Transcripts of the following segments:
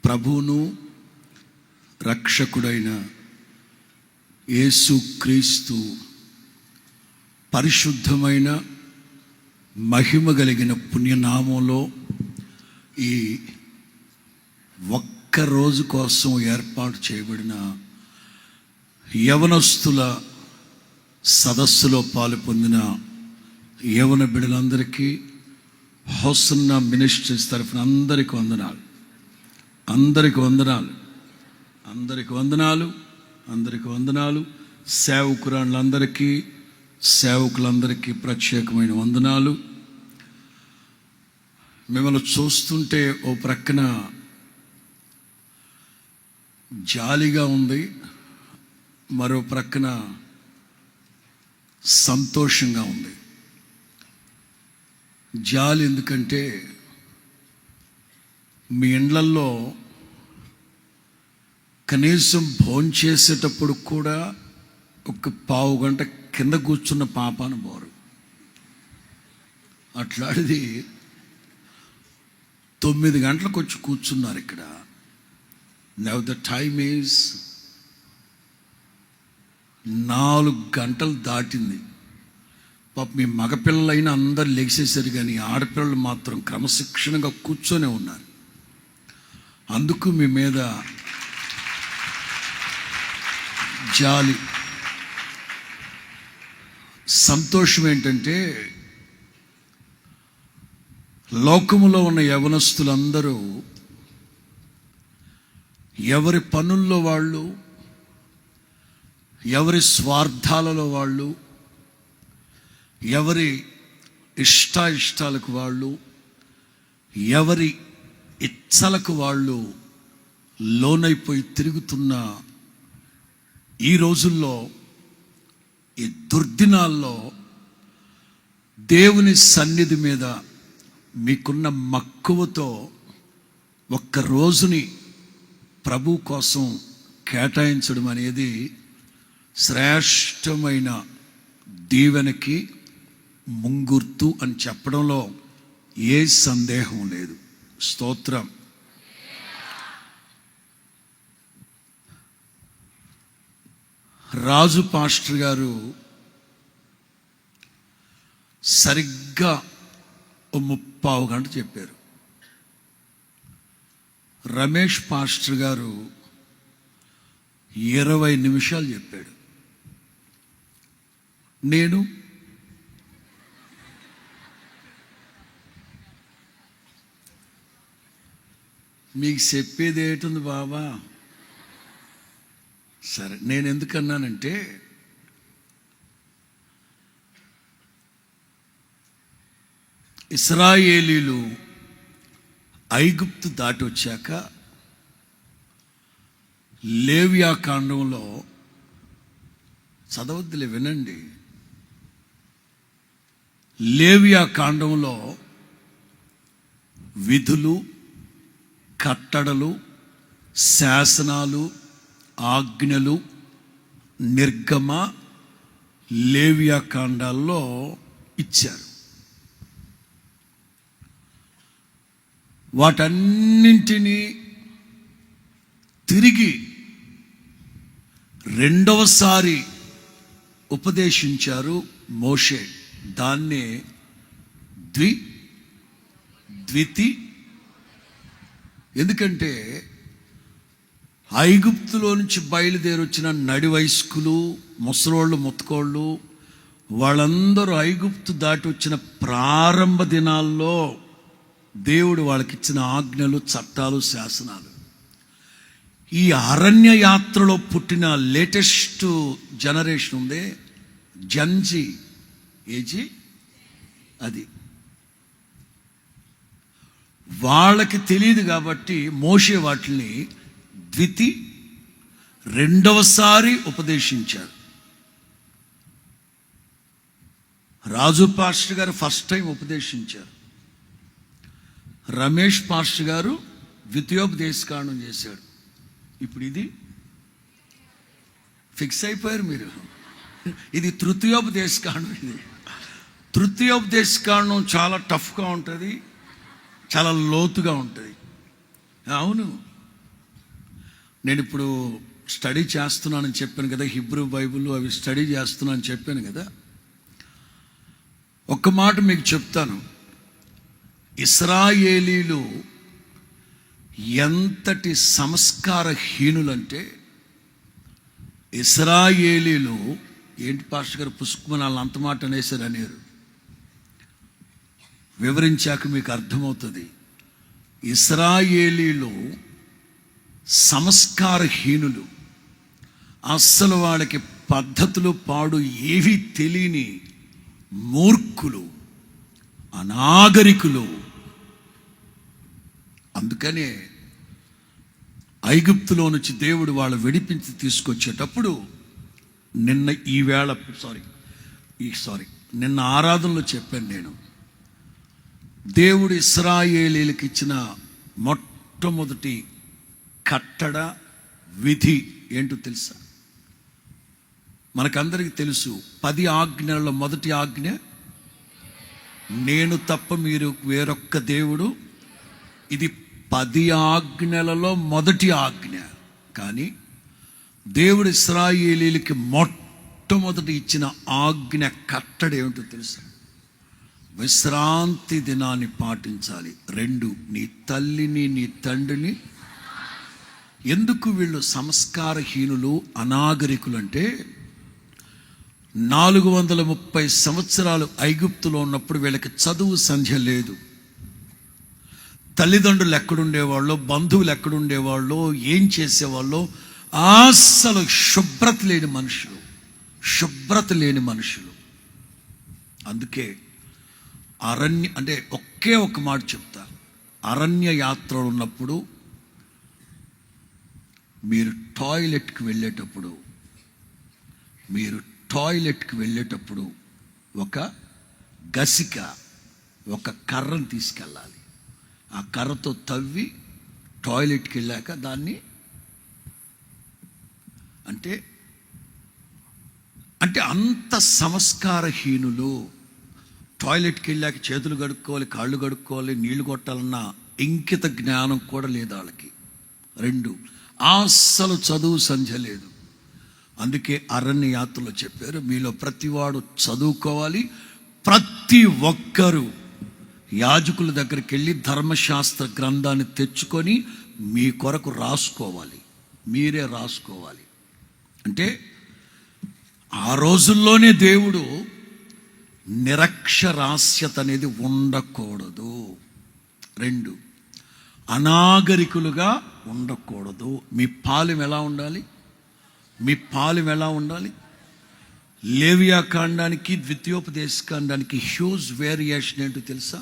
ప్రభువును రక్షకుడైన యేసుక్రీస్తు పరిశుద్ధమైన మహిమ కలిగిన పుణ్యనామంలో ఈ ఒక్క రోజు కోసం ఏర్పాటు చేయబడిన యవనస్తుల సదస్సులో పాలు పొందిన యవన బిడ్డలందరికీ హోసన్నా మినిస్ట్రీస్ తరఫున అందరికి వందనాలు, అందరికి వందనాలు, అందరికి వందనాలు, అందరికి వందనాలు. సేవకురాళ్ళందరికీ, సేవకులందరికీ ప్రత్యేకమైన వందనాలు. మిమ్మల్ని చూస్తుంటే ఓ ప్రక్కన జాలిగా ఉంది, మరో ప్రక్కన సంతోషంగా ఉంది. జాలి ఎందుకంటే మీ ఇండ్లల్లో కనీసం భోంచేసేటప్పుడు కూడా ఒక పావు గంట కింద కూర్చున్న పాపాన బోరు. అట్లాంటిది 9 గంటలకు వచ్చి కూర్చున్నారు ఇక్కడ. నౌ ద టైమ్ ఈజ్ 4 గంటలు దాటింది. పాప మీ మగపిల్లలైనా అందరు లెగిసేసారు, కానీ ఆడపిల్లలు మాత్రం క్రమశిక్షణగా కూర్చొనే ఉన్నారు. అందుకు మీ మీద జాలి. సంతోషం ఏంటంటే లోకములో ఉన్న యవనస్తులందరూ ఎవరి పనుల్లో వాళ్ళు, ఎవరి స్వార్థాలలో వాళ్ళు, ఎవరి ఇష్టాలకు వాళ్ళు, ఎవరి ఇచ్చలకు వాళ్ళు లోనైపోయి తిరుగుతున్న ఈ రోజుల్లో, ఈ దుర్దినాల్లో దేవుని సన్నిధి మీద మీకున్న మక్కువతో ఒక్క రోజుని ప్రభు కోసం కేటాయించడం అనేది శ్రేష్టమైన దీవెనకి ముంగుర్తు అని చెప్పడంలో ఏ సందేహం లేదు. స్తోత్రం. రాజు పాస్టర్ గారు సరిగ్గా 30 గంట చెప్పారు. రమేష్ పాస్టర్ గారు 20 నిమిషాలు చెప్పాడు. నేను మీకు చెప్పేది ఏటుంది బాబా? సరే, నేను ఎందుకన్నానంటే ఇశ్రాయేలీలు ఐగుప్తు దాటి వచ్చాక లేవియా కాండంలో చదవద్దులే, వినండి. లేవియా కాండంలో విధులు, కట్టడలు, శాసనాలు, ఆజ్ఞలు, నిర్గమ, లేవియా కాండాల్లో ఇచ్చారు. వాటన్నింటినీ తిరిగి రెండవసారి ఉపదేశించారు మోషే. దాన్నే ద్వితి. ఎందుకంటే ఐగుప్తులో నుంచి బయలుదేరి వచ్చిన నడి వయస్కులు, ముసలోళ్ళు, ముత్తకోళ్ళు, వాళ్ళందరూ ఐగుప్తు దాటి వచ్చిన ప్రారంభ దినాల్లో దేవుడు వాళ్ళకిచ్చిన ఆజ్ఞలు, చట్టాలు, శాసనాలు. ఈ అరణ్య యాత్రలో పుట్టిన లేటెస్ట్ జనరేషన్ ఉందే, జన్జీ ఏజీ, అది వాళ్ళకి తెలియదు కాబట్టి మోషే వాటిని రెండవసారి ఉపదేశించారు. రాజు పాస్టర్ గారు ఫస్ట్ టైం ఉపదేశించారు. రమేష్ పాస్టర్ గారు ద్వితీయోపదేశకాండం చేశాడు. ఇప్పుడు ఇది ఫిక్స్ అయిపోయారు మీరు. ఇది తృతీయోపదేశకాండం. ఇది తృతీయోపదేశకాండం చాలా టఫ్గా ఉంటుంది, చాలా లోతుగా ఉంటుంది. అవును, నేను ఇప్పుడు స్టడీ చేస్తున్నానని చెప్పాను కదా, హిబ్రూ బైబిల్ అవి స్టడీ చేస్తున్నానని చెప్పాను కదా. ఒక్క మాట మీకు చెప్తాను. ఇశ్రాయేలీలు ఎంతటి సంస్కారహీనులంటే, ఇశ్రాయేలీలు ఏంటి పాస్టర్ గారు పుష్పమని వాళ్ళు అంత మాట అనేసారు అనేరు, వివరించాక మీకు అర్థమవుతుంది. ఇశ్రాయేలీలు సంస్కారహీనులు, అస్సలు వాళ్ళకి పద్ధతులు పాడు ఏవి తెలియని మూర్ఖులు, అనాగరికులు. అందుకనే ఐగుప్తులో నుంచి దేవుడు వాళ్ళు విడిపించి తీసుకొచ్చేటప్పుడు నిన్న ఆరాధనలో చెప్పాను నేను, దేవుడు ఇశ్రాయేలీలకు ఇచ్చిన మొట్టమొదటి కట్టడ విధి ఏంటో తెలుసా? మనకందరికీ తెలుసు. 10 ఆజ్ఞలలో మొదటి ఆజ్ఞ, నేను తప్ప మీరు వేరొక్క దేవుడు. ఇది 10 ఆజ్ఞలలో మొదటి ఆజ్ఞ. కానీ దేవుడు ఇశ్రాయేలీలకి మొట్టమొదటి ఇచ్చిన ఆజ్ఞ కట్టడ ఏమిటో తెలుసా? విశ్రాంతి దినాన్ని పాటించాలి. 2, నీ తల్లిని నీ తండ్రిని. ఎందుకు వీళ్ళు సంస్కారహీనులు, అనాగరికులు అంటే, 430 సంవత్సరాలు ఐగుప్తులో ఉన్నప్పుడు వీళ్ళకి చదువు సంధ్య లేదు. తల్లిదండ్రులు ఎక్కడుండేవాళ్ళు, బంధువులు ఎక్కడుండేవాళ్ళు, ఏం చేసేవాళ్ళు, అస్సలు శుభ్రత లేని మనుషులు. అందుకే అంటే ఒకే ఒక మాట చెప్తా, అరణ్య యాత్రలు ఉన్నప్పుడు మీరు టాయిలెట్కి వెళ్ళేటప్పుడు ఒక గసిక, ఒక కర్రను తీసుకెళ్ళాలి. ఆ కర్రతో తవ్వి టాయిలెట్కి వెళ్ళాక దాన్ని అంటే అంత సంస్కారహీనులు. టాయిలెట్కి వెళ్ళాక చేతులు కడుక్కోవాలి, కాళ్ళు కడుక్కోవాలి, నీళ్లు కొట్టాలన్న ఇంకిత జ్ఞానం కూడా లేదు వాళ్ళకి. 2, అస్సలు చదువు సంధ్య లేదు. అందుకే అరణ్య యాత్రలో చెప్పారు, మీలో ప్రతివాడు చదువుకోవాలి, ప్రతి ఒక్కరూ యాజకుల దగ్గరికి వెళ్ళి ధర్మశాస్త్ర గ్రంథాన్ని తెచ్చుకొని మీ కొరకు రాసుకోవాలి, మీరే రాసుకోవాలి. అంటే ఆ రోజుల్లోనే దేవుడు నిరక్షరాస్యత అనేది ఉండకూడదు. 2, అనాగరికులుగా ఉండకూడదు. మీ పాలెం ఎలా ఉండాలి? లేవియా కాండానికి ద్వితీయోపదేశ కాండానికి హ్యూజ్ వేరియేషన్ ఏంటో తెలుసా?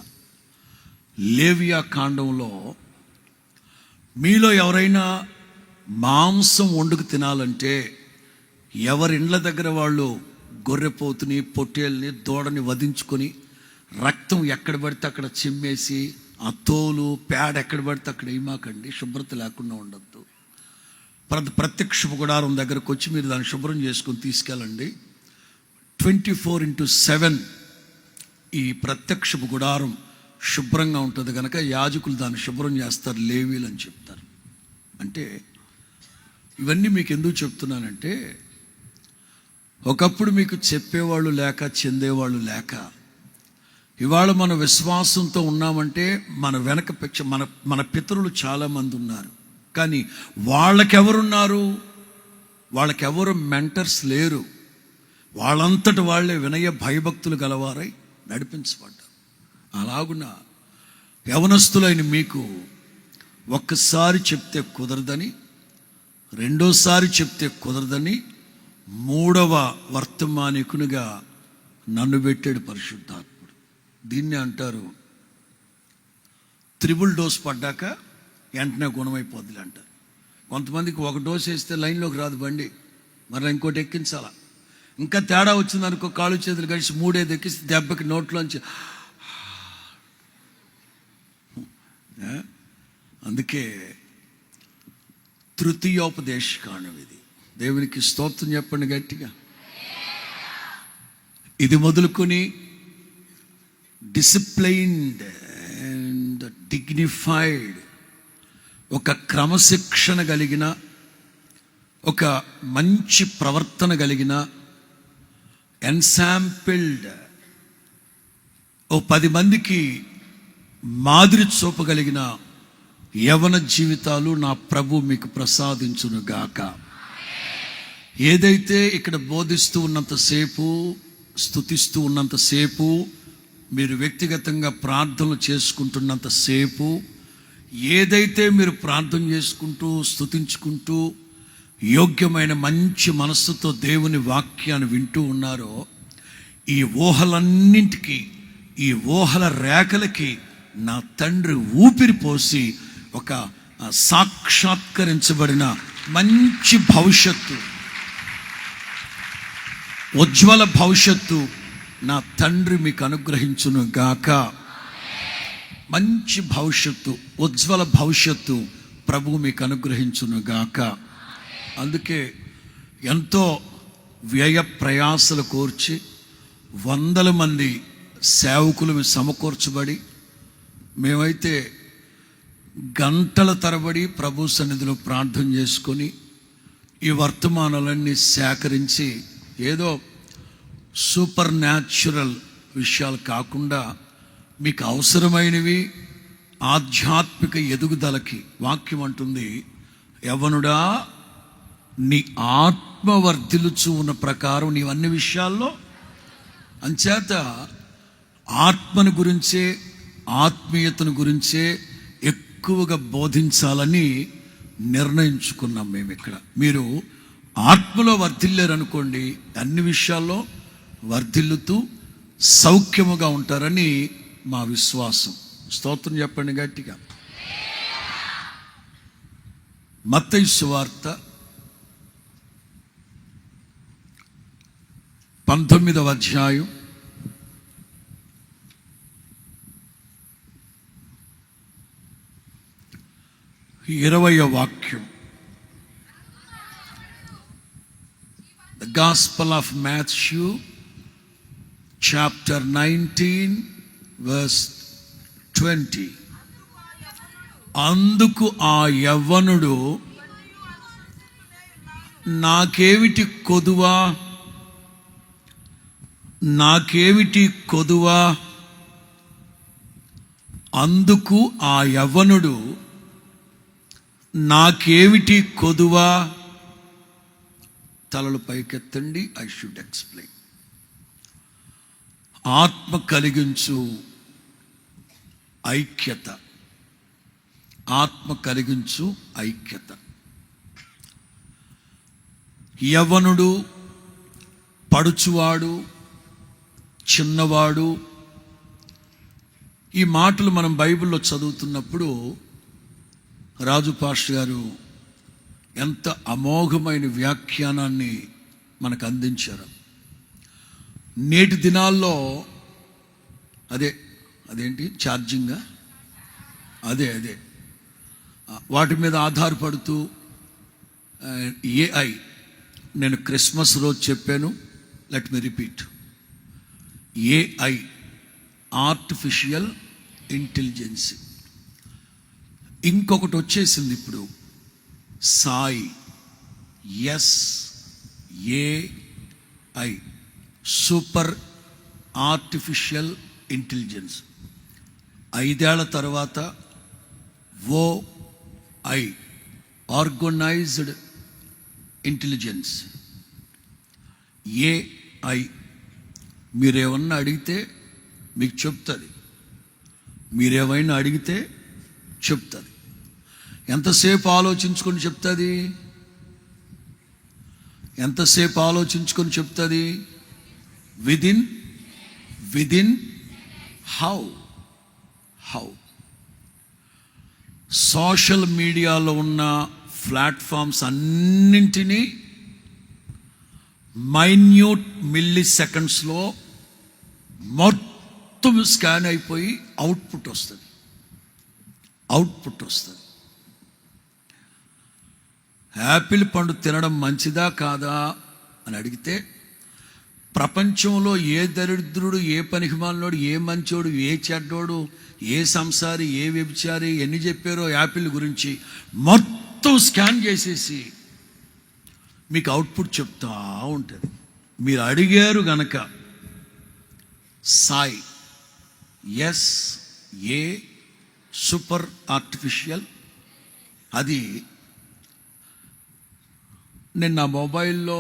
లేవియా కాండంలో మీలో ఎవరైనా మాంసం వండుకు తినాలంటే ఎవరి ఇండ్ల దగ్గర వాళ్ళు గొర్రెపోతుని, పొట్టేల్ని, దూడని వధించుకొని రక్తం ఎక్కడ పడితే అక్కడ చిమ్మేసి, ఆ తోలు పేడ ఎక్కడ పడితే అక్కడ వేయమాకండి. శుభ్రత లేకుండా ఉండద్దు. ప్రత్యక్ష గుడారం దగ్గరకు వచ్చి మీరు దాన్ని శుభ్రం చేసుకొని తీసుకెళ్ళండి. 24/7 ఈ ప్రత్యక్ష గుడారం శుభ్రంగా ఉంటుంది కనుక యాజకులు దాన్ని శుభ్రం చేస్తారు, లేవీలు అని చెప్తారు. అంటే ఇవన్నీ మీకు ఎందుకు చెప్తున్నానంటే, ఒకప్పుడు మీకు చెప్పేవాళ్ళు లేక, చెందేవాళ్ళు లేక, ఇవాళ మన విశ్వాసంతో ఉన్నామంటే మన వెనక మన పితరులు చాలామంది ఉన్నారు. కానీ వాళ్ళకెవరు మెంటర్స్ లేరు. వాళ్ళంతటి వాళ్ళే వినయ భయభక్తులు గలవారై నడిపించబడ్డారు. అలాగున యవనస్తులైన మీకు ఒక్కసారి చెప్తే కుదరదని, రెండోసారి చెప్తే కుదరదని, 3వ వర్తమానికునిగా నన్ను పెట్టాడు పరిశుద్ధాత్ముడు. దీన్ని అంటారు త్రిబుల్ డోస్ పడ్డాక వెంటనే గుణమైపోద్ది అంటారు. కొంతమందికి 1 డోస్ వేస్తే లైన్లోకి రాదు బండి, మరి ఇంకోటి ఎక్కించాలా. ఇంకా తేడా వచ్చిందనుకో, కాళ్ళు చేతులు కలిసి 3 ఎక్కిస్తే దెబ్బకి నోట్లోంచి. అందుకే తృతీయోపదేశ కాండం ఇది. దేవునికి స్తోత్రం చెప్పండి గట్టిగా. ఇది మొదలుకొని డిసిప్లైన్డ్ అండ్ డిగ్నిఫైడ్, ఒక క్రమశిక్షణ కలిగిన ఒక మంచి ప్రవర్తన కలిగిన ఎన్సాంపిల్డ్ ఓ 10 మందికి మాదిరి చూపగలిగిన యవన జీవితాలు నా ప్రభు మీకు ప్రసాదించును గాక. ఏదైతే ఇక్కడ బోధిస్తూ ఉన్నంతసేపు, స్తుతిస్తూ ఉన్నంతసేపు, మీరు వ్యక్తిగతంగా ప్రార్థనలు చేసుకుంటున్నంతసేపు, ఏదైతే మీరు ప్రార్థన చేసుకుంటూ స్తుతించుకుంటూ యోగ్యమైన మంచి మనస్సుతో దేవుని వాక్యాన్ని వింటూ ఉన్నారో, ఈ ఊహలన్నింటికి, ఈ ఊహల రేఖలకి నా తండ్రి ఊపిరి పోసి ఒక సాక్షాత్కరించబడిన మంచి భవిష్యత్తు, ఉజ్వల భవిష్యత్తు నా తండ్రి మీకు అనుగ్రహించును గాక. మంచి భవిష్యత్తు, ఉజ్వల భవిష్యత్తు ప్రభు మీకు అనుగ్రహించును గాక. అందుకే ఎంతో వ్యయ ప్రయాసలు కోర్చి 100 మంది సేవకులు సమకూర్చబడి, మేమైతే గంటల తరబడి ప్రభు సన్నిధిలో ప్రార్థన చేసుకొని ఈ వర్తమానాలన్నీ సేకరించి ఏదో సూపర్ న్యాచురల్ విషయాలు కాకుండా మీకు అవసరమైనవి ఆధ్యాత్మిక ఎదుగుదలకి. వాక్యం అంటుంది, యవ్వనుడా నీ ఆత్మ వర్ధిల్లుచు ఉన్న ప్రకారం నీవు అన్ని విషయాల్లో. అంచేత ఆత్మను గురించే, ఆత్మీయతను గురించే ఎక్కువగా బోధించాలని నిర్ణయించుకున్నాం మేము ఇక్కడ. మీరు ఆత్మలో వర్ధిల్లారనుకోండి, అన్ని విషయాల్లో వర్ధిల్లుతూ సౌఖ్యముగా ఉంటారని మా విశ్వాసం. స్తోత్రం చెప్పండి గట్టిగా. మత్తయి సువార్త 19వ అధ్యాయం 20వ వాక్యం. The Gospel of Matthew chapter 19 verse 20. అందుకు ఆ యవ్వనుడు, నాకేమిటి కొదువా, నాకేమిటి కొదువా. అందుకు ఆ యవ్వనుడు, నాకేమిటి కొదువా. తలలు పైకెత్తండి. I should explain. ఆత్మ కలిగించు ఐక్యత, ఆత్మ కలిగించు ఐక్యత. యవ్వనుడు, పడుచువాడు, చిన్నవాడు, ఈ మాటలు మనం బైబిల్లో చదువుతున్నప్పుడు రాజు పాస్టర్ గారు ఎంత అమోఘమైన వ్యాఖ్యానాన్ని మనకు అందించారు. నేటి దినాల్లో అదేంటి ఛార్జింగా, అదే వాటి మీద ఆధారపడుతూ ఏఐ, నేను క్రిస్మస్ రోజు చెప్పాను, let me repeat. AI, artificial intelligence. ఇంకొకటి వచ్చేసింది ఇప్పుడు, Sai, SAI, super artificial intelligence. 5 ఏళ్ల తర్వాత OI, ఆర్గనైజ్డ్ ఇంటెలిజెన్స్. AI మీరేమన్నా అడిగితే మీకు చెప్తుంది, మీరేమైనా అడిగితే చెప్తుంది. ఎంతసేపు ఆలోచించుకొని చెప్తుంది, ఎంతసేపు ఆలోచించుకొని చెప్తుంది. Within how. సోషల్ మీడియాలో ఉన్న ప్లాట్ఫామ్స్ అన్నింటినీ మైన్యూట్ మిల్లీ సెకండ్స్లో మొత్తం స్కాన్ అయిపోయి అవుట్పుట్ వస్తుంది. యాపిల్ పండు తినడం మంచిదా కాదా అని అడిగితే, ప్రపంచంలో ఏ దరిద్రుడు, ఏ పనికిమాలినోడు, ఏ మంచోడు, ఏ చెడ్డోడు, ఏ సంసారి, ఏ వ్యభిచారి ఎన్ని చెప్పారో యాపిల్ గురించి మొత్తం స్కాన్ చేసేసి మీకు అవుట్పుట్ చెప్తా ఉంటుంది. మీరు అడిగారు గనక సాయి SA సూపర్ ఆర్టిఫిషియల్, అది నేను నా మొబైల్లో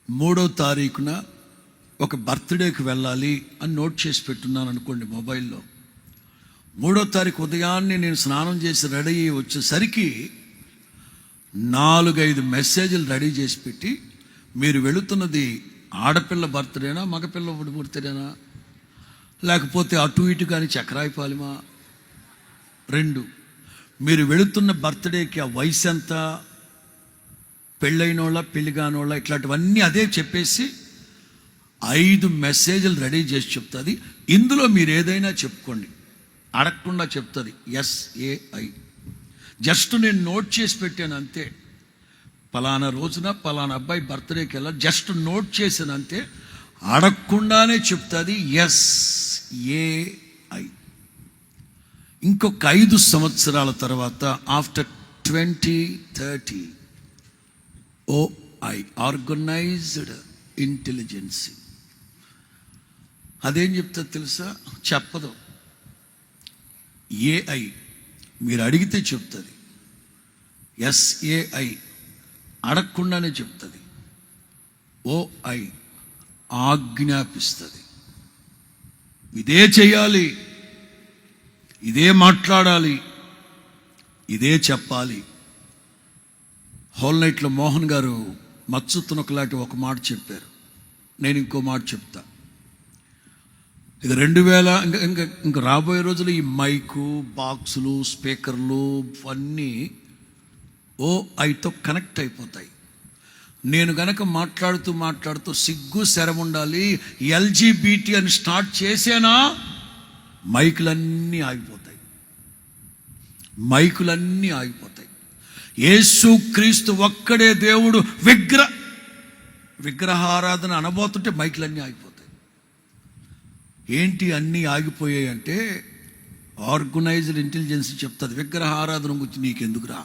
3వ తారీఖున ఒక బర్త్డేకి వెళ్ళాలి అని నోట్ చేసి పెట్టున్నాను అనుకోండి మొబైల్లో. 3వ తారీఖు ఉదయాన్నే నేను స్నానం చేసి రెడీ అయ్యి వచ్చేసరికి 4-5 మెసేజ్లు రెడీ చేసి పెట్టి, మీరు వెళుతున్నది ఆడపిల్ల బర్త్డేనా మగపిల్ల బర్త్డేనా, లేకపోతే అటు ఇటు కానీ చక్రాయిపాలిమా, 2 మీరు వెళుతున్న బర్త్డేకి ఆ వయసు ఎంత, పెళ్ళైనోళ్ళ పెళ్లి కానోళ్ళ, ఇట్లాంటివన్నీ అదే చెప్పేసి 5 మెసేజ్లు రెడీ చేసి చెప్తుంది. ఇందులో మీరు ఏదైనా చెప్పుకోండి, అడగకుండా చెప్తుంది SAI. జస్ట్ నేను నోట్ చేసి పెట్టాను అంతే. పలానా రోజున పలానా అబ్బాయి బర్త్డేకి వెళ్ళాలి, జస్ట్ నోట్ చేశాను అంతే, అడగకుండానే చెప్తుంది SAI. ఇంకొక 5 సంవత్సరాల తర్వాత ఆఫ్టర్ 2030 OI, ఆర్గనైజ్డ్ ఇంటెలిజెన్స్. అదేం చెప్తుంది తెలుసా? చెప్పదు. AI మీరు అడిగితే చెప్తుంది, SAI అడగకుండానే చెప్తుంది, OI ఆజ్ఞాపిస్తుంది. ఇదే చేయాలి, ఇదే మాట్లాడాలి, ఇదే చెప్పాలి. హోల్ నైట్లో మోహన్ గారు మత్సుతునొకలాంటి ఒక మాట చెప్పారు, నేను ఇంకో మాట చెప్తా. ఇక 2000 ఇంకా రాబోయే రోజులు ఈ మైకు, బాక్సులు, స్పీకర్లు అన్నీ OIతో కనెక్ట్ అయిపోతాయి. నేను గనక మాట్లాడుతూ సిగ్గు శరం ఉండాలి LGBT అని స్టార్ట్ చేసేనా, మైకులన్నీ ఆగిపోతాయి. యేసు క్రీస్తు ఒక్కడే దేవుడు, విగ్రహారాధన అనబోతుంటే మైకులన్నీ ఆగిపోతాయి. ఏంటి అన్నీ ఆగిపోయాయి అంటే, ఆర్గనైజ్డ్ ఇంటెలిజెన్స్ చెప్తుంది, విగ్రహారాధన గురించి నీకెందుకురా,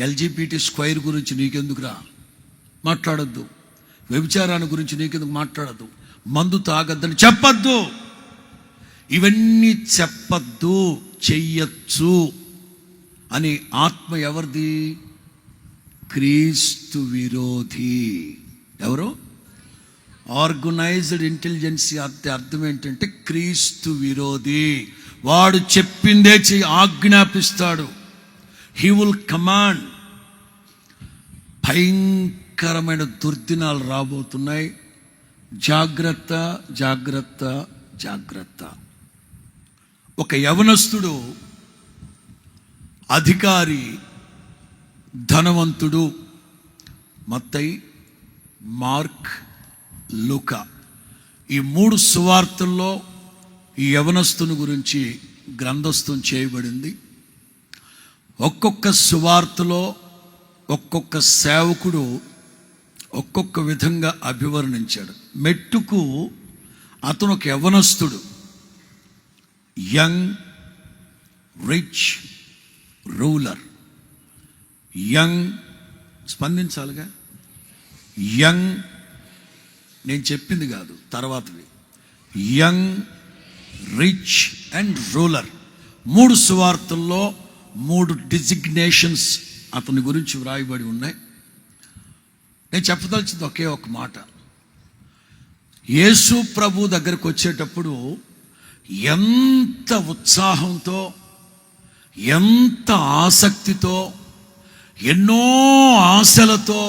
LGBT స్క్వైర్ గురించి నీకెందుకురా మాట్లాడద్దు, వ్యభిచారాన్ని గురించి నీకెందుకు మాట్లాడద్దు, మందు తాగద్దని చెప్పద్దు, ఇవన్నీ చెప్పద్దు, చెయ్యొచ్చు అని ఆత్మ ఎవరిది? క్రీస్తు విరోధి. ఎవరు? ఆర్గనైజ్డ్ ఇంటెలిజెన్స్ అర్థం ఏంటంటే క్రీస్తు విరోధి. వాడు చెప్పిందే ఆజ్ఞాపిస్తాడు. He will command. భయంకరమైన దుర్దినాలు రాబోతున్నాయి. జాగ్రత్త జాగ్రత్త జాగ్రత్త. ఒక యవనస్తుడు, అధికారి, ధనవంతుడు, మత్తయి, మార్క్, లూకా, ఈ 3 సువార్తల్లో ఈ యవనస్తుని గురించి గ్రంథస్థం చేయబడింది. ఒక్కొక్క సువార్తలో ఒక్కొక్క సేవకుడు ఒక్కొక్క విధంగా అభివర్ణించాడు. మెట్టుకు అతను ఒక యవనస్తుడు, యంగ్ రిచ్ రూలర్. యంగ్, స్పందించాలిగా, యంగ్, నేను చెప్పింది కాదు తర్వాతవి. Young, rich and ruler. 3 సువార్తల్లో 3 డిజిగ్నేషన్స్ అతని గురించి వ్రాయబడి ఉన్నాయి. నేను చెప్పదలిచింది ఒకే ఒక మాట. యేసు ప్రభు దగ్గరకు వచ్చేటప్పుడు ఎంత ఉత్సాహంతో, ఎంత ఆసక్తితో, ఎన్నో ఆశలతో,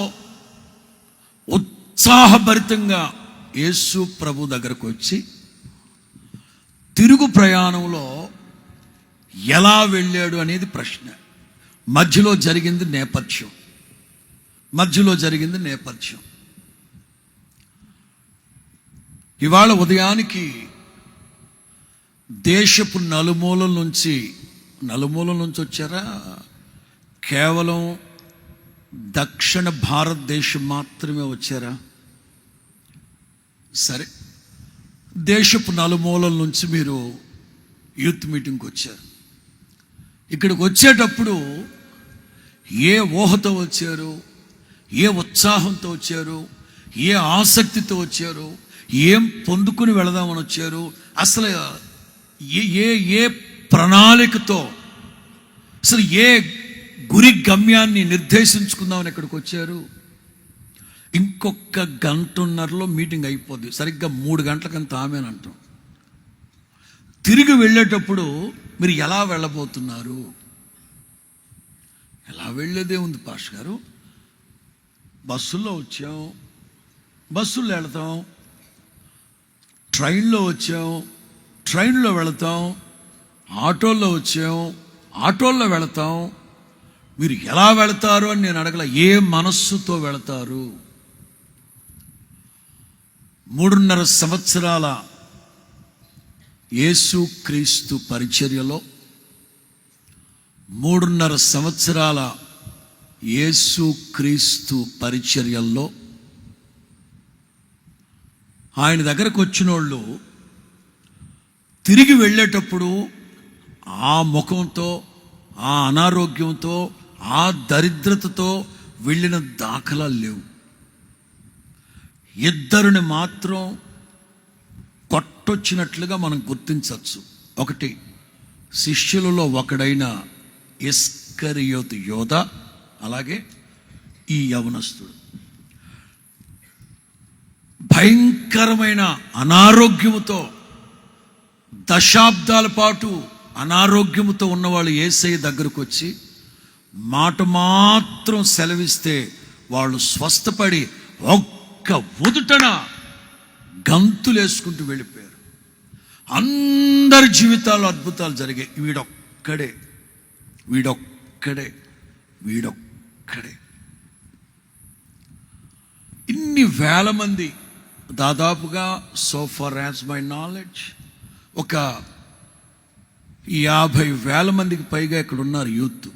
ఉత్సాహభరితంగా యేసు ప్రభు దగ్గరకు వచ్చి తిరుగు ప్రయాణంలో ఎలా వెళ్ళాడు అనేది ప్రశ్న. మధ్యలో జరిగింది నేపథ్యం. ఇవాళ ఉదయానికి దేశపు నలుమూలల నుంచి వచ్చారా, కేవలం దక్షిణ భారతదేశం మాత్రమే వచ్చారా? సరే, దేశపు నలుమూలల నుంచి మీరు యూత్ మీటింగ్కి వచ్చారు. ఇక్కడికి వచ్చేటప్పుడు ఏ ఊహతో వచ్చారు, ఏ ఉత్సాహంతో వచ్చారు, ఏ ఆసక్తితో వచ్చారు, ఏం పొందుకుని వెళదామని వచ్చారు, అసలు ఏ ఏ ఏ ప్రణాళికతో, అసలు ఏ గురి గమ్యాన్ని నిర్దేశించుకుందామని ఇక్కడికి వచ్చారు. ఇంకొక గంటన్నరలో మీటింగ్ అయిపోద్ది. సరిగ్గా 3 గంటలకంత ఆమెనంటాం. తిరిగి వెళ్ళేటప్పుడు మీరు ఎలా వెళ్ళబోతున్నారు? ఎలా వెళ్ళేదే ఉంది పాస్టర్ గారు, బస్సుల్లో వచ్చాం, బస్సుల్లో వెళతాం, ట్రైన్లో వచ్చాం, ట్రైన్లో వెళతాం, ఆటోల్లో వచ్చాం, ఆటోల్లో వెళతాం. మీరు ఎలా వెళతారు అని నేను అడగల, ఏ మనస్సుతో వెళతారు? 3.5 సంవత్సరాల యేసుక్రీస్తు పరిచర్యలో, 3.5 సంవత్సరాల యేసుక్రీస్తు పరిచర్యల్లో ఆయన దగ్గరకు వచ్చిన వాళ్ళు తిరిగి వెళ్ళేటప్పుడు ఆ ముఖంతో, ఆ అనారోగ్యంతో, ఆ దరిద్రతతో వెళ్ళిన దాఖలాలు లేవు. 2 మాత్రం కొట్టొచ్చినట్లుగా మనం గుర్తించవచ్చు. ఒకటి, శిష్యులలో ఒకడైన ఇస్కరియోతు యోధ, అలాగే ఈ యవనస్తుడు. భయంకరమైన అనారోగ్యముతో, దశాబ్దాల పాటు అనారోగ్యముతో ఉన్నవాళ్ళు యేసయ్య దగ్గరకు వచ్చి మాట మాత్రం సెలవిస్తే వాళ్ళు స్వస్థపడి ఒక్క ఉదుటన గంతులేసుకుంటూ వెళ్ళిపోయారు. అందరి జీవితాల్లో అద్భుతాలు జరిగాయి. వీడొక్కడే వీడొక్కడే వీడొక్కడే. ఇన్ని వేల మంది, దాదాపుగా so far as my knowledge ఒక 50,000 మందికి పైగా ఇక్కడ ఉన్నారు యూత్,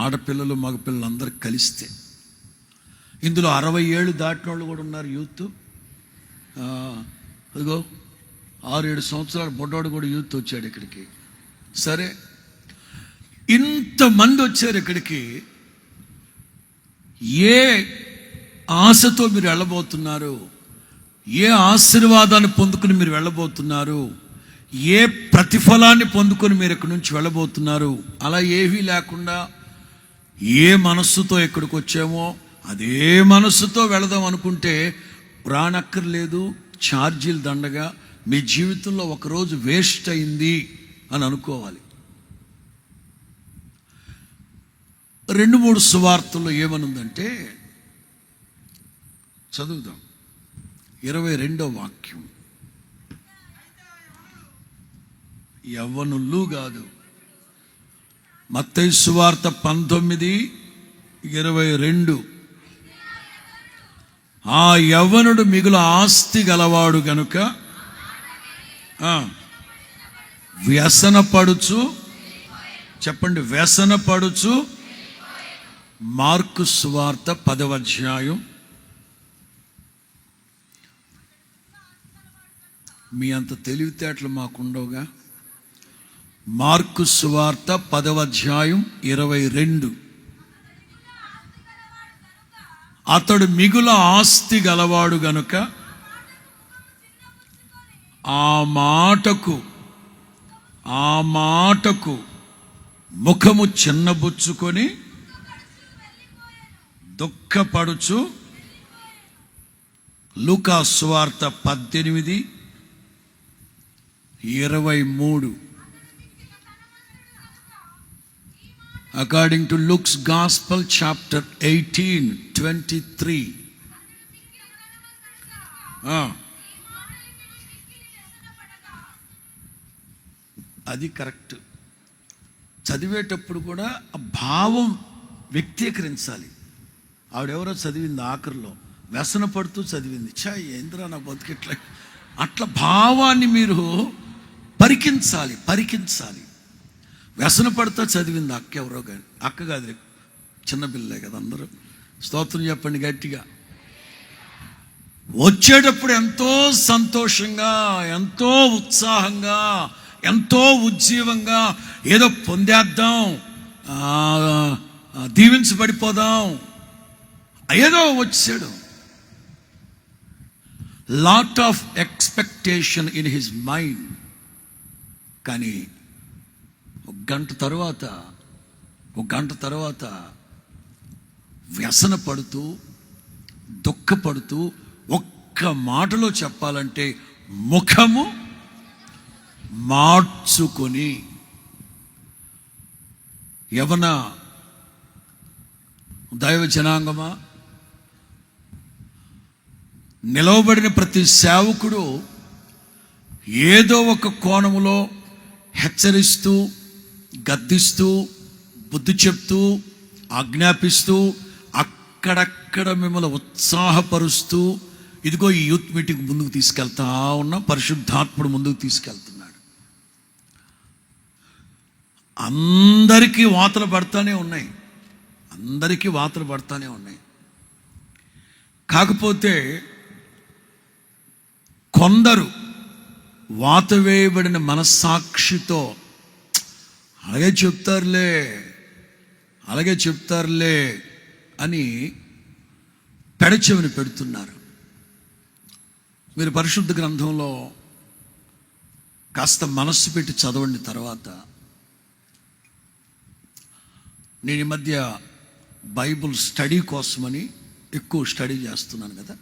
ఆడపిల్లలు మగపిల్లలు అందరూ కలిస్తే. ఇందులో 60 ఏళ్ళు దాటిన వాళ్ళు కూడా ఉన్నారు యూత్. అదిగో 6-7 సంవత్సరాల బొడ్డోడు కూడా యూత్ వచ్చాడు ఇక్కడికి. సరే, ఇంతమంది వచ్చారు ఇక్కడికి. ఏ ఆశతో మీరు వెళ్ళబోతున్నారు? ఏ ఆశీర్వాదాన్ని పొందుకుని మీరు వెళ్ళబోతున్నారు? ఏ ప్రతిఫలాన్ని పొందుకొని మీరు ఇక్కడి నుంచి వెళ్ళబోతున్నారు? అలా ఏవీ లేకుండా ఏ మనస్సుతో ఇక్కడికి వచ్చామో అదే మనస్సుతో వెళదాం అనుకుంటే రానక్కర్లేదు. ఛార్జీలు దండగా మీ జీవితంలో ఒకరోజు వేస్ట్ అయింది అని అనుకోవాలి. 2-3 సువార్తల్లో ఏమనుందంటే, చదువుదాం. 22వ వాక్యం. యవ్వనులు కాదు, మత్తయి సువార్త 19:22. ఆ యవ్వనుడు మిగులు ఆస్తి గలవాడు గనుక వ్యసనపడుచు, చెప్పండి, వ్యసనపడుచు. మార్కు సువార్త 10వ అధ్యాయం. మీ అంత తెలివితేటలు మాకుండవుగా. మార్కు సువార్త 10వ అధ్యాయం 22. అతడు మిగుల ఆస్తి గలవాడు గనుక ఆ మాటకు ముఖము చిన్నబుచ్చుకొని దుఃఖపడుచు. లూకా సువార్త 18:23. According to Luke's Gospel, chapter 18:23. అది కరెక్ట్. చదివేటప్పుడు కూడా ఆ భావం వ్యక్తీకరించాలి. ఆవిడెవరో చదివింది ఆఖరిలో, వ్యసన పడుతూ చదివింది. ఏంద్రా నా బతికిట్లా. అట్లా భావాన్ని మీరు పరికించాలి. వ్యసన పడుతూ చదివింది అక్క, ఎవరో కానీ అక్క కాదు, చిన్నపిల్లలే కదా అందరూ. స్తోత్రం చెప్పండి గట్టిగా. వచ్చేటప్పుడు ఎంతో సంతోషంగా, ఎంతో ఉత్సాహంగా, ఎంతో ఉజ్జీవంగా ఏదో పొందేద్దాం, దీవించబడిపోదాం, ఏదో వచ్చాడు. Lot of expectation in his mind. కానీ ఒక గంట తర్వాత వ్యసన పడుతూ, దుఃఖపడుతూ, ఒక్క మాటలో చెప్పాలంటే ముఖము మార్చుకొని, యవన దైవ జనాంగమా, నిలవబడిన ప్రతి సేవకుడు ఏదో ఒక కోణములో హెచ్చరిస్తూ, గద్దిస్తూ, బుద్ధి చెప్తూ, ఆజ్ఞాపిస్తూ, అక్కడక్కడ మిమ్మల్ని ఉత్సాహపరుస్తూ, ఇదిగో ఈ యూత్ మీటింగ్ ముందుకు తీసుకెళ్తా ఉన్నా, పరిశుద్ధాత్ముడు ముందుకు తీసుకెళ్తున్నాడు. అందరికీ వాతలు పడతానే ఉన్నాయి. కాకపోతే కొందరు వాత వేయబడిన మనస్సాక్షితో అలాగే చెప్తారులే అని పెడచెవిని పెడుతున్నారు. మీరు పరిశుద్ధ గ్రంథంలో కాస్త మనస్సు పెట్టి చదవండి. తర్వాత నేను ఈ మధ్య బైబుల్ స్టడీ కోసమని ఎక్కువ స్టడీ చేస్తున్నాను కదా.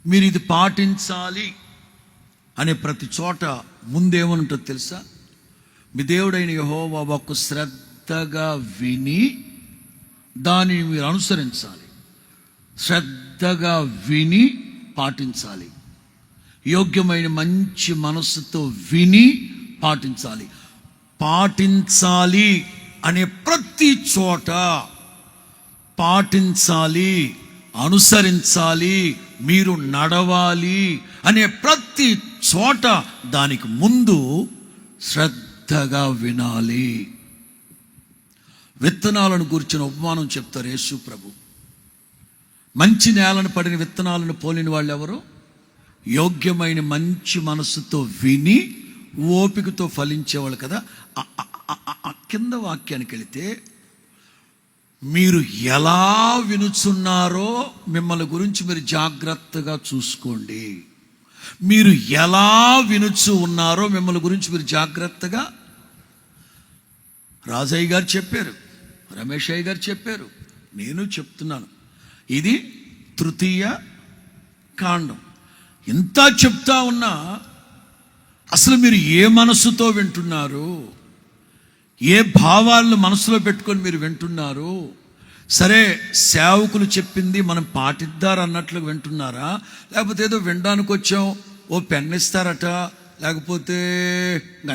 మీరు ఇది పాటించాలి అనే ప్రతి చోట ముందేమనుంటుందో తెలుసా? మీ దేవుడైన యెహోవా వాక్కు శ్రద్ధగా విని దానిని మీరు అనుసరించాలి. శ్రద్ధగా విని పాటించాలి. యోగ్యమైన మంచి మనస్సుతో విని పాటించాలి. పాటించాలి అనే ప్రతి చోట, పాటించాలి, అనుసరించాలి, మీరు నడవాలి అనే ప్రతి చోట దానికి ముందు శ్రద్ధగా వినాలి. విత్తనాలను గురించిన ఉపమానం చెప్తారు యేసు ప్రభు. మంచి నేలను పడిన విత్తనాలను పోలిన వాళ్ళు ఎవరు? యోగ్యమైన మంచి మనస్సుతో విని ఓపికతో ఫలించేవాళ్ళు కదా. కింద వాక్యానికి వెళితే, మీరు ఎలా వినుచున్నారో మిమ్మల్ని గురించి మీరు జాగ్రత్తగా చూసుకోండి. మీరు ఎలా వినుచు ఉన్నారో మిమ్మల్ని గురించి మీరు జాగ్రత్తగా. రాజయ్య గారు చెప్పారు, రమేష్ అయ్య గారు చెప్పారు, నేను చెప్తున్నాను. ఇది తృతీయ కాండం. ఇంత చెప్తా ఉన్నా అసలు మీరు ఏ మనస్సుతో వింటున్నారు? ఏ భావాలను మనసులో పెట్టుకొని మీరు వింటున్నారు? సరే, సేవకులు చెప్పింది మనం పాటిద్దారన్నట్లు వింటున్నారా? లేకపోతే ఏదో వినడానికి వచ్చాం, ఓ పెన్ ఇస్తారట, లేకపోతే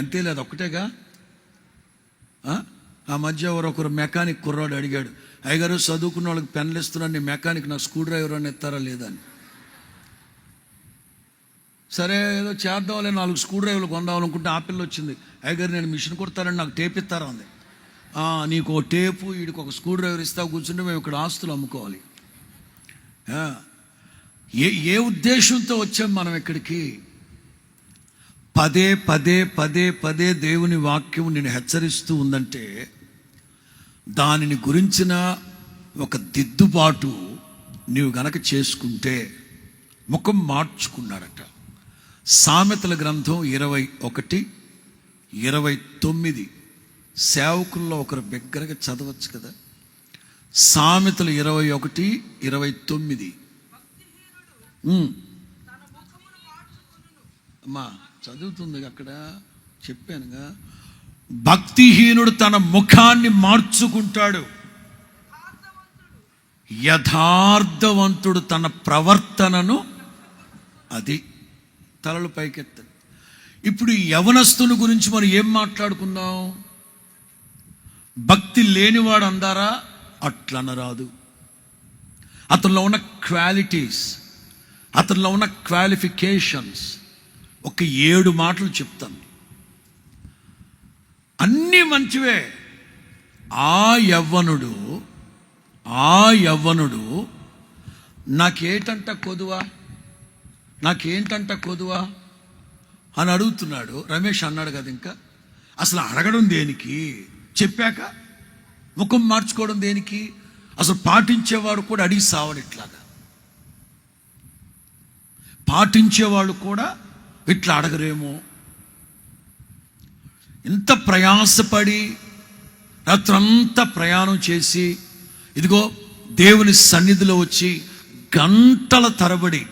అంతే లేదు, ఒక్కటేగా. ఆ మధ్య ఒకరు మెకానిక్ కుర్రాడు అడిగాడు, అయ్యగారు చదువుకున్న వాళ్ళకి పెన్లు ఇస్తున్నాను, నీ మెకానిక్ నాకు స్క్రూ డ్రైవర్ అని ఇస్తారా లేదని. సరే ఏదో చేద్దాంలే, 4 స్క్రూ డ్రైవర్లు కొందామనుకుంటే ఆ పిల్ల వచ్చింది, అయ్యగారు నేను మిషన్ కుడతానని నాకు టేప్ ఇస్తారా అంది. నీకు ఒక టేపు, వీడికి ఒక స్క్రూ డ్రైవర్ ఇస్తావు, కూర్చుంటే మేము ఇక్కడ ఆస్తులు అమ్ముకోవాలి. ఏ ఉద్దేశంతో వచ్చాం మనం ఇక్కడికి? పదే పదే పదే పదే దేవుని వాక్యం నేను హెచ్చరిస్తూ ఉందంటే దానిని గురించిన ఒక దిద్దుబాటు నీవు గనక చేసుకుంటే ముఖం మార్చుకున్నాడట. సామెతల గ్రంథం 21:29 సేవకుల్లో ఒకరు బిగ్గరగా చదవచ్చు కదా. సామెతలు 21:29. అమ్మా చదువుతుంది అక్కడ, చెప్పానుగా. భక్తిహీనుడు తన ముఖాన్ని మార్చుకుంటాడు, యథార్థవంతుడు తన ప్రవర్తనను. అది తలలు పైకెత్తాడు. ఇప్పుడు ఈ యవనస్తుని గురించి మనం ఏం మాట్లాడుకుందాం? భక్తి లేనివాడు అందారా? అట్లనరాదు. అతనిలో ఉన్న క్వాలిటీస్, అతనిలో ఉన్న క్వాలిఫికేషన్స్ ఒక 7 మాటలు చెప్తాను. అన్నీ మంచివే. ఆ యవ్వనుడు నాకేంటంట కొదువా అని అడుగుతున్నాడు. రమేష్ అన్నాడు కదా, ఇంకా అసలు అడగడం దేనికి? చెప్పాక ముఖం మార్చుకోవడం దేనికి? అసలు పాటించేవాడు కూడా అడిగి సావడు. ఇట్లాగా పాటించేవాళ్ళు కూడా ఇట్లా అడగరేమో. ఇంత ప్రయాసపడి రాత్రంతా ప్రయాణం చేసి ఇదిగో దేవుని సన్నిధిలో వచ్చి గంటల తరబడి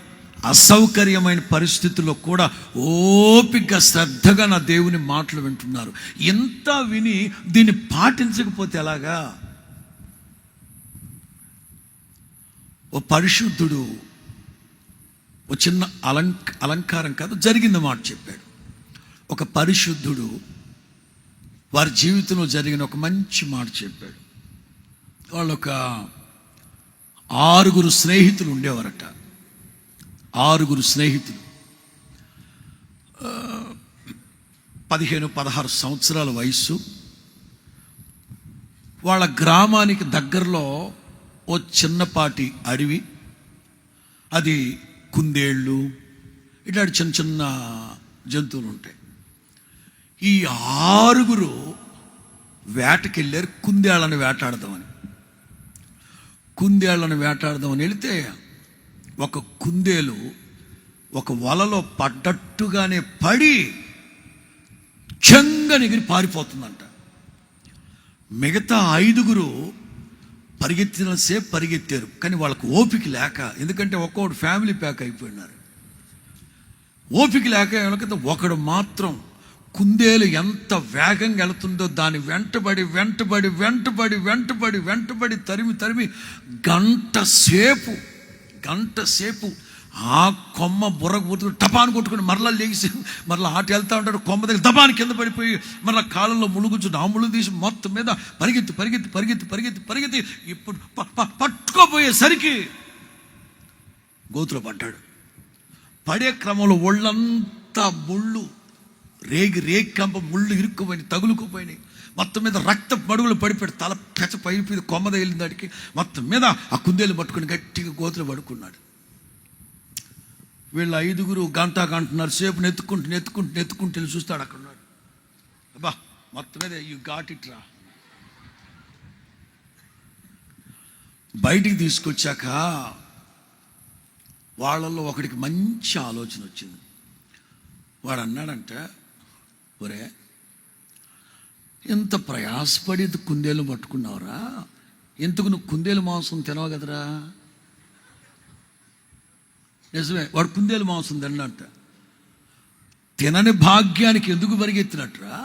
అసౌకర్యమైన పరిస్థితుల్లో కూడా ఓపిక శ్రద్ధగా నా దేవుని మాటలు వింటున్నారు. ఎంత విని దీన్ని పాటించకపోతే ఎలాగా? ఓ పరిశుద్ధుడు ఓ చిన్న అలంకారం కాదు, జరిగిన మాట చెప్పాడు. ఒక పరిశుద్ధుడు వారి జీవితంలో జరిగిన ఒక మంచి మాట చెప్పాడు. వాళ్ళు ఒక 6 స్నేహితులు ఉండేవారట. 6 స్నేహితులు, 15-16 సంవత్సరాల వయస్సు. వాళ్ళ గ్రామానికి దగ్గరలో ఓ చిన్నపాటి అడవి, అది కుందేళ్ళు ఇట్లాంటి చిన్న చిన్న జంతువులు ఉంటాయి. ఈ 6 వేటకెళ్ళారు కుందేళ్ళని వేటాడదామని. కుందేళ్ళని వేటాడదామని వెళితే ఒక కుందేలు ఒక వలలో పడ్డట్టుగానే పడి చెంగ ఎగిరి పారిపోతుందంట. మిగతా 5 పరిగెత్తిన సేపు పరిగెత్తారు, కానీ వాళ్ళకు ఓపిక లేక, ఎందుకంటే ఒక్కొక్కడు ఫ్యామిలీ ప్యాక్ అయిపోయినారు. ఓపిక లేక ఒకడు మాత్రం కుందేలు ఎంత వేగంగా వెళుతుందో దాన్ని వెంటబడి వెంటబడి వెంటబడి వెంటబడి వెంటబడి తరిమి తరిమి గంట సేపు ఆ కొమ్మ బుర్ర కొట్టుకుని టపాను కొట్టుకుని మరలా లేచి మరలా ఆట వెళ్తూ ఉంటాడు. కొమ్మ దగ్గర దబాని కింద పడిపోయి మరలా కాలంలో ములుగుచుంటే ఆ ముళ్ళు తీసి మొత్తం మీద పరిగెత్తి పరిగెత్తి పరిగెత్తి పరిగెత్తి పరిగెత్తి ఇప్పుడు పట్టుకోపోయేసరికి గోతులో పడ్డాడు. పడే క్రమంలో ఒళ్ళంతా ముళ్ళు, రేగి కంప ముళ్ళు ఇరుక్కుపోయినాయి, తగులుకుపోయినాయి. మొత్తం మీద రక్త మడుగులు పడిపోయాడు. తల పెచ్చ పైపోయి కొమ్మ తగిలిన దానికి మొత్తం మీద ఆ కుందేలు పట్టుకుని గట్టిగా గోతులో పడుకున్నాడు. వీళ్ళు 5 గంటన్నర సేపు నెత్తుకుంటూ చూస్తాడు. అక్కడ ఉన్నాడు. అబ్బా మొత్తం మీద యు గాట్ ఇట్ రా. బయటికి తీసుకొచ్చాక వాళ్ళల్లో ఒకడికి మంచి ఆలోచన వచ్చింది. వాడు అన్నాడంట, ఒరే ఎంత ప్రయాసపడి కుందేలు పట్టుకున్నావురా, ఎందుకు నువ్వు కుందేలు మాంసం తినవు కదరా? నిజమే, వాడు కుందేలు మాంసం తిన్నట్ట. తినని భాగ్యానికి ఎందుకు పరిగెత్తినట్టురా?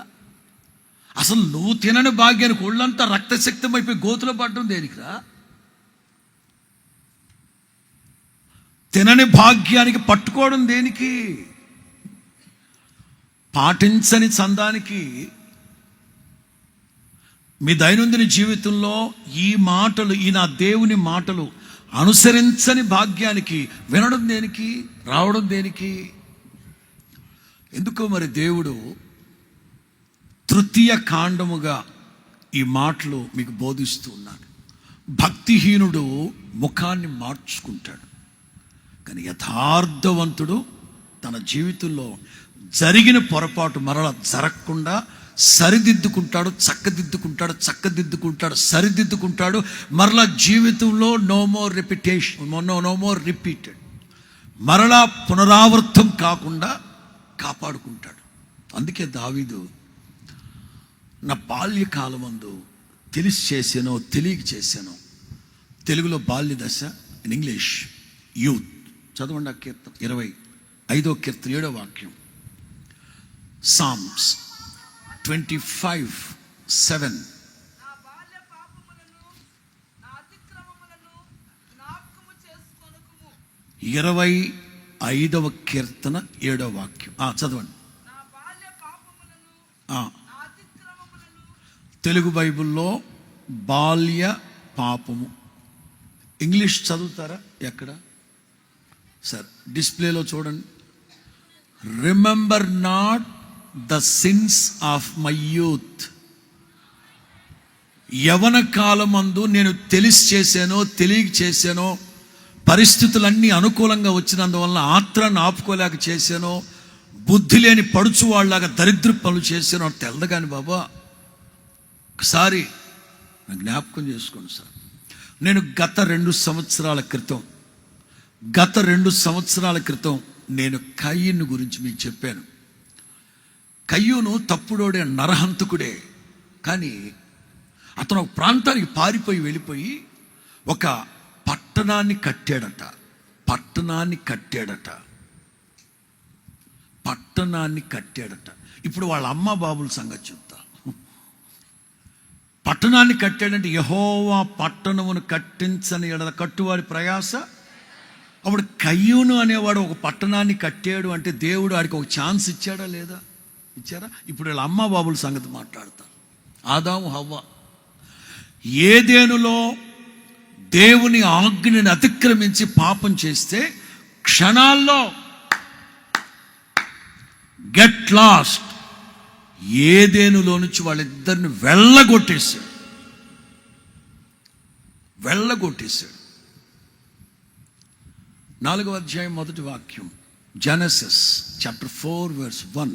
అసలు నువ్వు తినని భాగ్యానికి ఒళ్ళంతా రక్తశక్తం అయిపోయి గోతులో పడడం దేనికిరా? తినని భాగ్యానికి పట్టుకోవడం దేనికి? పాటించని చందానికి. మీ దైనందిన జీవితంలో ఈ మాటలు, ఈ నా దేవుని మాటలు అనుసరించని భాగ్యానికి వినడం దేనికి? రావడం దేనికి? ఎందుకో మరి దేవుడు తృతీయ కాండముగా ఈ మాటలు మీకు బోధిస్తూ ఉన్నాడు. భక్తిహీనుడు ముఖాన్ని మార్చుకుంటాడు, కానీ యథార్థవంతుడు తన జీవితంలో జరిగిన పొరపాటు మరలా జరగకుండా సరిదిద్దుకుంటాడు, చక్కదిద్దుకుంటాడు, సరిదిద్దుకుంటాడు. మరలా జీవితంలో నో మోర్ రిపీటెడ్, మరలా పునరావృతం కాకుండా కాపాడుకుంటాడు. అందుకే దావీదు, నా బాల్యకాలమందు తెలిసి చేసానో తెలియక చేశానో, తెలుగులో బాల్య దశ, ఇన్ ఇంగ్లీష్ యూత్. చదవండి ఆ కీర్తన 25వ కీర్తన 7వ వాక్యం. Psalms 25:7. 25వ కీర్తన 7వ వాక్యం చదవండి. తెలుగు బైబిల్లో బాల్య పాపము. ఇంగ్లీష్ చదువుతారా? ఎక్కడ సార్? డిస్ప్లేలో చూడండి. Remember not the sins of my youth. యవన కాలమందు నేను తెలిసి చేశానో తెలియక చేశానో, పరిస్థితులన్నీ అనుకూలంగా వచ్చినందువల్ల ఆత్రాన్ని ఆపుకోలేక చేశానో, బుద్ధి లేని పడుచు వాళ్ళలాగా దరిద్ర పనులు చేశానో తెలదు. కానీ బాబా, ఒకసారి జ్ఞాపకం చేసుకోండి సార్. నేను గత 2 సంవత్సరాల క్రితం నేను కయ్యూను గురించి మీకు చెప్పాను. కయ్యూను తప్పుడోడే, నరహంతకుడే. కానీ అతను ఒక ప్రాంతానికి వెళ్ళిపోయి ఒక పట్టణాన్ని కట్టాడట. ఇప్పుడు వాళ్ళ అమ్మ బాబుల సంగతి చెప్తా. పట్టణాన్ని కట్టాడంటే యెహోవా పట్టణమును కట్టించని ఎడల కట్టువాడి ప్రయాస. అప్పుడు కయ్యూను అనేవాడు ఒక పట్టణాన్ని కట్టాడు అంటే దేవుడు వాడికి ఒక ఛాన్స్ ఇచ్చాడా లేదా? ఇచ్చారా? ఇప్పుడు వీళ్ళ అమ్మ బాబుల సంగతి మాట్లాడతారు. ఆదాము హవ్వ ఏదెనులో దేవుని ఆజ్ఞని అతిక్రమించి పాపం చేస్తే క్షణాల్లో గెట్ లాస్ట్, ఏదెనులో నుంచి వాళ్ళిద్దరిని వెళ్ళగొట్టేశాడు. 4వ అధ్యాయం 1వ వాక్యం, జెనసిస్ చాప్టర్ 4:1.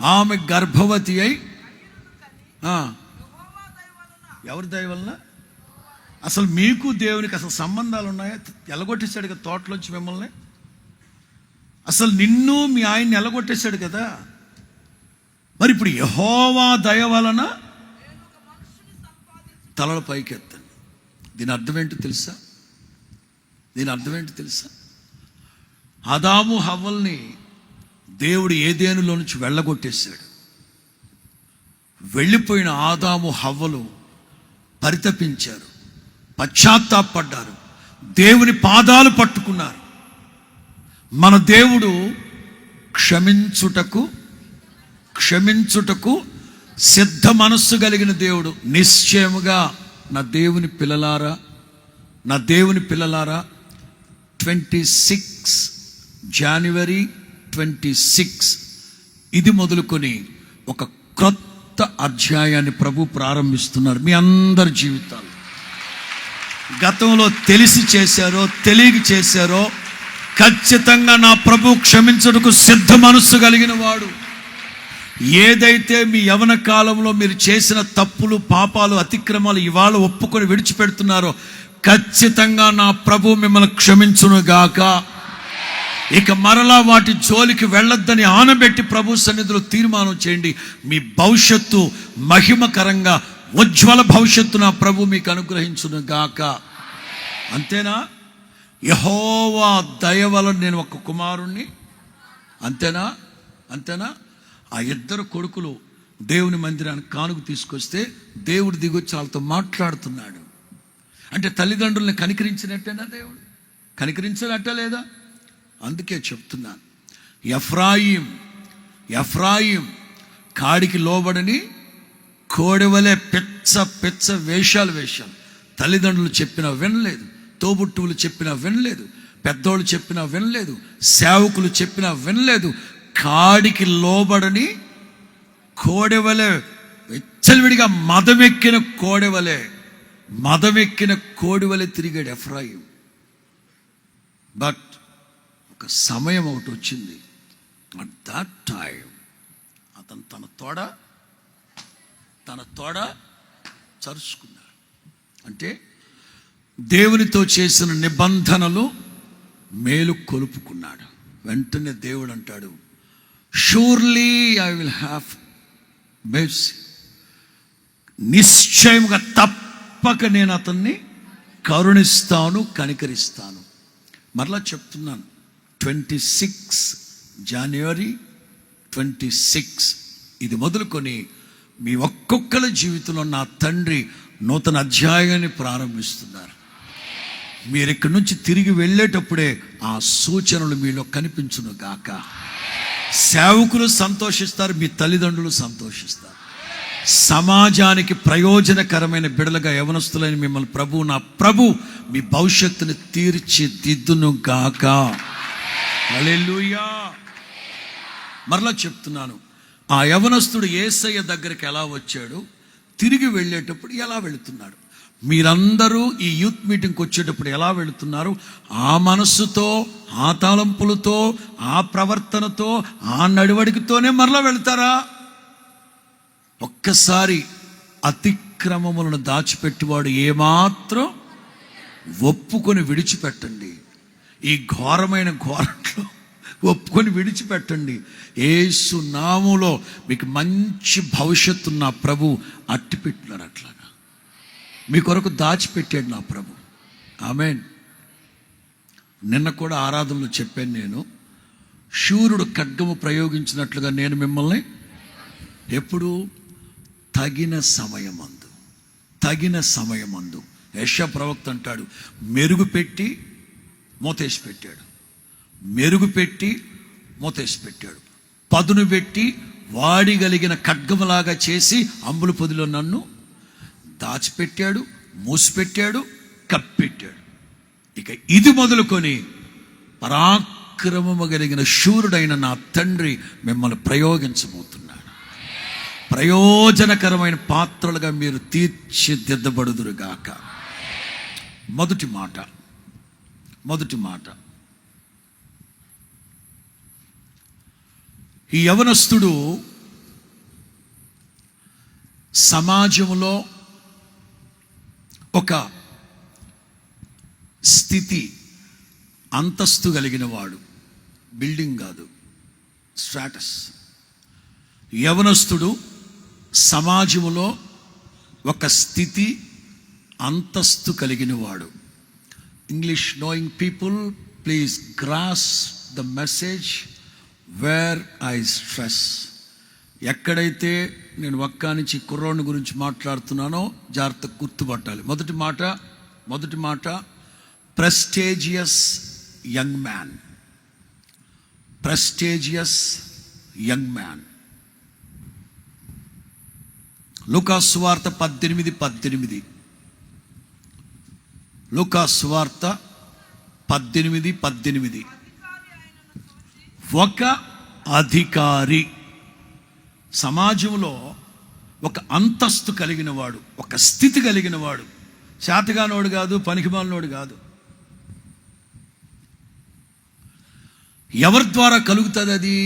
ఆమె గర్భవతి అయి ఎవరి దయ వలన? అసలు మీకు దేవునికి అసలు సంబంధాలు ఉన్నాయా? ఎలగొట్టేశాడు కదా తోటలోంచి మిమ్మల్ని. అసలు నిన్ను మీ ఆయన్ని ఎలగొట్టేశాడు కదా. మరి ఇప్పుడు యెహోవా దయ వలన తలల పైకెత్తండి. దీని అర్థం ఏంటో తెలుసా? ఆదాము హవ్వల్ని దేవుడు ఏదెనులో నుంచి వెళ్ళగొట్టేశాడు. వెళ్ళిపోయిన ఆదాము హవ్వలు పరితపించారు, పశ్చాత్తాపడ్డారు, దేవుని పాదాలు పట్టుకున్నారు. మన దేవుడు క్షమించుటకు సిద్ధ మనస్సు కలిగిన దేవుడు. నిశ్చయముగా నా దేవుని పిల్లలారా 26 జనవరి 26 ఇది మొదలుకొని ఒక క్రొత్త అధ్యాయాన్ని ప్రభు ప్రారంభిస్తున్నారు మీ అందరి జీవితాలు. గతంలో తెలిసి చేశారో తెలియక చేశారో, ఖచ్చితంగా నా ప్రభు క్షమించుటకు సిద్ధ మనస్సు కలిగిన వాడు. ఏదైతే మీ యవన కాలంలో మీరు చేసిన తప్పులు, పాపాలు, అతిక్రమాలు ఇవాళ ఒప్పుకొని విడిచిపెడుతున్నారో, ఖచ్చితంగా నా ప్రభు మిమ్మల్ని క్షమించునుగాక. ఇక మరలా వాటి జోలికి వెళ్ళొద్దని ఆనబెట్టి ప్రభు సన్నిధిలో తీర్మానం చేయండి. మీ భవిష్యత్తు మహిమకరంగా, ఉజ్వల భవిష్యత్తు నా ప్రభు మీకు అనుగ్రహించునుగాక. అంతేనా? యెహోవా దయ వలన నేను ఒక కుమారుణ్ణి. అంతేనా? ఆ 2 కొడుకులు దేవుని మందిరానికి కానుక తీసుకొస్తే దేవుడు దిగొచ్చి వాళ్ళతో మాట్లాడుతున్నాడు. అంటే తల్లిదండ్రుల్ని కనికరించినట్టేనా? దేవుడు కనికరించినట్టే లేదా? అందుకే చెప్తున్నాను, ఎఫ్రాయిం కాడికి లోబడని కోడెవలే పెచ్చ వేషాలు. తల్లిదండ్రులు చెప్పినా వినలేదు, తోబుట్టువులు చెప్పినా వినలేదు, పెద్దోళ్ళు చెప్పినా వినలేదు, సేవకులు చెప్పినా వినలేదు. కాడికి లోబడని కోడెవలే, విచ్చలవిడిగా మదమెక్కిన కోడెవలే తిరిగాడు ఎఫ్రాయిం. బట్ ఒక సమయం ఒకటి వచ్చింది. అట్ దట్ టైం అతను తన తోడ చరుచుకున్నాడు. అంటే దేవునితో చేసిన నిబంధనలు మేలు కొలుపుకున్నాడు. వెంటనే దేవుడు అంటాడు, surely I will have mercy. నిశ్చయముగా తప్పక నేను అతన్ని కరుణిస్తాను, కనికరిస్తాను. మరలా చెప్తున్నాను, 26 జనవరి 26 ఇది మొదలుకొని మీ ఒక్కొక్కరి జీవితంలో నా తండ్రి నూతన అధ్యాయాన్ని ప్రారంభిస్తున్నారు. మీరు ఇక్కడి నుంచి తిరిగి వెళ్ళేటప్పుడే ఆ సూచనలు మీలో కనిపించును గాక. సేవకులు సంతోషిస్తారు, మీ తల్లిదండ్రులు సంతోషిస్తారు. సమాజానికి ప్రయోజనకరమైన బిడలుగా యవనస్తులైన మిమ్మల్ని నా ప్రభు మీ భవిష్యత్తుని తీర్చిదిద్దును గాక. హల్లెలూయా. మరలా చెప్తున్నాను, ఆ యవనస్తుడు యేసయ్య దగ్గరికి ఎలా వచ్చాడు, తిరిగి వెళ్ళేటప్పుడు ఎలా వెళుతున్నాడు? మీరందరూ ఈ యూత్ మీటింగ్కి వచ్చేటప్పుడు ఎలా వెళుతున్నారు? ఆ మనస్సుతో, ఆ తలంపులతో, ఆ ప్రవర్తనతో, ఆ నడవడికతోనే మరలా వెళ్తారా? ఒక్కసారి అతిక్రమములను దాచిపెట్టేవాడు ఏమాత్రం ఒప్పుకొని విడిచిపెట్టండి. ఈ ఘోరమైన ఘోరంలో ఒప్పుకొని విడిచిపెట్టండి. యేసు నామములో మీకు మంచి భవిష్యత్తు నా ప్రభు అట్టిపెట్టినారు. అట్లాగా మీ కొరకు దాచిపెట్టాడు నా ప్రభు. ఆమేన్. నిన్న కూడా ఆరాధనలో చెప్పాను నేను, శూరుడు ఖడ్గము ప్రయోగించినట్లుగా నేను మిమ్మల్ని ఎప్పుడు తగిన సమయమందు యెషయా ప్రవక్త అంటాడు, మెరుగుపెట్టి మూతేసి పెట్టాడు, పదును పెట్టి వాడిగలిగిన ఖడ్గములాగా చేసి అంబుల పొదిలో నన్ను దాచిపెట్టాడు, మూసిపెట్టాడు, కప్పెట్టాడు. ఇక ఇది మొదలుకొని పరాక్రమము కలిగిన శూరుడైన నా తండ్రి మిమ్మల్ని ప్రయోగించబోతున్నాడు. ప్రయోజనకరమైన పాత్రలుగా మీరు తీర్చిదిద్దబడుదురుగాక. మొదటి మాట, ఈ యవనస్తుడు సమాజంలో ఒక స్థితి, అంతస్తు కలిగిన వాడు. బిల్డింగ్ కాదు, స్ట్రాటస్. యవనస్తుడు సమాజంలో ఒక స్థితి, అంతస్తు కలిగిన వాడు. English knowing people, please grasp the message where I stress. ఎక్కడైతే నేను ఒక్కానించి కుర్రోని గురించి మాట్లాడుతున్నానో జాగ్రత్త గుర్తుపట్టాలి. మొదటి మాట ప్రెస్టేజియస్ యంగ్ మ్యాన్. లూకాసు సువార్త 18:18. లూకాసు సువార్త 18:18. ఒక అధికారి, సమాజంలో ఒక అంతస్తు కలిగిన వాడు, ఒక స్థితి కలిగిన వాడు. శాతగానోడు కాదు, పనికిమాలినోడు కాదు. ఎవరి ద్వారా కలుగుతుంది అది?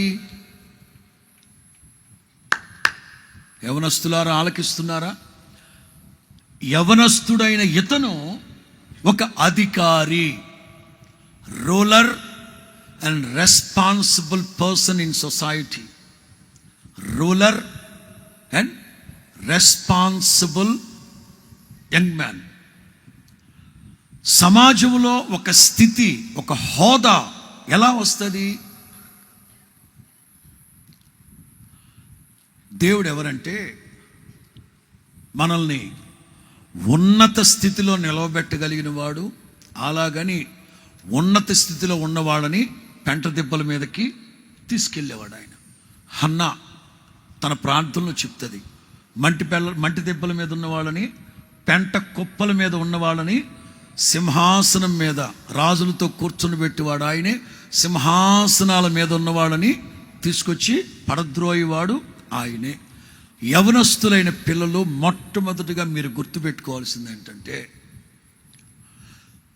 యవనస్తులారా ఆలకిస్తున్నారా? యవనస్తుడైన ఇతను ఒక అధికారి, ruler and responsible person in society. Ruler and responsible young man. సమాజంలో ఒక స్థితి, ఒక హోదా ఎలా వస్తుంది? దేవుడు ఎవరంటే మనల్ని ఉన్నత స్థితిలో నిలవబెట్టగలిగిన వాడు. అలాగని ఉన్నత స్థితిలో ఉన్నవాళ్ళని పెంట దెబ్బల మీదకి తీసుకెళ్ళేవాడు ఆయన. హన్నా తన ప్రాంతంలో చెప్తుంది, మంటి దెబ్బల మీద ఉన్నవాళ్ళని, పెంట కుప్పల మీద ఉన్నవాళ్ళని సింహాసనం మీద రాజులతో కూర్చుని పెట్టేవాడు ఆయనే. సింహాసనాల మీద ఉన్నవాళ్ళని తీసుకొచ్చి పడద్రోయేవాడు ఆయనే. యవనస్తులైన పిల్లలు మొట్టమొదటిగా మీరు గుర్తుపెట్టుకోవాల్సింది ఏంటంటే,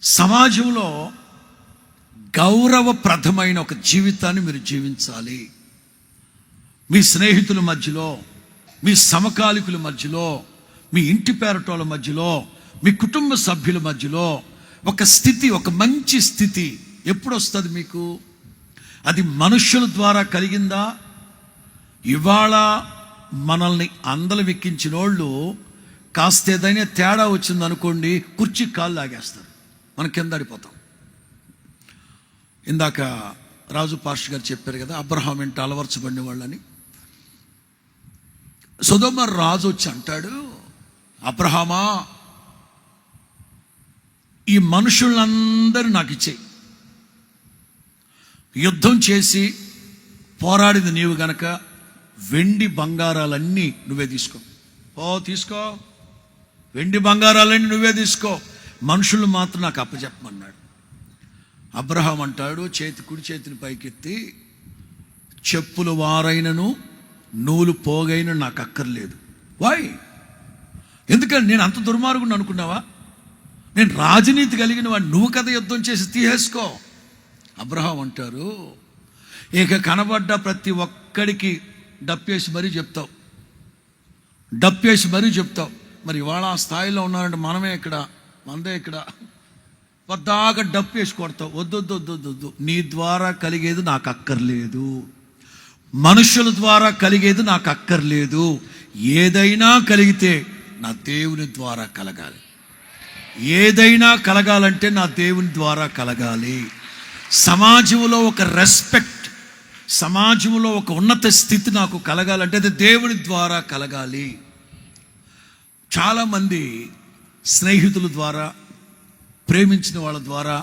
సమాజంలో గౌరవప్రదమైన ఒక జీవితాన్ని మీరు జీవించాలి. మీ స్నేహితుల మధ్యలో, మీ సమకాలికుల మధ్యలో, మీ ఇంటి పేరటోళ్ళ మధ్యలో, మీ కుటుంబ సభ్యుల మధ్యలో ఒక స్థితి, ఒక మంచి స్థితి ఎప్పుడు వస్తుంది మీకు? అది మనుష్యుల ద్వారా కలిగిందా? ఇవాళ మనల్ని అందలు వెక్కించిన వాళ్ళు కాస్త ఏదైనా తేడా వచ్చిందనుకోండి, కుర్చీ కాళ్ళు లాగేస్తారు, మనం కింద పడిపోతాం. ఇందాక రాజు పాస్టర్ గారు చెప్పారు కదా, అబ్రహాం ఇంట అలవర్చబడిన వాళ్ళని. సొదొమ రాజు వచ్చి అంటాడు, అబ్రహామా, ఈ మనుషులందరూ నాకు ఇచ్చేయి, యుద్ధం చేసి పోరాడింది నీవు గనక వెండి బంగారాలన్నీ నువ్వే తీసుకో. తీసుకో, వెండి బంగారాలన్నీ నువ్వే తీసుకో, మనుషులు మాత్రం నాకు అప్పచెప్పమన్నాడు. అబ్రహాం అంటాడు, కుడి చేతిని పైకెత్తి, చెప్పులు వారైనను నూలు పోగైన నాకు అక్కర్లేదు. వాయ్, ఎందుకని నేను అంత దుర్మార్గుని అనుకున్నావా? నేను రాజనీతి కలిగిన వాడిని, నువ్వు కదా యుద్ధం చేసి తీసేసుకో. అబ్రహాం అంటారు, ఇక కనబడ్డ ప్రతి ఒక్కడికి డప్పేసి మరీ చెప్తావు, డప్పేసి మరీ చెప్తావు. మరి ఇవాళ ఆ స్థాయిలో ఉన్నారంటే మనదే ఇక్కడ వద్దాక డప్పేసి కొడతావు. వద్దు, నీ ద్వారా కలిగేది నాకు అక్కర్లేదు, మనుషుల ద్వారా కలిగేది నాకు అక్కర్లేదు. ఏదైనా కలిగితే నా దేవుని ద్వారా కలగాలి. ఏదైనా కలగాలంటే నా దేవుని ద్వారా కలగాలి. సమాజంలో ఒక రెస్పెక్ట్, సమాజంలో ఒక ఉన్నత స్థితి నాకు కలగాలంటే అది దేవుని ద్వారా కలగాలి. చాలామంది స్నేహితుల ద్వారా, ప్రేమించిన వాళ్ళ ద్వారా,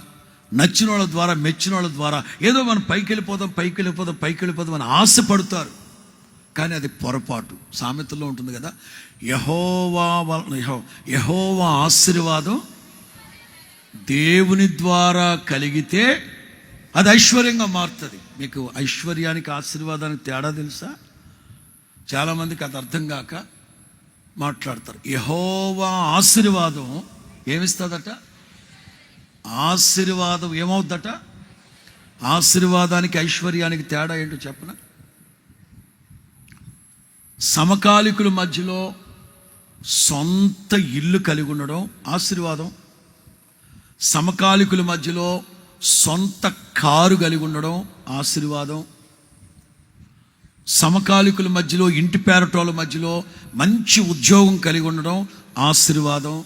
నచ్చిన వాళ్ళ ద్వారా, మెచ్చిన వాళ్ళ ద్వారా ఏదో మనం పైకి వెళ్ళిపోదాం అని ఆశపడతారు. కానీ అది పొరపాటు. సామెతల్లో ఉంటుంది కదా, యెహోవా ఆశీర్వాదం దేవుని ద్వారా కలిగితే అది ఐశ్వర్యంగా మారుతుంది. మీకు ఐశ్వర్యానికి ఆశీర్వాదానికి తేడా తెలుసా? చాలామందికి అది అర్థం కాక మాట్లాడతారు. యెహోవా ఆశీర్వాదం ఏమిస్తుందట? ఆశీర్వాదం ఏమవుద్దట? ఆశీర్వాదానికి ఐశ్వర్యానికి తేడా ఏంటో చెప్పన? సమకాలికుల మధ్యలో సొంత ఇల్లు కలిగి ఉండడం ఆశీర్వాదం. సమకాలికుల మధ్యలో సొంత కారు కలిగి ఉండడం ఆశీర్వాదం. సమకాలికుల మధ్యలో, ఇంటి పేరటోళ్ళ మధ్యలో మంచి ఉద్యోగం కలిగి ఉండడం ఆశీర్వాదం.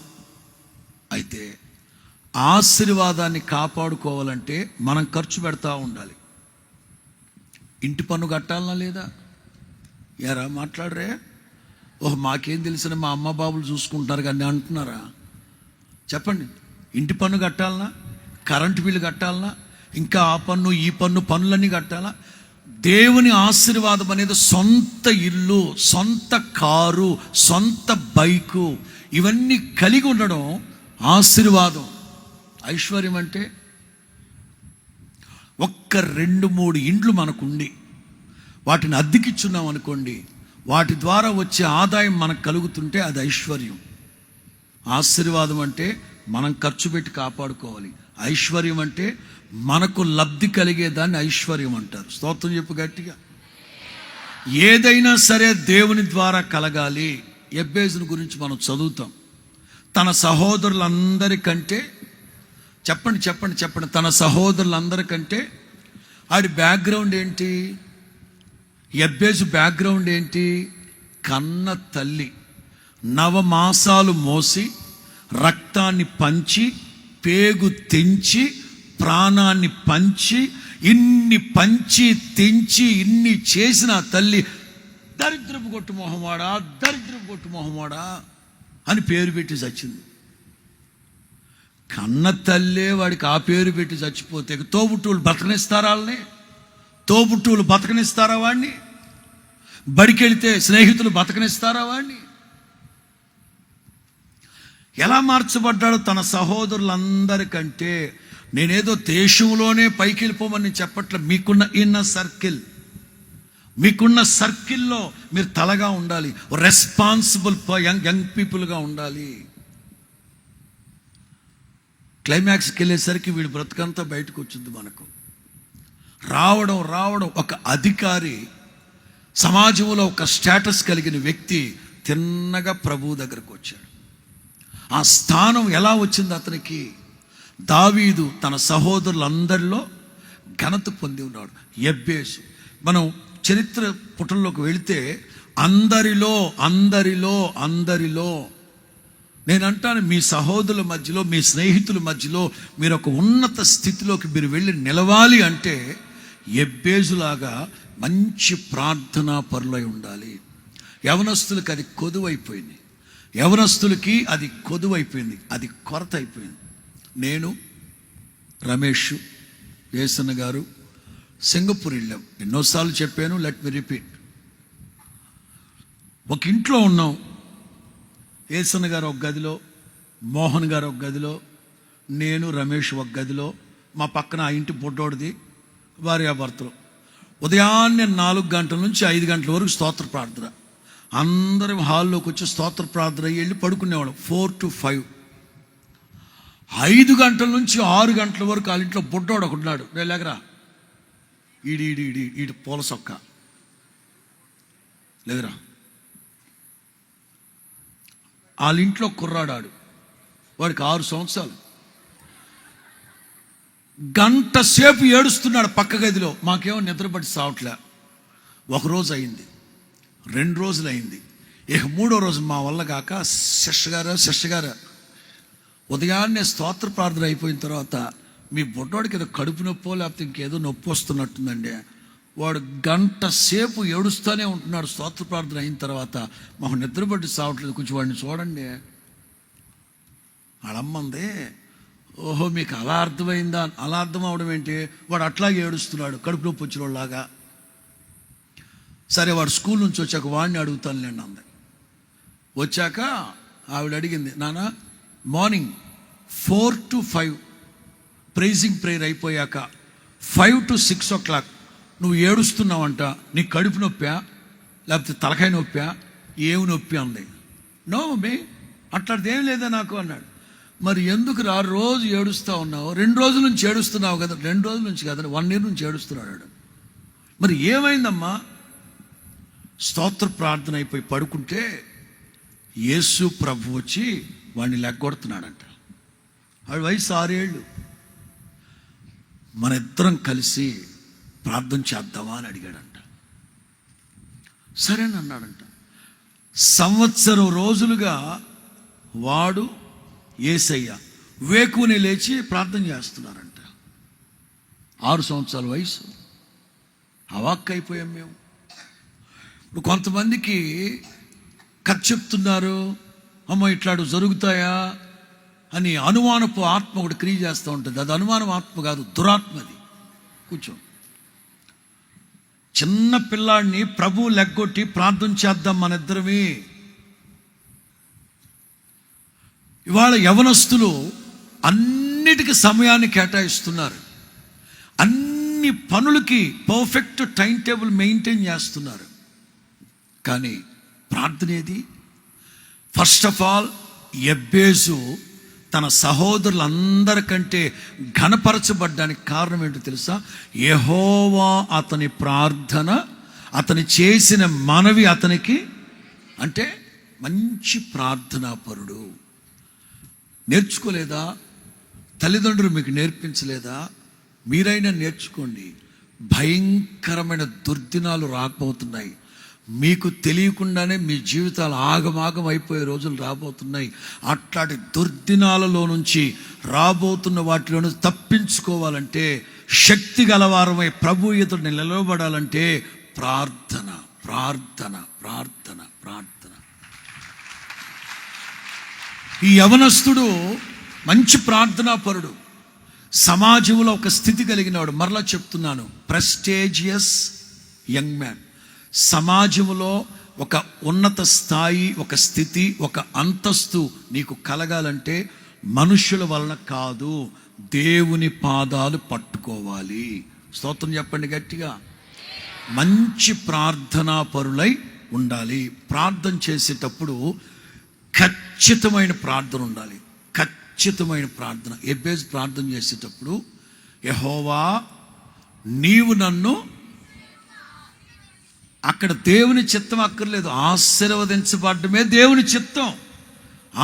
అయితే ఆశీర్వాదాన్ని కాపాడుకోవాలంటే మనం ఖర్చు పెడతా ఉండాలి. ఇంటి పన్ను కట్టాలనా లేదా? ఎరా మాట్లాడరే? మాకేం తెలిసిన మా అమ్మ బాబులు చూసుకుంటున్నారు కానీ అంటున్నారా? చెప్పండి. ఇంటి పన్ను కట్టాలనా? Current bill కట్టాలనా? ఇంకా ఆ పన్ను ఈ పన్ను, పన్నులన్నీ కట్టాలా? దేవుని ఆశీర్వాదం అనేది సొంత ఇల్లు, సొంత కారు, సొంత బైకు, ఇవన్నీ కలిగి ఉండడం ఆశీర్వాదం. ఐశ్వర్యం అంటే ఒక్క 2-3 ఇండ్లు మనకుండి వాటిని అద్దెకిచ్చున్నాం అనుకోండి, వాటి ద్వారా వచ్చే ఆదాయం మనకు కలుగుతుంటే అది ఐశ్వర్యం. ఆశీర్వాదం అంటే మనం ఖర్చు పెట్టి కాపాడుకోవాలి. ఐశ్వర్యం అంటే మనకు లబ్ధి కలిగేదాన్ని ఐశ్వర్యం అంటారు. స్తోత్రం చెప్పు గట్టిగా. ఏదైనా సరే దేవుని ద్వారా కలగాలి. యెబ్బేజుని గురించి మనం చదువుతాం. తన సహోదరులందరికంటే చెప్పండి తన సహోదరులందరికంటే ఆడి బ్యాక్గ్రౌండ్ ఏంటి? యెబ్బేజు బ్యాక్గ్రౌండ్ ఏంటి? కన్న తల్లి 9 మాసాలు మోసి, రక్తాన్ని పంచి, పేగు తెంచి, ప్రాణాన్ని పంచి, ఇన్ని పంచి తెంచి ఇన్ని చేసిన తల్లి దరిద్రపు కొట్టు మొహమాడా అని పేరు పెట్టి చచ్చింది. కన్న తల్లే వాడికి ఆ పేరు పెట్టి చచ్చిపోతే తోబుట్టువులు బతకనిస్తారా వాడిని? బడికెళితే స్నేహితులు బతకనిస్తారా వాడిని? ఎలా మార్చబడ్డాడు? తన సహోదరులందరికంటే. నేనేదో దేశంలోనే పైకి వెళ్ళిపోమని చెప్పట్లే. మీకున్న సర్కిల్లో మీరు తలగా ఉండాలి. రెస్పాన్సిబుల్ యంగ్ పీపుల్గా ఉండాలి. క్లైమాక్స్కి వెళ్ళేసరికి వీడి బ్రతుకంతా బయటకు వచ్చింది. మనకు రావడం ఒక అధికారి, సమాజంలో ఒక స్టేటస్ కలిగిన వ్యక్తి తిన్నగా ప్రభువు దగ్గరకు వచ్చాడు. ఆ స్థానం ఎలా వచ్చింది అతనికి? దావీదు తన సహోదరులందరిలో ఘనత పొంది ఉన్నాడు. యెబ్బేజు మనం చరిత్ర పుటల్లోకి వెళితే అందరిలో నేను అంటాను, మీ సహోదరుల మధ్యలో, మీ స్నేహితుల మధ్యలో మీరు ఒక ఉన్నత స్థితిలోకి మీరు వెళ్ళి నిలవాలి అంటే యెబ్బేజులాగా మంచి ప్రార్థనా పరులై ఉండాలి. యవనస్తులకి అది కొదువైపోయింది. అది కొరత అయిపోయింది. నేను, రమేష్, యేసన్న గారు సింగపూర్ వెళ్ళాం. ఎన్నోసార్లు చెప్పాను, లెట్ మీ రిపీట్. ఒక ఇంట్లో ఉన్నాం. యేసన్న గారు ఒక గదిలో, మోహన్ గారు ఒక గదిలో, నేను రమేష్ ఒక గదిలో, మా పక్కన ఆ ఇంటి బొడ్డోడిది భార్యాభర్తలు. ఉదయాన్నే 4 గంటల నుంచి 5 గంటల వరకు స్తోత్ర ప్రార్థన. అందరం హాల్లోకి వచ్చి స్తోత్ర ప్రార్థన వెళ్ళి పడుకునేవాళ్ళం 4 to 5. 5 గంటల నుంచి 6 గంటల వరకు వాళ్ళ ఇంట్లో బొడ్డోడు ఒకడున్నాడు. లేకరా ఈడి పూల సొక్క లేదురా, వాళ్ళ ఇంట్లో కుర్రాడాడు, వాడికి 6 సంవత్సరాలు. గంట సేపు ఏడుస్తున్నాడు పక్క గదిలో. మాకేమో నిద్రపట్టి సావట్లే. 1 రోజు అయింది, 2 రోజులు అయింది. ఇక 3వ రోజు మా వల్ల కాక శిష్య గారు ఉదయాన్నే స్తోత్ర ప్రార్థన అయిపోయిన తర్వాత, మీ బొడ్డోడికి ఏదో కడుపు నొప్పో లేకపోతే ఇంకేదో నొప్పి వస్తున్నట్టుందండి. వాడు గంట సేపు ఏడుస్తూనే ఉంటున్నాడు. స్తోత్ర ప్రార్థన అయిన తర్వాత మాకు నిద్రపట్టి సావట్లేదు, కొంచెం వాడిని చూడండి. వాళ్ళమ్మంది, ఓహో మీకు అలా అర్థమైందా? అలా అర్థం అవడం ఏంటి? వాడు అట్లాగే ఏడుస్తున్నాడు కడుపు నొప్పి వచ్చిన వాళ్ళలాగా. సరే వాడు స్కూల్ నుంచి వచ్చాక వాడిని అడుగుతానులేండి అంది. వచ్చాక ఆవిడ అడిగింది, నాన్న మార్నింగ్ 4 to 5 ప్రైజింగ్ ప్రేయర్ అయిపోయాక 5 to 6 o'clock నువ్వు ఏడుస్తున్నావంట. నీ కడుపు నొప్పా లేకపోతే తలకాయ నొప్పా? ఏమి నొప్పి అంది. నో మే, అట్లాంటిది ఏం లేదా నాకు అన్నాడు. మరి ఎందుకు రోజు ఏడుస్తూ ఉన్నావు? 2 రోజుల నుంచి ఏడుస్తున్నావు కదా. 2 రోజుల నుంచి కదా, 1 year నుంచి ఏడుస్తున్నాడు. మరి ఏమైందమ్మా? స్తోత్ర ప్రార్థన అయిపోయి పడుకుంటే యేసు ప్రభు వచ్చి వాడిని లెగ్గొడుతున్నాడంట. వాడి వయసు 6 ఏళ్ళు. మన ఇద్దరం కలిసి ప్రార్థన చేద్దామా అని అడిగాడంట. సరేనన్నాడంట. సంవత్సరం రోజులుగా వాడు యేసయ్య వేకుని లేచి ప్రార్థన చేస్తున్నారంట. 6 సంవత్సరాల వయసు. అవాక్కైపోయాం మేము. ఇప్పుడు కొంతమందికి కథ చెప్తున్నారు, అమ్మ ఇట్లాడు జరుగుతాయా అని అనుమానపు ఆత్మ ఒకటి క్రియ చేస్తూ ఉంటుంది. అది అనుమానం ఆత్మ కాదు, దురాత్మది. కూర్చో. చిన్న పిల్లాడిని ప్రభు లెగ్గొట్టి ప్రార్థన చేద్దాం మన ఇద్దరమే. ఇవాళ యవనస్తులు అన్నిటికీ సమయాన్ని కేటాయిస్తున్నారు. అన్ని పనులకి పర్ఫెక్ట్ టైం టేబుల్ మెయింటైన్ చేస్తున్నారు. కానీ ప్రార్థన ఏది? ఫస్ట్ ఆఫ్ ఆల్ ఎబ్బేజు తన సహోదరులందరికంటే ఘనపరచబడ్డానికి కారణం ఏంటో తెలుసా? యెహోవా అతని ప్రార్థన, అతని చేసిన మనవి అతనికి, అంటే మంచి ప్రార్థనాపరుడు. నేర్చుకోలేదా? తల్లిదండ్రులు మీకు నేర్పించలేదా? మీరైనా నేర్చుకోండి. భయంకరమైన దుర్దినాలు రాబోతున్నాయి. మీకు తెలియకుండానే మీ జీవితాలు ఆగమాగం అయిపోయే రోజులు రాబోతున్నాయి. అట్లాంటి దుర్దినాలలో నుంచి, రాబోతున్న వాటిలో నుంచి తప్పించుకోవాలంటే, శక్తి గలవారమై ప్రభు ఎదుట నిలబడాలంటే ప్రార్థన, ప్రార్థన, ప్రార్థన, ప్రార్థన. ఈ యవనస్తుడు మంచి ప్రార్థనాపరుడు, సమాజంలో ఒక స్థితి కలిగినవాడు. మరలా చెప్తున్నాను, ప్రెస్టేజియస్ యంగ్ మ్యాన్. సమాజంలో ఒక ఉన్నత స్థాయి, ఒక స్థితి, ఒక అంతస్తు నీకు కలగాలంటే మనుషుల వలన కాదు, దేవుని పాదాలు పట్టుకోవాలి. స్తోత్రం చెప్పండి గట్టిగా. మంచి ప్రార్థనాపరులై ఉండాలి. ప్రార్థన చేసేటప్పుడు ఖచ్చితమైన ప్రార్థన ఉండాలి. ఖచ్చితమైన ప్రార్థన. ఎబ్బేజు ప్రార్థన చేసేటప్పుడు, యెహోవా నీవు నన్ను, అక్కడ దేవుని చిత్తం అక్కర్లేదు, ఆశీర్వదించబడ్డమే దేవుని చిత్తం.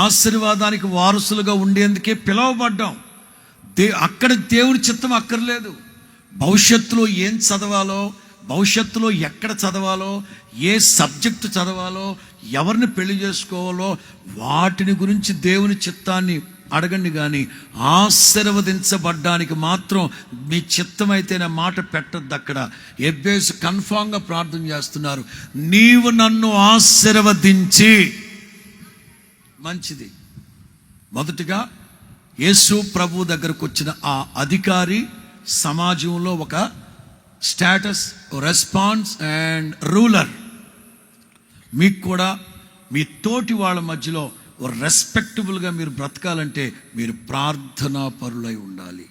ఆశీర్వాదానికి వారసులుగా ఉండేందుకే పిలువబడ్డాం. అక్కడ దేవుని చిత్తం అక్కర్లేదు. భవిష్యత్తులో ఏం చదవాలో, భవిష్యత్తులో ఎక్కడ చదవాలో, ఏ సబ్జెక్టు చదవాలో, ఎవరిని పెళ్లి చేసుకోవాలో, వాటిని గురించి దేవుని చిత్తాన్ని అడగండి. కానీ ఆశీర్వదించబడ్డానికి మాత్రం మీ చిత్తమైతేనే మాట పెట్టద్దు. అక్కడ ఎబ్బేసు కన్ఫామ్గా ప్రార్థన చేస్తున్నారు, నీవు నన్ను ఆశీర్వదించి. మంచిది. మొదటిగా యేసు ప్రభు దగ్గరకు వచ్చిన ఆ అధికారి సమాజంలో ఒక స్టేటస్, రెస్పాన్స్ అండ్ రూలర్. మీకు కూడా మీ తోటి వాళ్ళ మధ్యలో రెస్పెక్టబుల్గా మీరు బ్రతకాలంటే మీరు ప్రార్థనా పరులై ఉండాలి.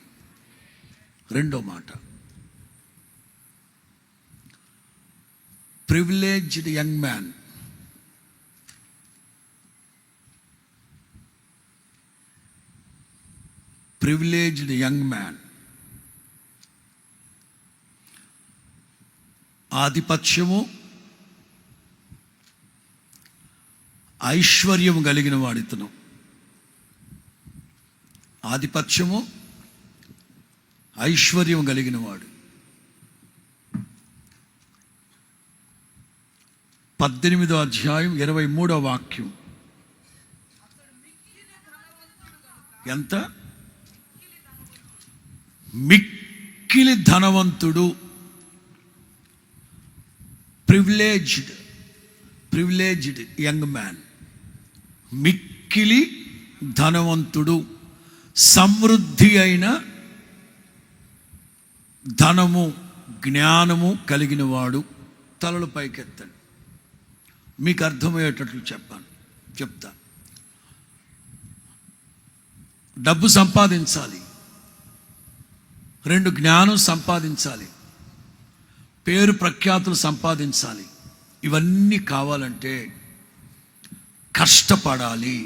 రెండో మాట, privileged young man. Privileged young man. ఆధిపత్యము, ఐశ్వర్యం కలిగిన వాడితను. ఆధిపత్యము, ఐశ్వర్యం కలిగిన వాడు. 18వ అధ్యాయం 23వ వాక్యం. ఎంత? మిక్కిలి ధనవంతుడు. Privileged young man. మిక్కిలి ధనవంతుడు, సమృద్ధి అయిన ధనము, జ్ఞానము కలిగిన వాడు. తలలు పైకెత్తండి, మీకు అర్థమయ్యేటట్లు చెప్తా. డబ్బు సంపాదించాలి, 2 జ్ఞానం సంపాదించాలి, పేరు ప్రఖ్యాతులు సంపాదించాలి. ఇవన్నీ కావాలంటే కష్టపడాలి.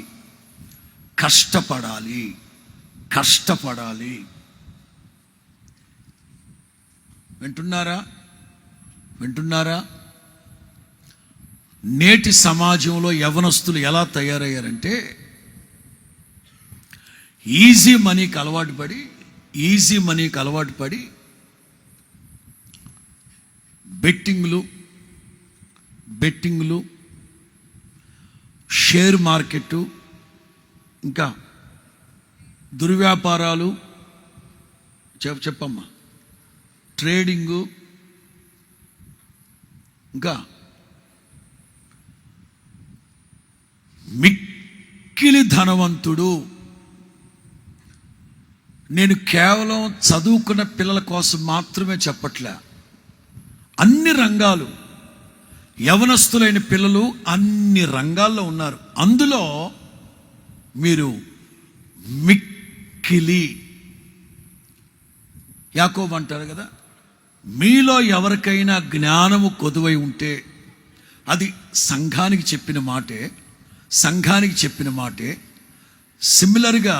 వింటున్నారా? నేటి సమాజంలో యవనస్తులు ఎలా తయారయ్యారంటే, ఈజీ మనీకి అలవాటు పడి బెట్టింగ్లు, షేర్ మార్కెట్, ఇంకా దుర్వ్యాపారాలు, చెప్పమ్మా, ట్రేడింగు, ఇంకా మిక్కిలి ధనవంతుడు. నేను కేవలం చదువుకున్న పిల్లల కోసం మాత్రమే చెప్పట్లే. అన్ని రంగాలు, యవనస్తులైన పిల్లలు అన్ని రంగాల్లో ఉన్నారు. అందులో మీరు మిక్కిలి, యాకోబు అంటారు కదా, మీలో ఎవరికైనా జ్ఞానము కొదువై ఉంటే, అది సంఘానికి చెప్పిన మాటే సిమిలర్గా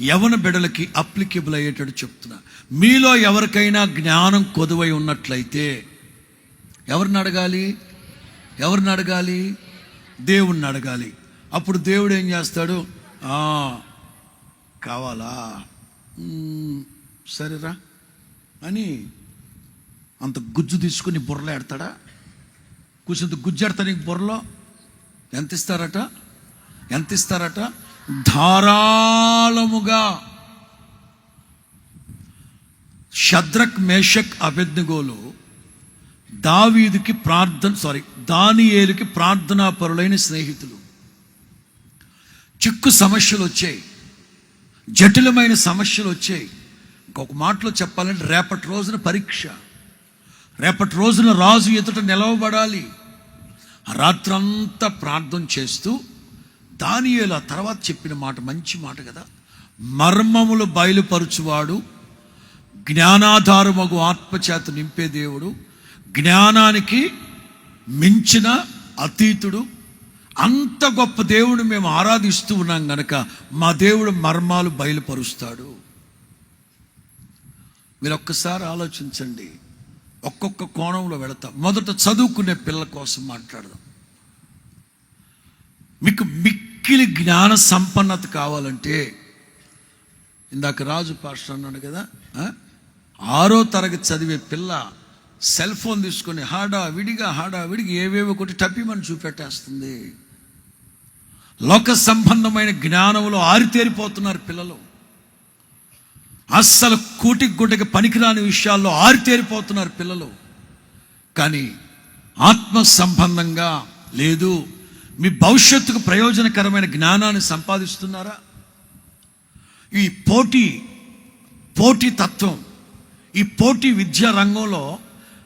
యవన బిడ్డలకి అప్లికేబుల్ అయ్యేటట్టు చెప్తున్నా. మీలో ఎవరికైనా జ్ఞానం కొదువై ఉన్నట్లయితే ఎవరిని అడగాలి? దేవుణ్ణి అడగాలి. అప్పుడు దేవుడు ఏం చేస్తాడు? కావాలా, సరేరా అని అంత గుజ్జు తీసుకుని బుర్రలో ఎడతాడా? కూర్చొంత గుజ్జు ఎడతా నీకు బుర్రలో. ఎంత ఇస్తారట? ధారాళముగా. షద్రక్, మేషక్, అబేద్నెగోలు దానియేలుకి ప్రార్థనా పరులైన స్నేహితులు. చిక్కు సమస్యలు వచ్చాయి, జటిలమైన సమస్యలు వచ్చాయి. ఇంకొక మాటలో చెప్పాలంటే, రేపటి రోజున పరీక్ష, రేపటి రోజున రాజు ఎదుట నిలవబడాలి. రాత్రంతా ప్రార్థన చేస్తూ దానియేలు ఆ తర్వాత చెప్పిన మాట మంచి మాట కదా. మర్మములు బయలుపరుచువాడు, జ్ఞానాధారమగు ఆత్మచేత నింపే దేవుడు, జ్ఞానానికి మించిన అతీతుడు. అంత గొప్ప దేవుడు మేము ఆరాధిస్తూ ఉన్నాం గనక మా దేవుడు మర్మాలు బయలుపరుస్తాడు. మీరు ఒక్కసారి ఆలోచించండి, ఒక్కొక్క కోణంలో వెళతాం. మొదట చదువుకునే పిల్లల కోసం మాట్లాడదాం. మీకు మిక్కిలి జ్ఞాన సంపన్నత కావాలంటే, ఇందాక రాజు పాస్టర్ అన్నాడు కదా, 6వ తరగతి చదివే పిల్ల సెల్ ఫోన్ తీసుకొని హడావిడిగా ఏవేవో కొట్టి టప్పిమని చూపెట్టేస్తుంది. లోక సంబంధమైన జ్ఞానంలో ఆరితేరిపోతున్నారు పిల్లలు. అస్సలు కూటికి గుడ్డకి పనికిరాని విషయాల్లో ఆరితేరిపోతున్నారు పిల్లలు. కానీ ఆత్మ సంబంధంగా లేదు. మీ భవిష్యత్తుకు ప్రయోజనకరమైన జ్ఞానాన్ని సంపాదిస్తున్నారా? ఈ పోటీ తత్వం, ఈ పోటీ విద్యా రంగంలో,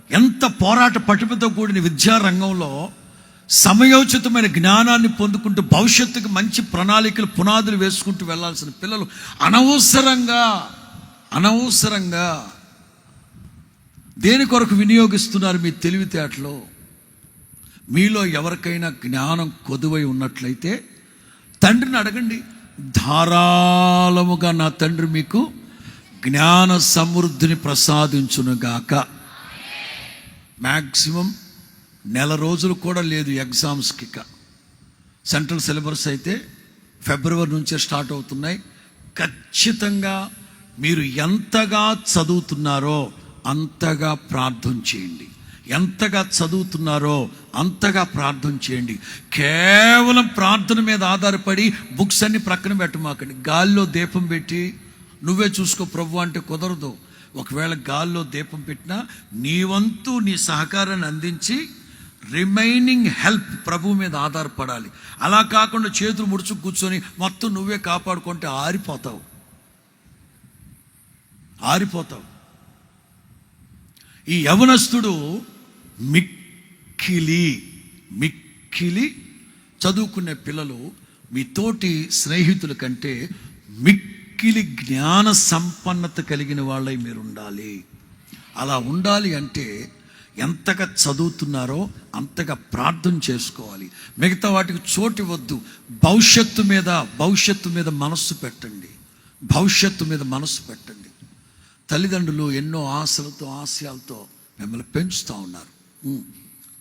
ఎంత పోరాట పటిమతో కూడిన విద్యా రంగంలో సమయోచితమైన జ్ఞానాన్ని పొందుకుంటూ భవిష్యత్తుకు మంచి ప్రణాళికలు, పునాదులు వేసుకుంటూ వెళ్ళాల్సిన పిల్లలు అనవసరంగా దేని కొరకు వినియోగిస్తున్నారు మీ తెలివితేటలో? మీలో ఎవరికైనా జ్ఞానం కొదువై ఉన్నట్లయితే తండ్రిని అడగండి. ధారాళముగా నా తండ్రి మీకు జ్ఞాన సమృద్ధిని ప్రసాదించునుగాక. మ్యాక్సిమం 1 నెల రోజులు కూడా లేదు ఎగ్జామ్స్కి. సెంట్రల్ సిలబస్ అయితే ఫిబ్రవరి నుంచే స్టార్ట్ అవుతున్నాయి. ఖచ్చితంగా మీరు ఎంతగా చదువుతున్నారో అంతగా ప్రార్థన చేయండి. ఎంతగా చదువుతున్నారో అంతగా ప్రార్థన చేయండి. కేవలం ప్రార్థన మీద ఆధారపడి బుక్స్ అన్ని ప్రక్కన పెట్టమాకండి. గాల్లో దీపం పెట్టి నువ్వే చూసుకో ప్రభు అంటే కుదరదు. ఒకవేళ గాల్లో దీపం పెట్టినా నీ వంతు నీ సహకారాన్ని అందించి రిమైనింగ్ హెల్ప్ ప్రభు మీద ఆధారపడాలి. అలా కాకుండా చేతులు ముడుచు కూర్చొని మొత్తం నువ్వే కాపాడుకుంటే ఆరిపోతావు. ఈ యవనస్తుడు మిక్కిలి చదువుకునే పిల్లలు మీ తోటి స్నేహితుల కంటే మిక్కిలి జ్ఞాన సంపన్నత కలిగిన వాళ్ళై మీరు ఉండాలి. అలా ఉండాలి అంటే ఎంతగా చదువుతున్నారో అంతగా ప్రార్థన చేసుకోవాలి. మిగతా వాటికి చోటు ఇవ్వద్దు. భవిష్యత్తు మీద మనస్సు పెట్టండి. తల్లిదండ్రులు ఎన్నో ఆశలతో ఆశయాలతో మిమ్మల్ని పెంచుతూ ఉన్నారు.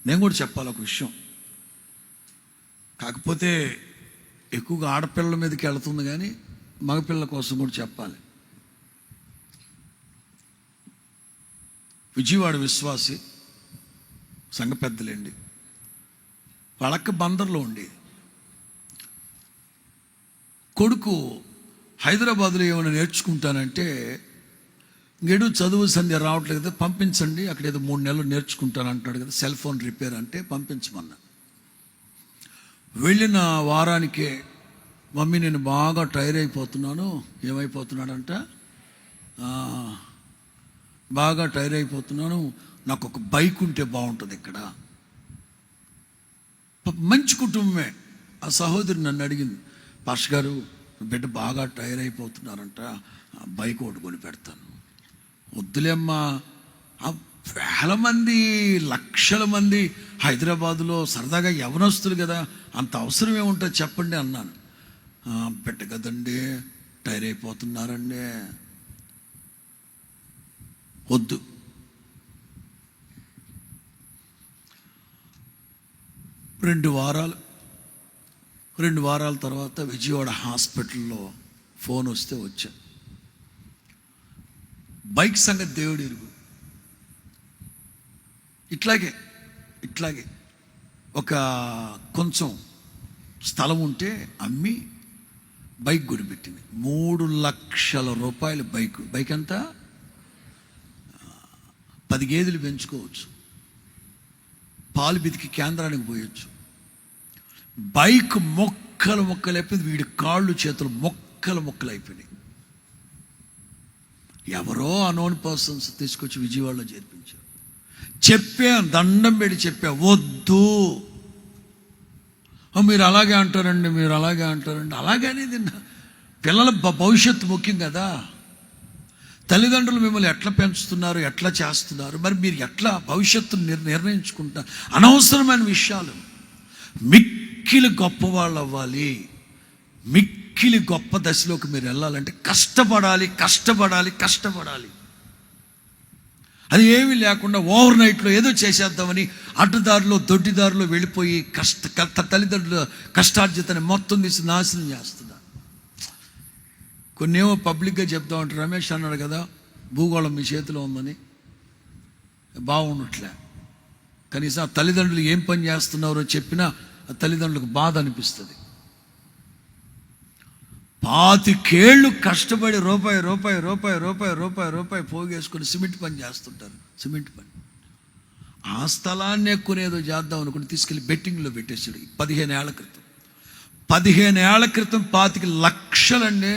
నేను కూడా చెప్పాలి ఒక విషయం, కాకపోతే ఎక్కువగా ఆడపిల్లల మీదకి వెళుతుంది, కానీ మగపిల్లల కోసం కూడా చెప్పాలి. విజయవాడ విశ్వాసి సంఘ పెద్దలేండి, వాళ్ళక్క బందర్లో ఉండేది. కొడుకు హైదరాబాద్లో ఏమైనా నేర్చుకుంటానంటే, ఇంకేడు చదువు సంధ్య రావట్లేదు కదా, పంపించండి, అక్కడ ఏదో 3 నెలలు నేర్చుకుంటాను అంటాడు కదా, సెల్ ఫోన్ రిపేర్ అంటే పంపించమన్నా. వెళ్ళిన వారానికే మమ్మీ నేను బాగా టైర్ అయిపోతున్నాను. ఏమైపోతున్నాడంట, బాగా టైర్ అయిపోతున్నాను, నాకు ఒక బైక్ ఉంటే బాగుంటుంది ఇక్కడ. మంచి కుటుంబమే. ఆ సహోదరి నన్ను అడిగింది, పాస్టర్ గారు బిడ్డ బాగా టైర్ అయిపోతున్నారంట, బైక్ ఒకటి కొని పెడతాను. వద్దులేమ్మా, వేల మంది లక్షల మంది హైదరాబాదులో సరదాగా యవనస్తులు కదా, అంత అవసరం ఏముంటుంది చెప్పండి అన్నాను. బిడ్డ కదండి టైర్ అయిపోతున్నారండి, వద్దు. రెండు వారాల తర్వాత విజయవాడ హాస్పిటల్లో ఫోన్ వస్తే వచ్చా. బైక్ సంగతి దేవుడు ఎరుగు. ఇట్లాగే ఒక కొంచెం స్థలం ఉంటే అమ్మి బైక్ కొనిపెట్టింది. 3 లక్షల రూపాయల బైక్ అంతా 10 గేదెలు పెంచుకోవచ్చు, పాలు బితికి కేంద్రానికి పోయొచ్చు. బైక్ మొక్కలు అయిపోయింది, వీడి కాళ్ళు చేతులు మొక్కలు అయిపోయినాయి. ఎవరో అనోన్ పర్సన్స్ తీసుకొచ్చి విజయవాడలో చేర్పించారు. దండం పెట్టి చెప్పా, వద్దు. మీరు అలాగే అంటారండి. అలాగే అనేది పిల్లల భవిష్యత్తు ముఖ్యం కదా. తల్లిదండ్రులు మిమ్మల్ని ఎట్లా పెంచుతున్నారు, ఎట్లా చేస్తున్నారు, మరి మీరు ఎట్లా భవిష్యత్తును నిర్ణయించుకుంటారు. అనవసరమైన విషయాలు. మిక్కిలి గొప్పవాళ్ళు అవ్వాలి, మిక్కిలి గొప్ప దశలోకి మీరు వెళ్ళాలంటే కష్టపడాలి. అది ఏమీ లేకుండా ఓవర్ నైట్లో ఏదో చేసేద్దామని అడ్డదారిలో దొడ్డిదారిలో వెళ్ళిపోయి తల్లిదండ్రుల కష్టార్జితని మొత్తం తీసి నాశనం చేస్తున్నారు. కొన్నేమో పబ్లిక్గా చెప్తా ఉంటారు. రమేష్ అన్నాడు కదా, భూగోళం మీ చేతిలో ఉందని. బాగుండట్లే. కనీసం ఆ తల్లిదండ్రులు ఏం పని చేస్తున్నారో చెప్పినా ఆ తల్లిదండ్రులకు బాధ అనిపిస్తుంది. 25 ఏళ్ళు కష్టపడి రూపాయి పోగేసుకొని సిమెంట్ పని చేస్తుంటారు. ఆ స్థలాన్ని కొనేదో చేద్దాం అనుకుని తీసుకెళ్ళి బెట్టింగ్లో పెట్టేసాడు. 15 ఏళ్ల క్రితం 25 లక్షలండి.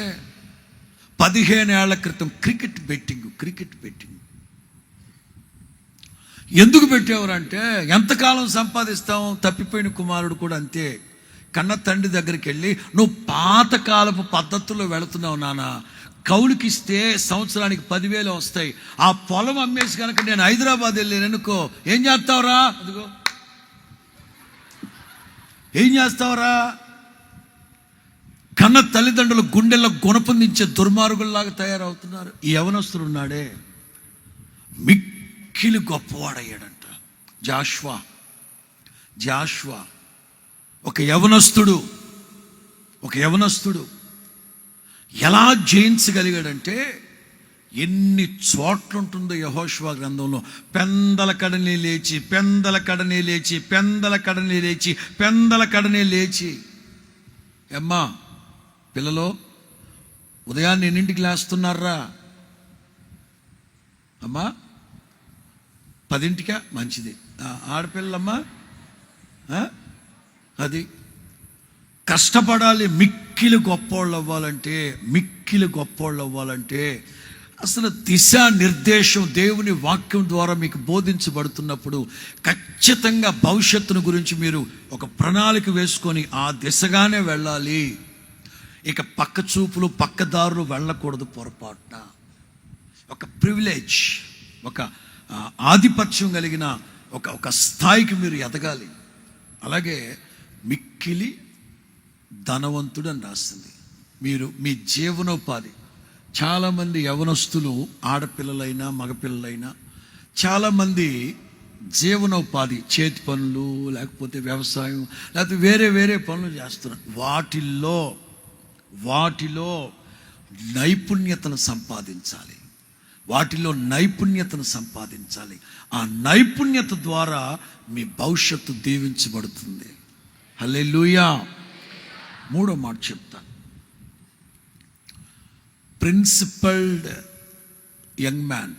15 ఏళ్ల క్రితం క్రికెట్ బెట్టింగ్. ఎందుకు పెట్టేవారంటే, ఎంతకాలం సంపాదిస్తాం. తప్పిపోయిన కుమారుడు కూడా అంతే. కన్న తండ్రి దగ్గరికి వెళ్ళి, నువ్వు పాతకాలపు పద్ధతుల్లో వెళుతున్నావు నాన్న, కౌలుకిస్తే సంవత్సరానికి 10,000 వస్తాయి. ఆ పొలం అమ్మేసి కనుక నేను హైదరాబాద్ వెళ్ళాను అనుకో, ఏం చేస్తావురా? అదిగో ఏం చేస్తావురా? కన్న తల్లిదండ్రులు గుండెల్లో గుణపొందించే దుర్మార్గుల్లాగా తయారవుతున్నారు. ఈ యవనస్తుడు ఉన్నాడే, మిక్కిలి గొప్పవాడయ్యాడంట. జాషువా ఒక యవనస్తుడు ఎలా జయించగలిగాడంటే, ఎన్ని చోట్ల ఉంటుందో యెహోషువ గ్రంథంలో, పెందల కడనే లేచి అమ్మా పిల్లలో ఉదయాన్నే ఎన్నింటికి లేస్తున్నారా అమ్మా? 10ంటికా? మంచిది. ఆడపిల్లమ్మా అది కష్టపడాలి. మిక్కిలి గొప్పోళ్ళు అవ్వాలంటే అసలు దిశానిర్దేశం దేవుని వాక్యం ద్వారా మీకు బోధించబడుతున్నప్పుడు ఖచ్చితంగా భవిష్యత్తును గురించి మీరు ఒక ప్రణాళిక వేసుకొని ఆ దిశగానే వెళ్ళాలి. ఇక పక్క చూపులు పక్కదారులు వెళ్ళకూడదు పొరపాటున. ఒక ప్రివిలేజ్, ఒక ఆధిపత్యం కలిగిన ఒక స్థాయికి మీరు ఎదగాలి. అలాగే మిక్కిలి ధనవంతుడు అని రాస్తుంది. మీరు మీ జీవనోపాధి, చాలామంది యవనస్తులు ఆడపిల్లలైనా మగపిల్లలైనా చాలామంది జీవనోపాధి చేతి పనులు, లేకపోతే వ్యవసాయం, లేకపోతే వేరే పనులు చేస్తున్నారు. వాటిలో నైపుణ్యతను సంపాదించాలి. ఆ నైపుణ్యత ద్వారా మీ భవిష్యత్తు దీవించబడుతుంది. హల్లెలూయా. 3వ మాట చెప్తాను. Principled young man.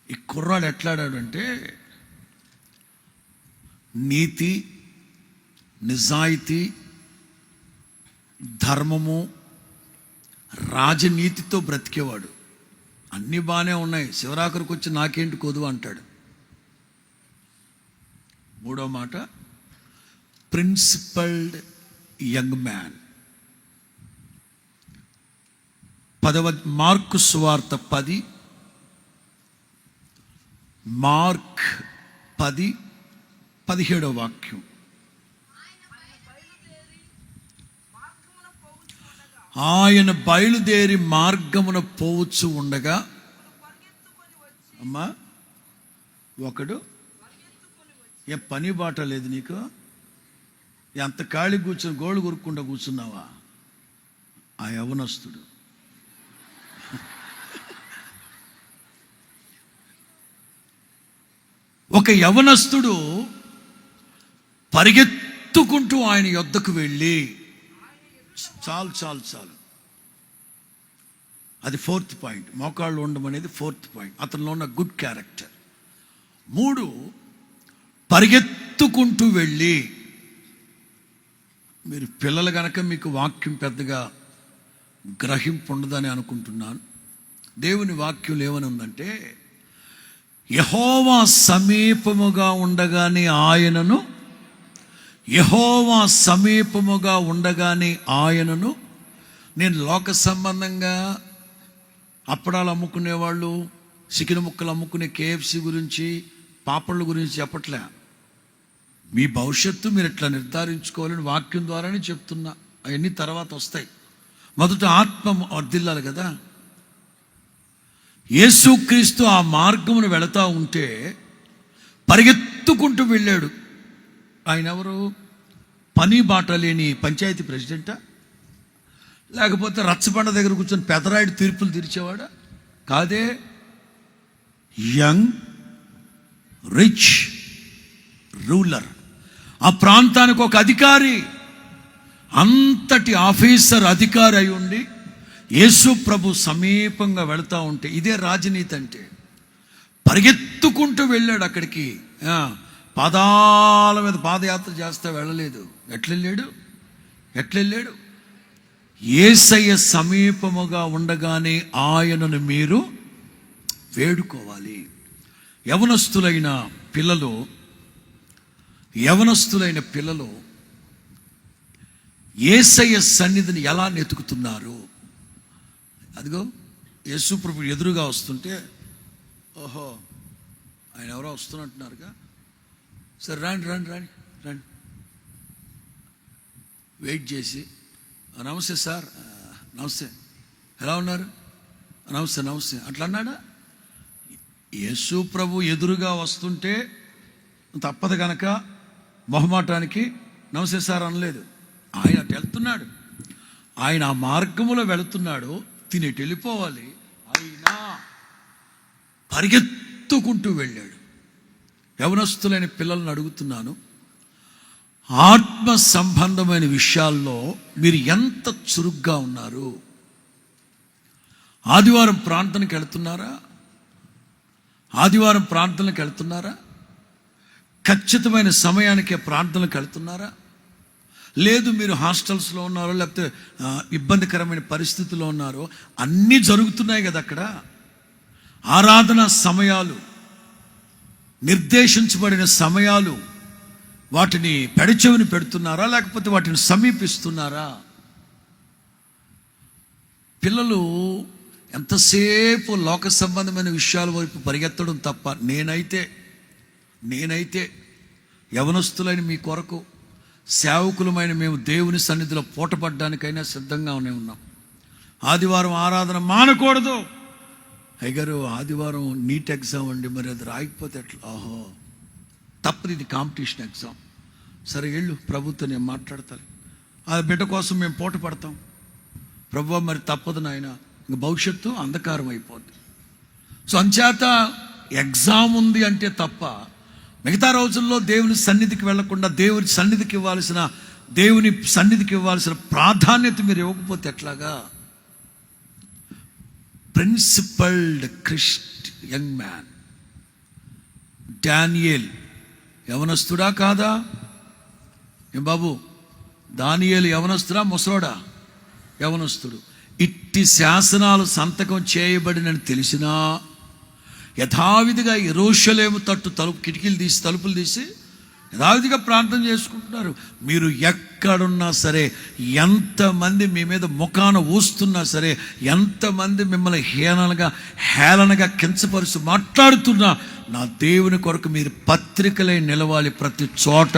ఈ కుర్రాడు ఎట్లాడాడంటే, నీతి, నిజాయితీ, ధర్మము, రాజనీతితో బ్రతికేవాడు. అన్నీ బాగానే ఉన్నాయి, శివరాఖరికి వచ్చి నాకేంటి కొదువు అంటాడు. 3వ మాట, ప్రిన్సిపల్డ్ యంగ్ మ్యాన్. మార్కు సువార్త 10, మార్క్ 10:17 వాక్యం. ఆయన బయలుదేరి మార్గమున పోవచ్చు ఉండగా అమ్మా ఒకడు, ఏ పని బాట లేదు నీకు? ఎంత ఖాళీ కూర్చొని గోళ్ళు కొరుక్కుండా కూర్చున్నావా? ఆ యవనస్తుడు ఒక యవనస్తుడు పరిగెత్తుకుంటూ ఆయన యొద్దకు వెళ్ళి, చాలు అది 4th పాయింట్. మోకాళ్ళు ఉండడం అనేది 4th పాయింట్. అతనిలో ఉన్న గుడ్ క్యారెక్టర్. 3, పరిగెత్తుకుంటూ వెళ్ళి. మీరు పిల్లలు కనుక మీకు వాక్యం పెద్దగా గ్రహింపు ఉండదని అనుకుంటున్నాను. దేవుని వాక్యం ఏమని ఉందంటే, యెహోవా సమీపముగా ఉండగానే ఆయనను నేను లోక సంబంధంగా అప్పడాలు అమ్ముకునేవాళ్ళు, చికెన్ ముక్కలు అమ్ముకునే KFC గురించి, పాపళ్ళ గురించి చెప్పట్లే. మీ భవిష్యత్తు మీరు ఎట్లా నిర్ధారించుకోవాలని వాక్యం ద్వారానే చెప్తున్నా. అవన్నీ తర్వాత వస్తాయి. మొదట ఆత్మ వర్ధిల్లాలి కదా. యేసుక్రీస్తు ఆ మార్గమును వెళతా ఉంటే పరిగెత్తుకుంటూ వెళ్ళాడు. ఆయన ఎవరు? పని బాట లేని పంచాయతీ ప్రెసిడెంటా? లేకపోతే రచ్చబండ దగ్గర కూర్చొని పెదరాయుడు తీర్పులు తీర్చేవాడా? కాదే. యంగ్ రిచ్ రూలర్, ఆ ప్రాంతానికి ఒక అధికారి, అంతటి ఆఫీసర్ అధికారి అయి ఉండి యేసు ప్రభు సమీపంగా వెళతా ఉంటే, ఇదే రాజనీతి అంటే. పరిగెత్తుకుంటూ వెళ్ళాడు అక్కడికి. పాదాల మీద పాదయాత్ర చేస్తా వెళ్ళలేదు. ఎట్లెళ్ళాడు? యేసయ్య సమీపముగా ఉండగానే ఆయనను మీరు వేడుకోవాలి. యవనస్తులైన పిల్లలు యేసయ్య సన్నిధిని ఎలా వెతుకుతున్నారు? అదిగో యేసు ప్రభు ఎదురుగా వస్తుంటే, ఓహో ఆయన ఎవరో వస్తున్నట్టున్నారుగా, సరే రండి. వెయిట్ చేసి, నమస్తే సార్, నమస్తే, ఎలా ఉన్నారు? నమస్తే అట్లా అన్నాడా? యేసు ప్రభు ఎదురుగా వస్తుంటే తప్పదు కనుక మొహమాటానికి నమస్తే సార్ అనలేదు. ఆయన అటు వెళ్తున్నాడు, ఆయన ఆ మార్గంలో వెళుతున్నాడు, తినేటి వెళ్ళిపోవాలి, అయినా పరిగెత్తుకుంటూ వెళ్ళాడు. యవనస్తులైన పిల్లల్ని అడుగుతున్నాను, ఆత్మ సంబంధమైన విషయాల్లో మీరు ఎంత చురుగ్గా ఉన్నారు? ఆదివారం ప్రార్థనకి వెళ్తున్నారా? ఆదివారం ప్రార్థనలకు వెళ్తున్నారా? ఖచ్చితమైన సమయానికే ప్రార్థనలకు వెళ్తున్నారా? లేదు మీరు హాస్టల్స్లో ఉన్నారో, లేకపోతే ఇబ్బందికరమైన పరిస్థితుల్లో ఉన్నారో, అన్నీ జరుగుతున్నాయి కదా అక్కడ. ఆరాధన సమయాలు, నిర్దేశించబడిన సమయాలు, వాటిని పెడచెవిని పెడుతున్నారా, లేకపోతే వాటిని సమీపిస్తున్నారా? పిల్లలు ఎంతసేపు లోక సంబంధమైన విషయాల వైపు పరిగెత్తడం తప్ప, నేనైతే యవనస్తులైన మీ కొరకు, సేవకులమైన మేము దేవుని సన్నిధిలో పూటపడ్డానికైనా సిద్ధంగానే ఉన్నాం. ఆదివారం ఆరాధన మానకూడదు. అయ్యగారు ఆదివారం నీట్ ఎగ్జామ్ అండి, మరి అది రాయకపోతే ఎట్లా? ఓహో తప్పదు, ఇది కాంపిటీషన్ ఎగ్జామ్. సరే వెళ్ళు, ప్రభుత్వం నేను మాట్లాడతాను, ఆ బిడ్డ కోసం మేము పూట పడతాం. ప్రభువా మరి తప్పదు నాయన, ఇంక భవిష్యత్తు అంధకారం అయిపోద్ది. సో అంచేత ఎగ్జామ్ ఉంది అంటే తప్ప మిగతా రోజుల్లో దేవుని సన్నిధికి వెళ్లకుండా దేవుని సన్నిధికి ఇవ్వాల్సిన ప్రాధాన్యత మీరు ఇవ్వకపోతే ఎట్లాగా? ప్రిన్సిపల్డ్ యంగ్ మ్యాన్ డానియేల్ యవనస్తుడా కాదా? ఏం బాబు, దానియేలు యవనస్తుడా ముసలోడా? యవనస్తుడు. ఇట్టి శాసనాలు సంతకం చేయబడినని తెలిసినా యథావిధిగా యెరూషలేము తలుపులు తీసి యథావిధిగా ప్రార్థన చేసుకుంటున్నారు. మీరు ఎక్కడున్నా సరే, ఎంతమంది మీ మీద ముఖాన ఊస్తున్నా సరే, ఎంతమంది మిమ్మల్ని హేళనగా కించపరుస్తూ మాట్లాడుతున్నా, నా దేవుని కొరకు మీరు పత్రికలై నిలవాలి ప్రతి చోట.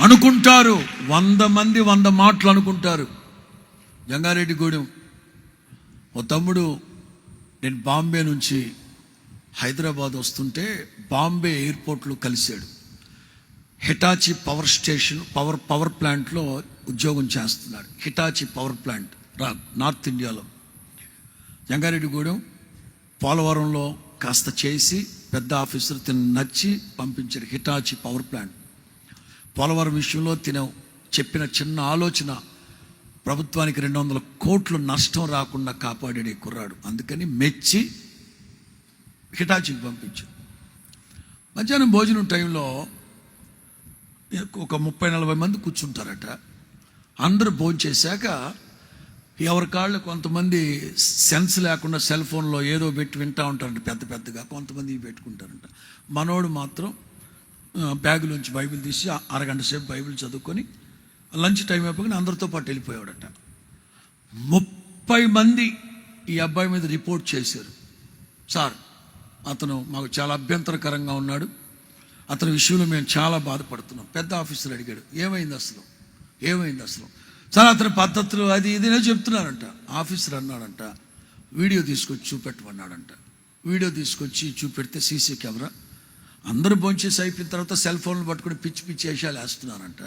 అనుకుంటారు 100 మంది 100 మాటలు అనుకుంటారు. జంగారెడ్డిగూడెం ఓ తమ్ముడు, నేను బాంబే నుంచి హైదరాబాద్ వస్తుంటే బాంబే ఎయిర్పోర్ట్లో కలిశాడు. హిటాచి పవర్ ప్లాంట్లో ఉద్యోగం చేస్తున్నాడు. హిటాచి పవర్ ప్లాంట్ నార్త్ ఇండియాలో. జంగారెడ్డిగూడెం పోలవరంలో కాస్త చేసి పెద్ద ఆఫీసర్ నచ్చి పంపించాడు. హిటాచి పవర్ ప్లాంట్ పోలవరం విషయంలో చెప్పిన చిన్న ఆలోచన ప్రభుత్వానికి 200 కోట్లు నష్టం రాకుండా కాపాడే కుర్రాడు. అందుకని మెచ్చి హిటాచికి పంపించాడు. మధ్యాహ్నం భోజనం టైంలో ఒక 30-40 మంది కూర్చుంటారట. అందరూ భోజనం చేశాక ఎవరి కాళ్ళు కొంతమంది సెన్స్ లేకుండా సెల్ ఫోన్లో ఏదో పెట్టి వింటూ ఉంటారంట, పెద్దగా కొంతమంది పెట్టుకుంటారంట. మనోడు మాత్రం బ్యాగులోంచి బైబిల్ తీసి అరగంట సేపు బైబిల్ చదువుకొని లంచ్ టైం అయిపోయి అందరితో పాటు వెళ్ళిపోయాడట. 30 మంది ఈ అబ్బాయి మీద రిపోర్ట్ చేశారు. సార్, అతను మాకు చాలా అభ్యంతరకరంగా ఉన్నాడు, అతని విషయంలో మేము చాలా బాధపడుతున్నాం. పెద్ద ఆఫీసర్ అడిగాడు, ఏమైంది అసలు? సార్, అతని పద్ధతులు అది ఇదినే చెప్తున్నారంట. ఆఫీసర్ అన్నాడంట, వీడియో తీసుకొచ్చి చూపెట్టమన్నాడంట. వీడియో తీసుకొచ్చి చూపెడితే సీసీ కెమెరా, అందరూ భోంచేసి అయిపోయిన తర్వాత సెల్ ఫోన్లు పట్టుకుని పిచ్చి వేషాలు వేస్తున్నారంట.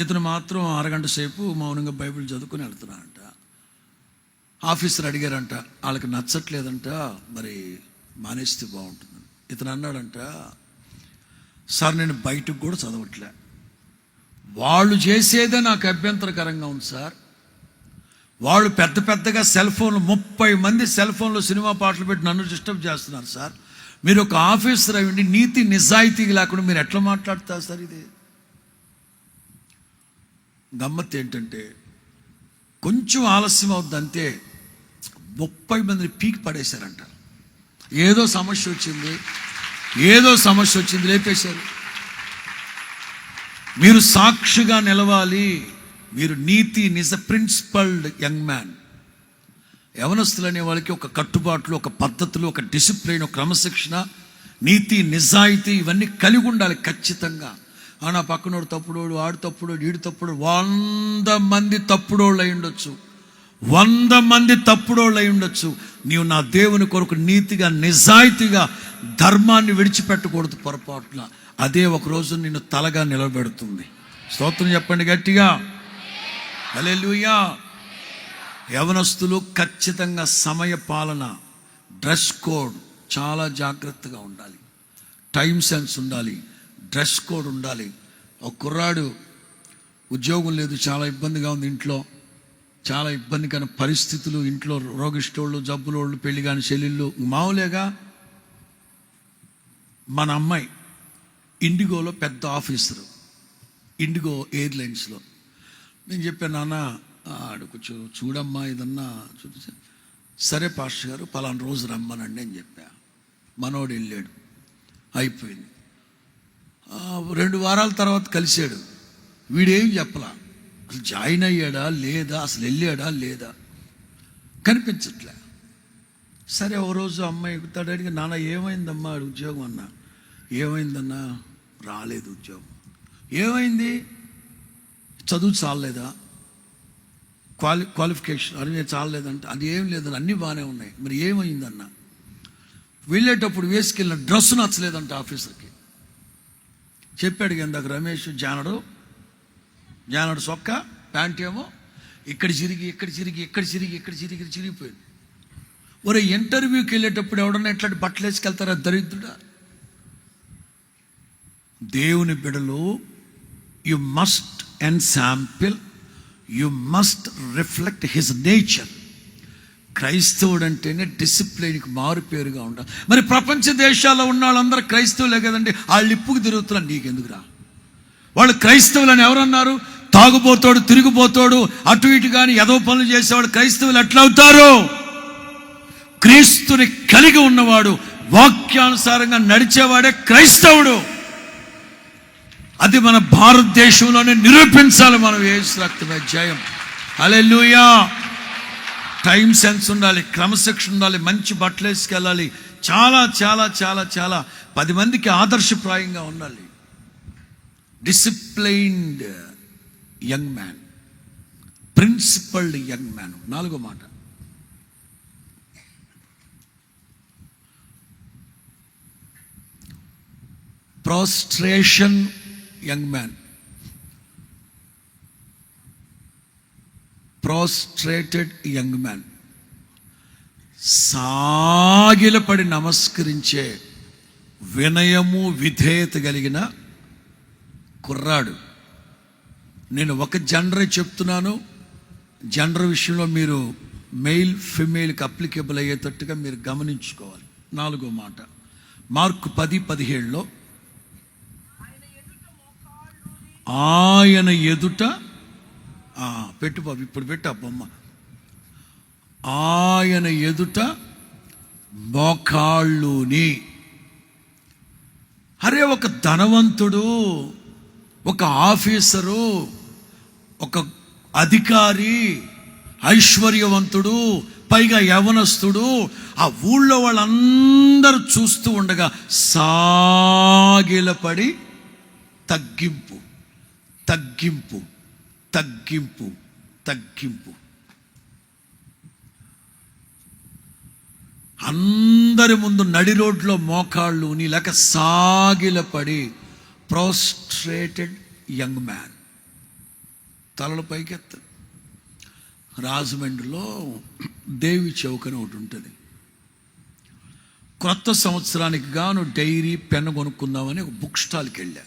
ఇతను మాత్రం అరగంట సేపు మౌనంగా బైబిల్ చదువుకుని వెళ్తున్నారంట. ఆఫీసర్ అడిగారంట, వాళ్ళకి నచ్చట్లేదంట, మరి మానేస్తే బాగుంటుంది. ఇతను అన్నాడంట, సార్ నేను బయటకు కూడా చదవట్లే, వాళ్ళు చేసేదే నాకు అభ్యంతరకరంగా ఉంది సార్. వాళ్ళు పెద్దగా సెల్ ఫోన్లు 30 మంది సెల్ ఫోన్లో సినిమా పాటలు పెట్టి నన్ను డిస్టర్బ్ చేస్తున్నారు సార్. మీరు ఒక ఆఫీసర్ అయ్యండి, నీతి నిజాయితీ లేకుండా మీరు ఎట్లా మాట్లాడతారు సార్? ఇది గమ్మత్ ఏంటంటే కొంచెం ఆలస్యం అవుద్దంతే 30 మందిని పీకి పడేశారంట. ఏదో సమస్య వచ్చింది లేపేశారు. మీరు సాక్షిగా నిలవాలి, మీరు ప్రిన్సిపల్డ్ యంగ్ మ్యాన్. యవనస్తులు అనే వాళ్ళకి ఒక కట్టుబాట్లు, ఒక పద్ధతులు, ఒక డిసిప్లిన్, ఒక క్రమశిక్షణ, నీతి నిజాయితీ ఇవన్నీ కలిగి ఉండాలి ఖచ్చితంగా. నా పక్కనోడు తప్పుడోడు, ఆడు తప్పుడోడు, ఈడు తప్పుడు, 100 మంది తప్పుడోళ్ళు అయి ఉండొచ్చు. నీవు నా దేవుని కొరకు నీతిగా నిజాయితీగా ధర్మాన్ని విడిచిపెట్టకూడదు పొరపాటున. అదే ఒకరోజు నిన్ను తలగా నిలబెడుతుంది. స్తోత్రం చెప్పండి గట్టిగా, హల్లెలూయా. యవనస్తులు ఖచ్చితంగా సమయ పాలన, డ్రెస్ కోడ్ చాలా జాగ్రత్తగా ఉండాలి. టైం సెన్స్ ఉండాలి, డ్రెస్ కోడ్ ఉండాలి. ఒక కుర్రాడు ఉద్యోగం లేదు, చాలా ఇబ్బందిగా ఉంది ఇంట్లో, చాలా ఇబ్బందికర పరిస్థితులు ఇంట్లో, రోగిష్టోళ్ళు, జబ్బులోళ్ళు, పెళ్లి కాని చెల్లెళ్ళు మామూలేగా. మన అమ్మాయి ఇండిగోలో పెద్ద ఆఫీసరు, ఇండిగో ఎయిర్లైన్స్లో. నేను చెప్పాను, నాన్న ఆడుకు చూడమ్మా ఏదన్నా చూసి, సరే పాస్టర్ గారు పలానా రోజు రమ్మనండి అని చెప్పా. మనోడు వెళ్ళాడు, అయిపోయింది. 2 వారాల తర్వాత కలిశాడు. వీడేం చెప్పలా, అసలు జాయిన్ అయ్యాడా లేదా, అసలు వెళ్ళాడా లేదా కనిపించట్లే. సరే ఓ రోజు అమ్మాయి ఎక్కుతాడు, అడిగి నాన్న ఏమైందమ్మా ఉద్యోగం అన్నా. ఏమైందన్నా, రాలేదు ఉద్యోగం. ఏమైంది, చదువు చాలేదా, క్వాలిఫికేషన్ అన్నీ చాలేదంటే, అది ఏం లేదని, అన్నీ బాగానే ఉన్నాయి, మరి ఏమైందన్న. వెళ్ళేటప్పుడు వేసుకెళ్ళిన డ్రెస్ నచ్చలేదంట ఆఫీసర్కి. చెప్పాడు ఇందాక రమేష్, జానడు సొక్క ప్యాంట్ ఏమో ఇక్కడ చిరిగిపోయింది. ఒరే ఇంటర్వ్యూకి వెళ్ళేటప్పుడు ఎవడన్నా ఎట్లాంటి బట్టలు వేసుకెళ్తారా దరిద్రుడా. దేవుని బిడ్డలు, you must ensample, you must reflect his nature. క్రైస్తవుడు అంటేనే డిసిప్లిన్కి మారుపేరుగా ఉండాలి. మరి ప్రపంచ దేశాల్లో ఉన్న వాళ్ళందరూ క్రైస్తవులే కదండి, వాళ్ళు ఇప్పుకు తిరుగుతున్నారు, నీకెందుకురా. వాళ్ళు క్రైస్తవులని ఎవరన్నారు? తాగుబోతాడు, తిరిగిపోతాడు, అటు ఇటు కానీ ఏదో పనులు చేసేవాడు క్రైస్తవులు ఎట్లా అవుతారు? క్రీస్తుని కలిగి ఉన్నవాడు, వాక్యానుసారంగా నడిచేవాడే క్రైస్తవుడు. అది మన భారతదేశంలోనే నిరూపించాలి మనం. యేసు రక్తమే జయం, హల్లెలూయా. టైం సెన్స్ ఉండాలి, క్రమశిక్షణ ఉండాలి, మంచి బట్టలు వేసుకెళ్ళాలి, చాలా చాలా చాలా చాలా 10 మందికి ఆదర్శప్రాయంగా ఉండాలి. Disciplined young man, principled young man. 4వ మాట, ప్రాస్ట్రేషన్ యంగ్ మ్యాన్. ప్రాస్ట్రేటెడ్ యంగ్ మ్యాన్, సాగిలపడి నమస్కరించే వినయము విధేయత కలిగిన కుర్రాడు. నేను ఒక జెండర్ చెప్తున్నాను, జెండర్ విషయంలో మీరు మెయిల్ ఫిమేల్కి అప్లికేబుల్ అయ్యేటట్టుగా మీరు గమనించుకోవాలి. 4వ మాట, మార్కు 10:17లో ఆయన ఎదుట, పెట్టు బాబు, ఇప్పుడు పెట్టు ఆ బొమ్మ. ఆయన ఎదుట మోకాళ్ళుని. అరే, ఒక ధనవంతుడు, ఒక ఆఫీసరు, ఒక అధికారి, ఐశ్వర్యవంతుడు, పైగా యవనస్తుడు, ఆ ఊళ్ళో వాళ్ళందరూ చూస్తూ ఉండగా సాగిలపడి తగ్గింపు తగ్గింపు తగ్గింపు తగ్గింపు. అందరి ముందు నడి రోడ్లో మోకాళ్ళు నీ లేక సాగిలపడి, ప్రాస్ట్రేటెడ్ యంగ్ మ్యాన్. తలలు పైకెత్త. రాజమండ్రిలో దేవి చౌక్ అని ఒకటి ఉంటుంది. క్రొత్త సంవత్సరానికి గాను డైరీ, పెన్ను కొనుక్కుందామని ఒక బుక్ స్టాల్కి వెళ్ళా.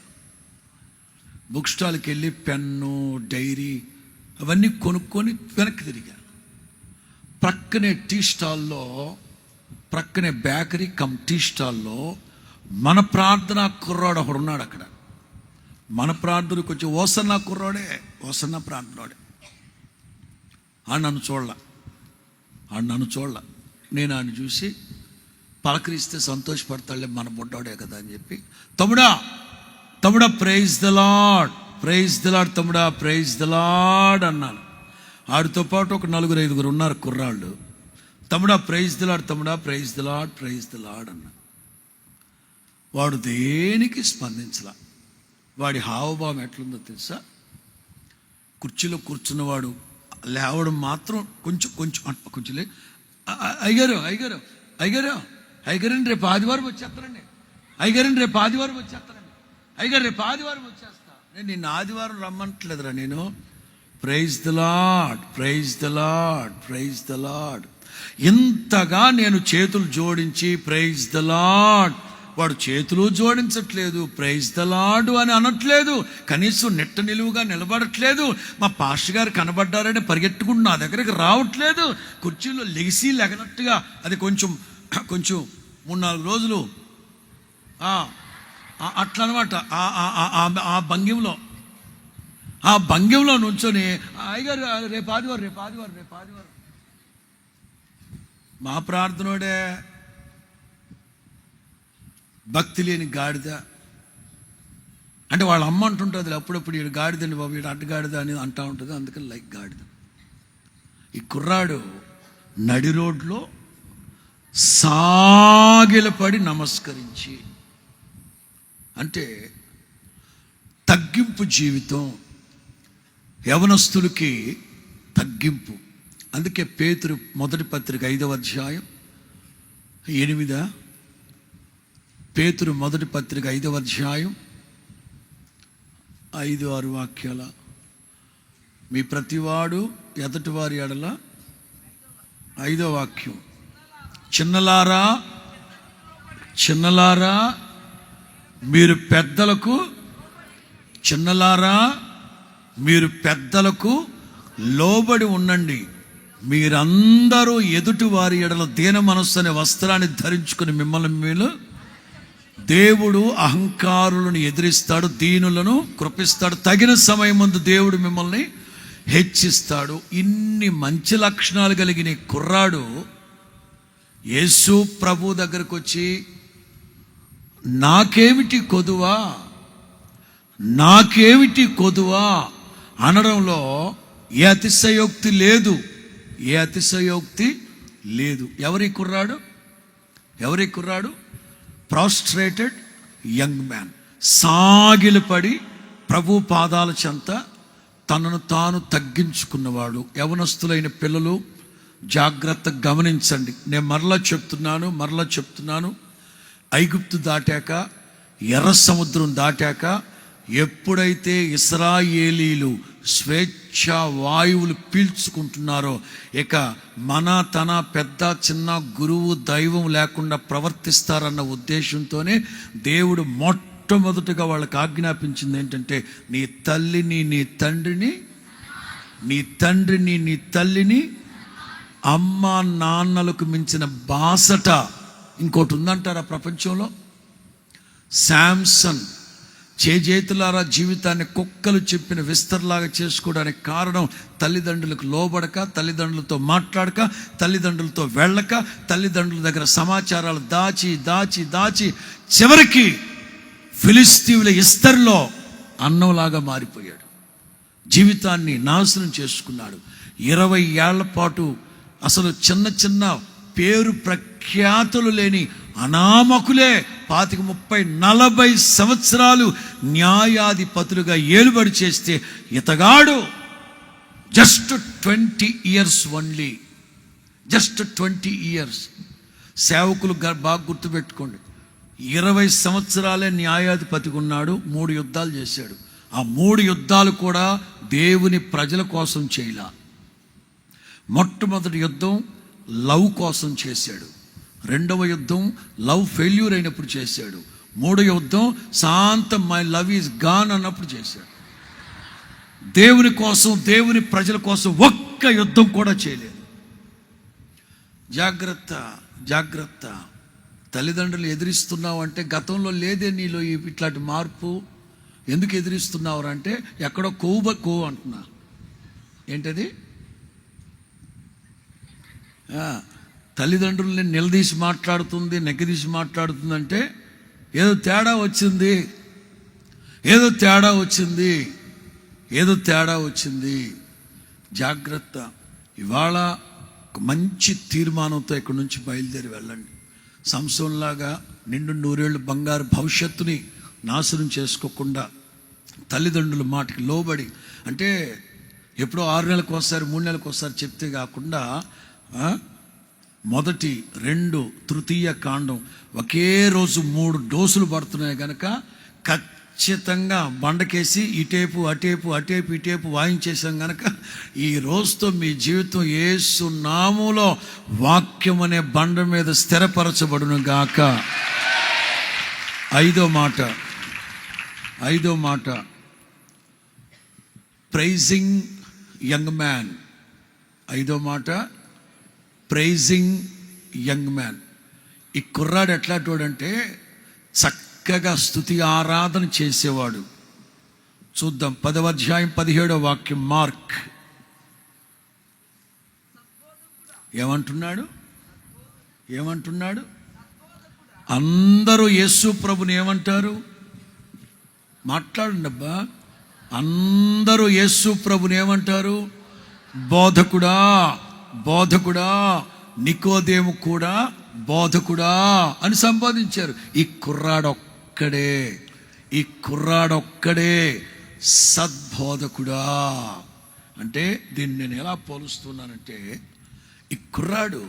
బుక్ స్టాల్కి వెళ్ళి పెన్ను, డైరీ అవన్నీ కొనుక్కొని వెనక్కి తిరిగా. ప్రక్కనే టీ స్టాల్లో, ప్రక్కనే బేకరీ కమ్ టీ స్టాల్లో మన ప్రార్థన కుర్రాడు ఒకడు ఉన్నాడు. అక్కడ మన ప్రార్థన కొంచెం ఓసన్న కుర్రాడే, ఓసన్న ప్రార్థనోడే. ఆడు నన్ను చూడలా. నేను ఆయన చూసి పలకరిస్తే సంతోషపడతాడులే, మన బుడ్డాడే కదా అని చెప్పి, తమ్ముడా praise the lord, praise the lord తమ్ముడా, ప్రైజ్ ద లార్డ్ అన్నాను. ఆడితో పాటు ఒక 4-5 ఉన్నారు కుర్రాళ్ళు. తమ్ముడా ప్రైజ్ ద లార్డ్, తమ్ముడా praise the lord, praise the lord అన్నా. వాడు దేనికి స్పందించలా. వాడి హావభావం ఎట్లుందో తెలుసా? కుర్చీలో కూర్చున్నవాడు లేవడం మాత్రం కొంచెం అయ్యగారు అయ్యగారండి రేపు ఆదివారం వచ్చేస్తానండి, అయ్యగారండి రేపు ఆదివారం వచ్చేస్తానండి, అయ్యగారు రేపు ఆదివారం వచ్చేస్తా. నేను నిన్న ఆదివారం రమ్మంటలేదురా నేను. Praise the lord, praise the lord, praise the lord. ఇంతగా నేను చేతులు జోడించి ప్రైజ్ ద లార్డ్, వాడు చేతులు జోడించట్లేదు, ప్రైజ్ ద లార్డ్ అని అనట్లేదు, కనీసం నిట్ట నిలువుగా నిలబడట్లేదు. మా పాస్టర్ గారు కనబడ్డారని పరిగెట్టుకుంటూ నా దగ్గరికి రావట్లేదు, కుర్చీలో లెగిసి లెగనట్టుగా. అది కొంచెం 3-4 రోజులు అట్లా అనమాట. ఆ భంగ్యంలో నుంచొని అయ్యగారు రేపు ఆదివారం. మా ప్రార్థనోడే భక్తి లేని గాడిద. అంటే వాళ్ళ అమ్మ అంటుంటుంది అప్పుడప్పుడు, వీడు గాడిదండి బాబు, వీడు అడ్డగాడిద అని అంటూ ఉంటుంది, అందుకని లైక్ గాడిద. ఈ కుర్రాడు నడి రోడ్లో సాగిలపడి నమస్కరించి, అంటే తగ్గింపు జీవితం యవనస్తులకి, తగ్గింపు. అందుకే పేతురు మొదటి పత్రిక 5వ అధ్యాయం 8, పేతురు మొదటి పత్రిక 5వ అధ్యాయం 5-6 వాక్యాల, మీ ప్రతివాడు ఎదటి వారి ఎడల, 5వ వాక్యం, చిన్నలారా మీరు పెద్దలకు లోబడి ఉండండి. మీరందరూ ఎదుటి వారి ఎడల దీన మనస్సు అనే వస్త్రాన్ని ధరించుకుని మిమ్మల్ని మీరు, దేవుడు అహంకారులను ఎదిరిస్తాడు, దీనులను కృపిస్తాడు, తగిన సమయం ముందు దేవుడు మిమ్మల్ని హెచ్చిస్తాడు. ఇన్ని మంచి లక్షణాలు కలిగిన కుర్రాడు యేసు ప్రభు దగ్గరకు వచ్చి నాకేమిటి కొదువా అనడంలో ఏ అతిశయోక్తి లేదు. ఎవరి కుర్రాడు? ప్రాస్ట్రేటెడ్ యంగ్ మ్యాన్, సాగిలపడి ప్రభు పాదాల చెంత తనను తాను తగ్గించుకున్నవాడు. యవనస్తులైన పిల్లలు జాగ్రత్తగా గమనించండి. నేను మరలా చెప్తున్నాను, ఐగుప్తు దాటాక, ఎర్ర సముద్రం దాటాక, ఎప్పుడైతే ఇశ్రాయేలీలు స్వేచ్ఛ వాయువులు పీల్చుకుంటున్నారో, ఇక తన పెద్ద చిన్న గురువు దైవం లేకుండా ప్రవర్తిస్తారన్న ఉద్దేశంతోనే దేవుడు మొట్టమొదటిగా వాళ్ళకి ఆజ్ఞాపించింది ఏంటంటే, నీ తల్లిని నీ తల్లిని అమ్మ నాన్నలకు మించిన బాసట ఇంకోటి ఉందంటారా ప్రపంచంలో? శాంసన్ చేతులారా జీవితాన్ని కుక్కలు చెప్పిన విస్తరలాగా చేసుకోవడానికి కారణం తల్లిదండ్రులకు లోబడక, తల్లిదండ్రులతో మాట్లాడక, తల్లిదండ్రులతో వెళ్ళక, తల్లిదండ్రుల దగ్గర సమాచారాలు దాచి చివరికి ఫిలిస్తీయుల ఇస్తర్లో అన్నంలాగా మారిపోయాడు. జీవితాన్ని నాశనం చేసుకున్నాడు. 20 ఏళ్ల పాటు అసలు చిన్న పేరు ప్రఖ్యాతులు లేని అనామకులే 25-30 సంవత్సరాలు న్యాయాధిపతులుగా ఏలుబడి చేస్తే, ఇతగాడు just 20 years only, just 20 years. సేవకులు బాగా గుర్తుపెట్టుకోండి, 20 సంవత్సరాలే న్యాయాధిపతిగా ఉన్నాడు. 3 యుద్ధాలు చేశాడు. ఆ 3 యుద్ధాలు కూడా దేవుని ప్రజల కోసం చేయలా. మొట్టమొదటి యుద్ధం లవ్ కోసం చేశాడు, 2వ యుద్ధం లవ్ ఫెయిల్యూర్ అయినప్పుడు చేశాడు, 3వ యుద్ధం శాంతం మై లవ్ ఈజ్ గాన్ అన్నప్పుడు చేశాడు. దేవుని కోసం, దేవుని ప్రజల కోసం ఒక్క యుద్ధం కూడా చేయలేదు. జాగ్రత్త. తల్లిదండ్రులు ఎదిరిస్తున్నావు అంటే గతంలో లేదే నీలో ఇట్లాంటి మార్పు. ఎందుకు ఎదిరిస్తున్నావు అంటే ఎక్కడో కొవ్వు అంటున్నా. ఏంటది? తల్లిదండ్రుల్ని నిలదీసి మాట్లాడుతుంది, నెగ్గదీసి మాట్లాడుతుంది అంటే ఏదో తేడా వచ్చింది. జాగ్రత్త. ఇవాళ ఒక మంచి తీర్మానంతో ఇక్కడి నుంచి బయలుదేరి వెళ్ళండి. సంసోన్లాగా నిండు 100 ఏళ్ళు బంగారు భవిష్యత్తుని నాశనం చేసుకోకుండా తల్లిదండ్రుల మాటకి లోబడి, అంటే ఎప్పుడో 6 నెలలకు ఒకసారి 3 నెలలకు ఒకసారి చెప్తే కాకుండా మొదటి 2 తృతీయ కాండం ఒకే రోజు 3 డోసులు పడుతున్నాయి కనుక ఖచ్చితంగా బండకేసి ఇటేపు ఇటేపు వాయించేసాం కనుక ఈ రోజుతో మీ జీవితం యేసు నామములో వాక్యం అనే బండ మీద స్థిరపరచబడును గాక. 5వ మాట ప్రైజింగ్ యంగ్ మ్యాన్. 5వ మాట ప్రైజింగ్ యంగ్ మ్యాన్. ఈ కుర్రాడు ఎట్లాంటోడంటే చక్కగా స్తుతి ఆరాధన చేసేవాడు. చూద్దాం 10వ అధ్యాయం 17వ వాక్యం. మార్క్ ఏమంటున్నాడు? అందరూ యేసు ప్రభుని ఏమంటారు? మాట్లాడండి అబ్బా. అందరూ యేసు ప్రభుని ఏమంటారు? బోధకుడా. నికోదేము కూడా బోధకుడా అని సంబోధించారు. ఈ కుర్రాడొక్కడే సద్బోధకుడా. అంటే దీన్ని నేను ఎలా పోలుస్తున్నానంటే, ఈ కుర్రాడు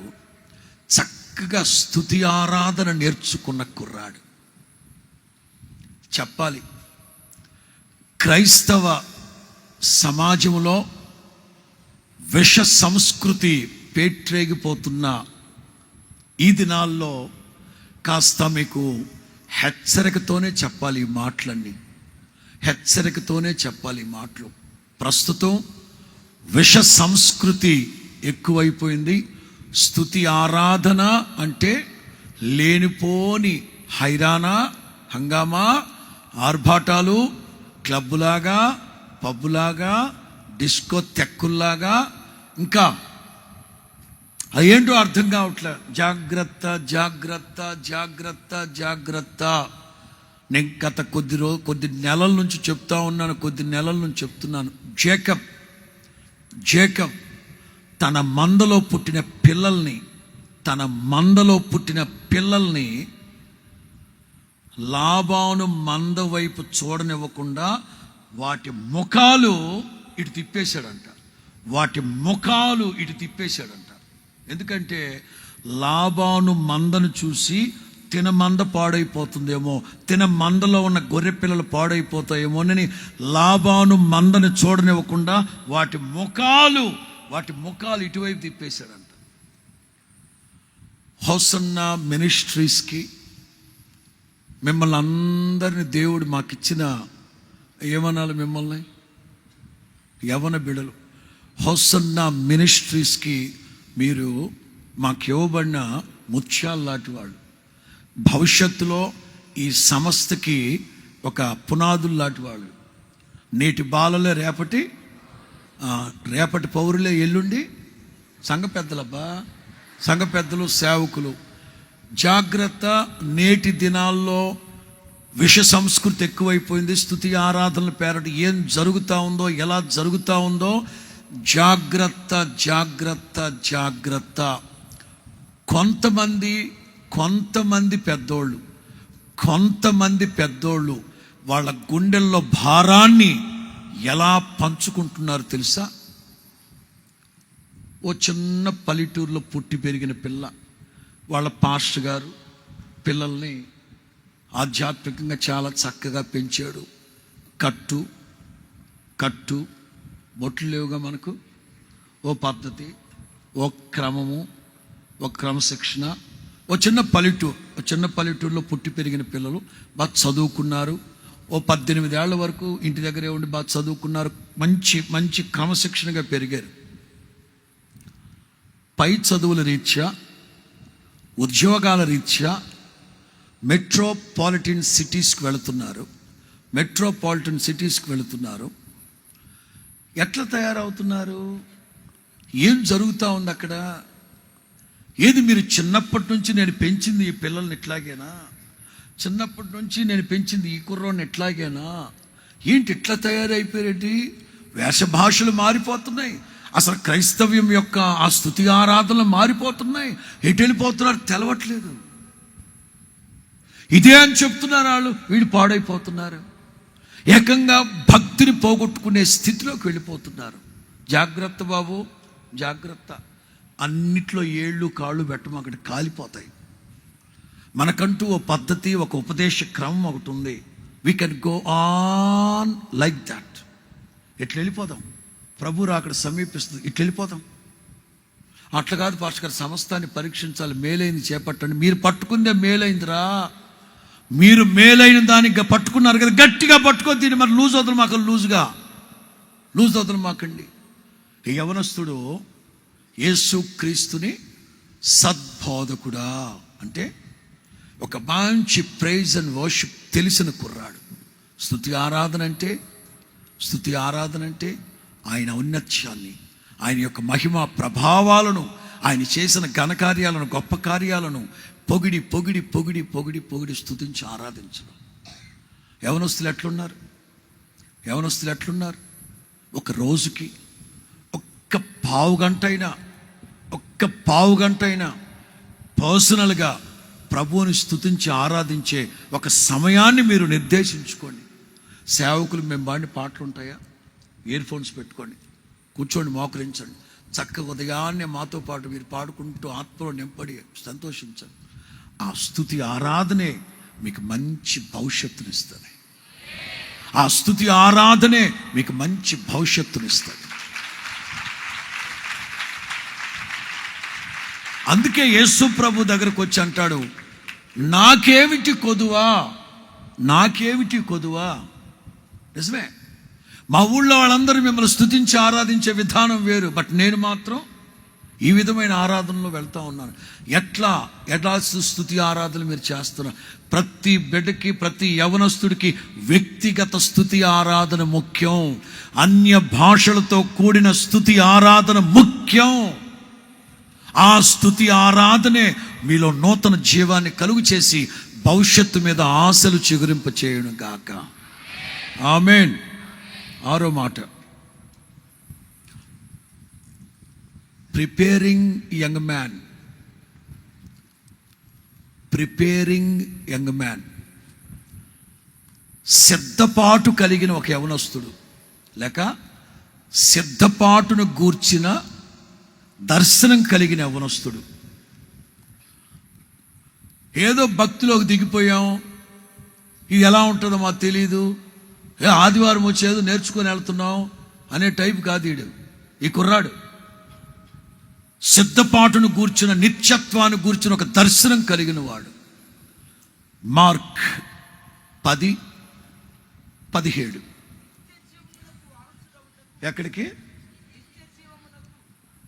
చక్కగా స్తుతి ఆరాధన నేర్చుకున్న కుర్రాడు. చెప్పాలి, క్రైస్తవ సమాజంలో విష సంస్కృతి పేట్రేగిపోతున్న ఈ దినాల్లో కాస్త మీకు హెచ్చరికతోనే చెప్పాలి ఈ మాటలన్నీ. ప్రస్తుతం విష సంస్కృతి ఎక్కువైపోయింది. స్తుతి ఆరాధన అంటే లేనిపోని హైరానా, హంగామా, ఆర్భాటాలు, క్లబ్బులాగా, పబ్బులాగా, డిస్కో తెక్కుల్లాగా, ఇంకా అదేంటో అర్థం కావట్లే. జాగ్రత్త. నేను గత కొద్ది నెలల నుంచి చెప్తున్నాను. జేకబ్ తన మందలో పుట్టిన పిల్లల్ని లాబాను మంద వైపు చూడనివ్వకుండా వాటి ముఖాలు ఇటు తిప్పేశాడంట. ఎందుకంటే లాబాను మందను చూసి తిన మంద పాడైపోతుందేమో, తిన మందలో ఉన్న గొర్రె పిల్లలు పాడైపోతాయేమోనని లాబాను మందను చూడనివ్వకుండా వాటి ముఖాలు ఇటువైపు తిప్పేశాడంట. హోసన్నా మినిస్ట్రీస్కి మిమ్మల్ని అందరిని దేవుడు మాకిచ్చిన ఏమనాలి, మిమ్మల్ని యవన బిడలు, హోసన్నా మినిస్ట్రీస్కి మీరు మాకు ఇవ్వబడిన ముత్యాలు లాంటి వాళ్ళు. భవిష్యత్తులో ఈ సంస్థకి ఒక పునాదులు లాంటి వాళ్ళు. నేటి బాలలే రేపటి పౌరులే ఎల్లుండి సంఘ పెద్దలు, సేవకులు. జాగ్రత్త. నేటి దినాల్లో విష సంస్కృతి ఎక్కువైపోయింది. స్తుతి ఆరాధనల పేరట ఏం జరుగుతూ ఉందో, ఎలా జరుగుతూ ఉందో జాగ్రత్త. కొంతమంది పెద్దోళ్ళు వాళ్ళ గుండెల్లో భారాన్ని ఎలా పంచుకుంటున్నారు తెలుసా? ఓ చిన్న పల్లెటూరులో పుట్టి పెరిగిన పిల్ల, వాళ్ళ పాస్టర్ గారు పిల్లల్ని ఆధ్యాత్మికంగా చాలా చక్కగా పెంచాడు. కట్టు బొట్లు లేవుగా మనకు. ఓ పద్ధతి, ఓ క్రమము, ఓ క్రమశిక్షణ. ఓ చిన్న పల్లెటూరులో పుట్టి పెరిగిన పిల్లలు బాగా చదువుకున్నారు. ఓ 18 ఏళ్ల వరకు ఇంటి దగ్గరే ఉండి బాగా చదువుకున్నారు. మంచి క్రమశిక్షణగా పెరిగారు. పై చదువుల రీత్యా, ఉద్యోగాల రీత్యా మెట్రోపాలిటన్ సిటీస్కి వెళుతున్నారు. ఎట్లా తయారవుతున్నారు? ఏం జరుగుతూ ఉంది అక్కడ? ఏది మీరు చిన్నప్పటి నుంచి నేను పెంచింది ఈ పిల్లల్ని ఇట్లాగేనా? చిన్నప్పటి నుంచి నేను పెంచింది ఈ కుర్రోని ఎట్లాగేనా? ఏంటి ఇట్లా తయారైపోయారేంటి? వేష భాషలు మారిపోతున్నాయి. అసలు క్రైస్తవ్యం యొక్క ఆ స్తుతి ఆరాధనలు మారిపోతున్నాయి. ఎటు వెళ్ళిపోతున్నారు తెలవట్లేదు. ఇదే అని చెప్తున్నారు వాళ్ళు, వీళ్ళు పాడైపోతున్నారు. ఏకంగా భక్తిని పోగొట్టుకునే స్థితిలోకి వెళ్ళిపోతున్నారు. జాగ్రత్త బాబు, జాగ్రత్త. అన్నిట్లో ఏళ్ళు కాళ్ళు పెట్టము, అక్కడ కాలిపోతాయి. మనకంటూ ఓ పద్ధతి, ఒక ఉపదేశ క్రమం ఒకటి ఉంది. We can go on like that. ఎట్లా వెళ్ళిపోదాం, ప్రభు అక్కడ సమీపిస్తుంది, ఇట్లా వెళ్ళిపోదాం. అట్లా కాదు పాస్టర్ గారు, సమస్తాన్ని పరీక్షించాలి, మేలైంది చేపట్టండి. మీరు పట్టుకుందే మేలైందిరా, మీరు మేలైన దానికి పట్టుకున్నారు కదా, గట్టిగా పట్టుకొని దీన్ని మరి లూజ్ అవుతుంది మాకు, లూజ్ అవుతుంది మాకండి. ఈ యవనస్తుడు యేసు క్రీస్తుని సద్బోధకుడా అంటే ఒక మంచి ప్రైజ్ అండ్ వర్షిప్ తెలిసిన కుర్రాడు. స్తుతి ఆరాధన అంటే ఆయన ఔన్నత్యాన్ని, ఆయన యొక్క మహిమ ప్రభావాలను, ఆయన చేసిన ఘనకార్యాలను, గొప్ప కార్యాలను పొగిడి పొగిడి పొగిడి పొగిడి పొగిడి స్తుతించి ఆరాధించడం. యవనస్తులు ఎట్లున్నారు? ఒక రోజుకి ఒక్క పావు గంట అయినా పర్సనల్గా ప్రభువుని స్తుతించి ఆరాధించే ఒక సమయాన్ని మీరు నిర్దేశించుకోండి. సేవకులు మేము పాడిన పాటలు ఉంటాయా, ఇయర్ ఫోన్స్ పెట్టుకోండి, కూర్చోండి, మోకరించండి, చక్కగా ఉదయాన్నే మాతో పాటు మీరు పాడుకుంటూ ఆత్మలో నింపడి సంతోషించండి. ఆ స్తుతి ఆరాధనే మీకు మంచి భవిష్యత్తునిస్తుంది. ఆ స్తుతి ఆరాధనే మీకు మంచి భవిష్యత్తునిస్తుంది. అందుకే యేసు ప్రభు దగ్గరకు వచ్చి అంటాడు, నాకేమిటి కొదువా. నిజమే, మా ఊళ్ళో వాళ్ళందరూ మిమ్మల్ని స్తుతించి ఆరాధించే విధానం వేరు, బట్ నేను మాత్రం ఈ విధమైన ఆరాధనలో వెళ్తూ ఉన్నాను. ఎట్లా స్తుతి ఆరాధన మీరు చేస్తున్నారు? ప్రతి బిడ్డకి, ప్రతి యవనస్తుడికి వ్యక్తిగత స్తుతి ఆరాధన ముఖ్యం. అన్య భాషలతో కూడిన స్తుతి ఆరాధన ముఖ్యం. ఆ స్తుతి ఆరాధనే మీలో నూతన జీవాన్ని కలుగు చేసి భవిష్యత్తు మీద ఆశలు చిగురింప చేయడం గాక. ఆమేన్. 6వ మాట, ప్రిపేరింగ్ యంగ్ మ్యాన్. సిద్ధపాటు కలిగిన ఒక యవనస్తుడు, లేక సిద్ధపాటును గూర్చిన దర్శనం కలిగిన యవనస్తుడు. ఏదో భక్తిలోకి దిగిపోయాం, ఇది ఎలా ఉంటుందో మాకు తెలీదు, ఆదివారం వచ్చేదో నేర్చుకొని వెళ్తున్నాం అనే టైప్ కాదు ఈ కుర్రాడు. సిద్ధపాటును గూర్చిన, నిత్యత్వాన్ని గూర్చిన ఒక దర్శనం కలిగిన వాడు. మార్క్ 10:17. ఎక్కడికి?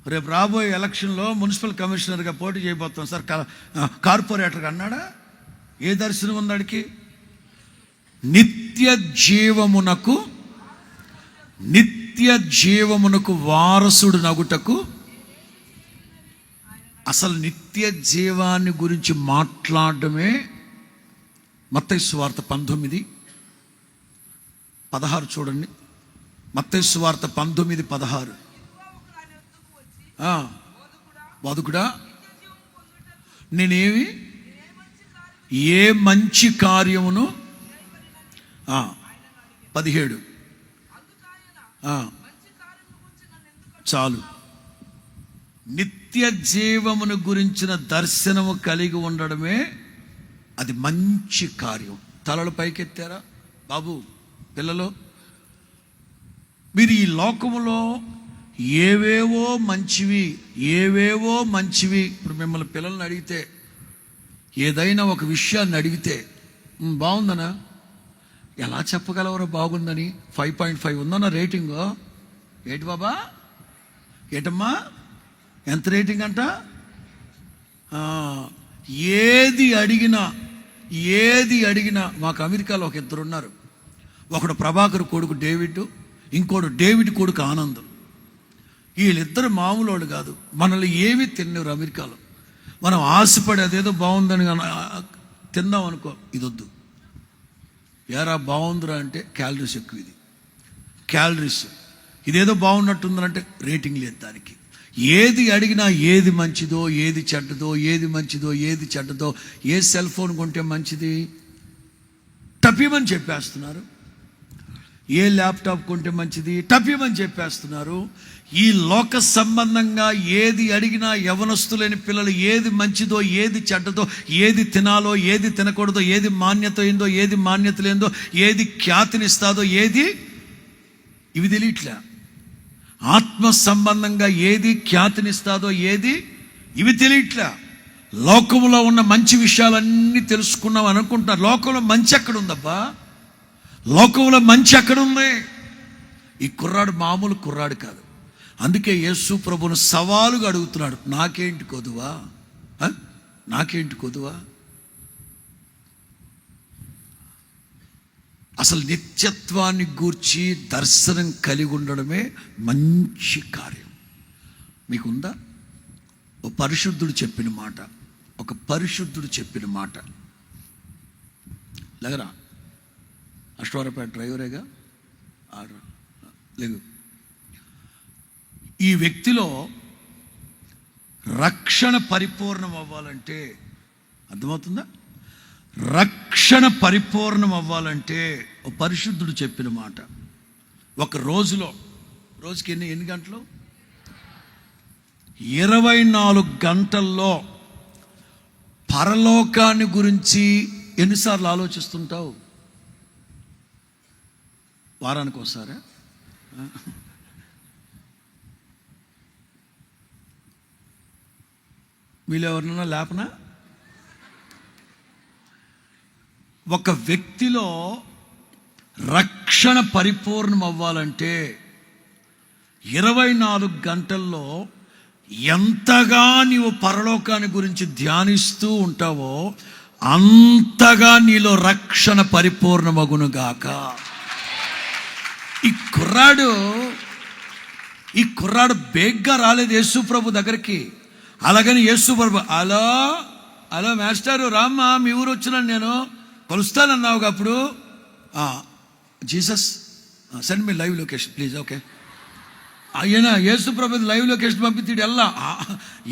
రేపు రాబోయే ఎలక్షన్లో మున్సిపల్ కమిషనర్గా పోటీ చేయబోతాం సార్, కార్పొరేటర్గా అన్నాడా? ఏ దర్శనం ఉందాడికి? నిత్య జీవమునకు వారసుడు నగుటకు. అసలు నిత్య జీవాన్ని గురించి మాట్లాడడమే మత్తయి సువార్త 19:16 చూడండి. మత్తయి సువార్త 19:16. బోధకుడా, నేనేమి ఏ మంచి కార్యమును 17 చాలు. నిత్య జీవమును గురించిన దర్శనము కలిగి ఉండడమే అది మంచి కార్యం. తలలు పైకెత్తారా బాబు? పిల్లలు, మీరు ఈ లోకములో ఏవేవో మంచివి ఇప్పుడు మిమ్మల్ని పిల్లల్ని అడిగితే, ఏదైనా ఒక విషయాన్ని అడిగితే, బాగుందనా, ఎలా చెప్పగలవరా బాగుందని? 5.5 ఉందన్న రేటింగ్. ఏంటి బాబా, ఏటమ్మా, ఎంత రేటింగ్ అంట? ఏది అడిగినా మాకు అమెరికాలో ఒక ఇద్దరు ఉన్నారు. ఒకడు ప్రభాకర్ కొడుకు డేవిడ్, ఇంకోడు డేవిడ్ కొడుకు ఆనందం. వీళ్ళిద్దరు మామూలు కాదు. మనల్ని ఏమీ తిన్నారు అమెరికాలో. మనం ఆశపడి అదేదో బాగుందని తిందాం అనుకో, ఇది వద్దు. ఏరా బాగుందిరా అంటే క్యాలరీస్ ఎక్కువ, ఇది క్యాలరీస్. ఇదేదో బాగున్నట్టుందంటే రేటింగ్ లేదు దానికి. ఏది అడిగినా ఏది మంచిదో ఏది చెడ్డదో, ఏ సెల్ ఫోన్ కొంటే మంచిది టపీమని చెప్పేస్తున్నారు. ఏ ల్యాప్టాప్ కొంటే మంచిది టప్యమని చెప్పేస్తున్నారు. ఈ లోక సంబంధంగా ఏది అడిగినా యవనస్తులేని పిల్లలు ఏది మంచిదో ఏది చెడ్డదో, ఏది తినాలో ఏది తినకూడదో, ఏది మాన్యత అయిందో ఏది మాన్యత లేదో, ఏది ఖ్యాతినిస్తాదో ఏది ఇవి తెలియట్లే. ఆత్మ సంబంధంగా ఏది ఖ్యాతినిస్తాదో ఏది ఇవి తెలియట్లే. లోకంలో ఉన్న మంచి విషయాలన్నీ తెలుసుకున్నాం అనుకుంటున్నారు. లోకంలో మంచి ఎక్కడుందబ్బా? లోకంలో మంచి ఎక్కడుంది? ఈ కుర్రాడు మామూలు కుర్రాడు కాదు. అందుకే యేసు ప్రభువును సవాలుగా అడుగుతున్నాడు, నాకేంటి కొదువా? నాకేంటి కొదువా? అసలు నిత్యత్వాన్ని గూర్చి దర్శనం కలిగి ఉండడమే మంచి కార్యం. మీకుందా? ఒక పరిశుద్ధుడు చెప్పిన మాట, ఒక పరిశుద్ధుడు చెప్పిన మాట. లేగరా, అష్టవరపేట డ్రైవరేగా లేదు. ఈ వ్యక్తిలో రక్షణ పరిపూర్ణం అవ్వాలంటే, అర్థమవుతుందా? రక్షణ పరిపూర్ణం అవ్వాలంటే ఓ పరిశుద్ధుడు చెప్పిన మాట. ఒక రోజుకి ఎన్ని గంటలు? 24 గంటల్లో పరలోకాన్ని గురించి ఎన్నిసార్లు ఆలోచిస్తుంటావు? వారానికి ఒకసారా? వీళ్ళు ఎవరినైనా లేపనా? ఒక వ్యక్తిలో రక్షణ పరిపూర్ణం అవ్వాలంటే 24 గంటల్లో ఎంతగా నీవు పరలోకాన్ని గురించి ధ్యానిస్తూ ఉంటావో అంతగా నీలో రక్షణ పరిపూర్ణమగునుగాక. ఈ కుర్రాడు బేగ్గా రాలేదు యేసు ప్రభు దగ్గరికి. అలాగని యేసు ప్రభు హలో మాస్టారు రామ్మా, మీ ఊరు వచ్చినాను, నేను కొలుస్తానన్నావు. అప్పుడు Jesus send me live location please. Okay, ఆయన యేసుప్రభు లైవ్ లొకేషన్ పంపితీడు వెళ్ళా.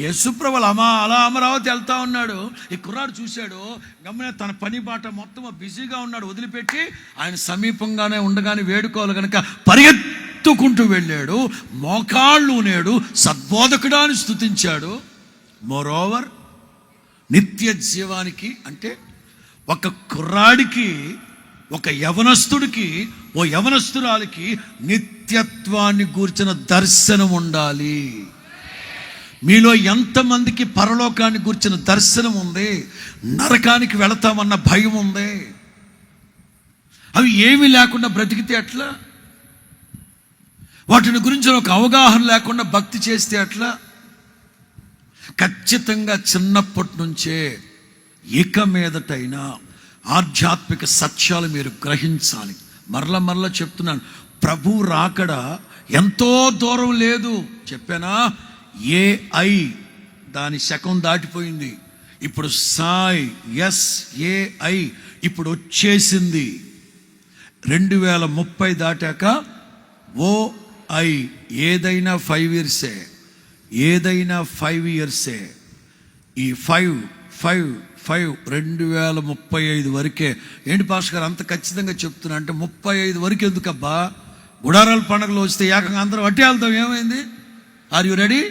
యేసుప్రభులు అలా అమరావతి వెళ్తా ఉన్నాడు. ఈ కుర్రాడు చూశాడు, గమ్మున తన పని బాట మొత్తం బిజీగా ఉన్నాడు, వదిలిపెట్టి ఆయన సమీపంగానే ఉండగానే వేడుకోవాలి కనుక పరిగెత్తుకుంటూ వెళ్ళాడు. మోకాళ్ళు నేడు సద్బోధకుడా అని స్తుతించాడు. మోరోవర్ నిత్య జీవానికి అంటే ఒక కుర్రాడికి, ఒక యవనస్తుడికి, ఓ యవనస్తురాలికి నిత్యత్వాన్ని గూర్చిన దర్శనం ఉండాలి. మీలో ఎంతమందికి పరలోకాన్ని గూర్చిన దర్శనం ఉంది? నరకానికి వెళతామన్న భయం ఉంది? అవి ఏమీ లేకుండా బ్రతికితే ఎట్లా? వాటిని గురించి ఒక అవగాహన లేకుండా భక్తి చేస్తే ఎట్లా? ఖచ్చితంగా చిన్నప్పటి నుంచే ఇక మీదటైనా ఆధ్యాత్మిక సత్యాలు మీరు గ్రహించాలి. మరల చెప్తున్నాను, ప్రభు రాకడ ఎంతో దూరం లేదు. చెప్పానా? AI దాని శకం దాటిపోయింది. ఇప్పుడు సాయ్ SAI ఇప్పుడు వచ్చేసింది. 2030 దాటాక OI ఏదైనా 5 ఇయర్సే, ఏదైనా 5 ఇయర్సే. ఈ 5 2035 వరకే. ఏంటి పాస్టర్ గారు అంత ఖచ్చితంగా చెప్తున్నా అంటే 35 వరకు ఎందుకబ్బా? గుడారాల పండుగలు వస్తే ఏకంగా అందరం అట్టే వెళ్తాం. ఏమైంది? Are you ready?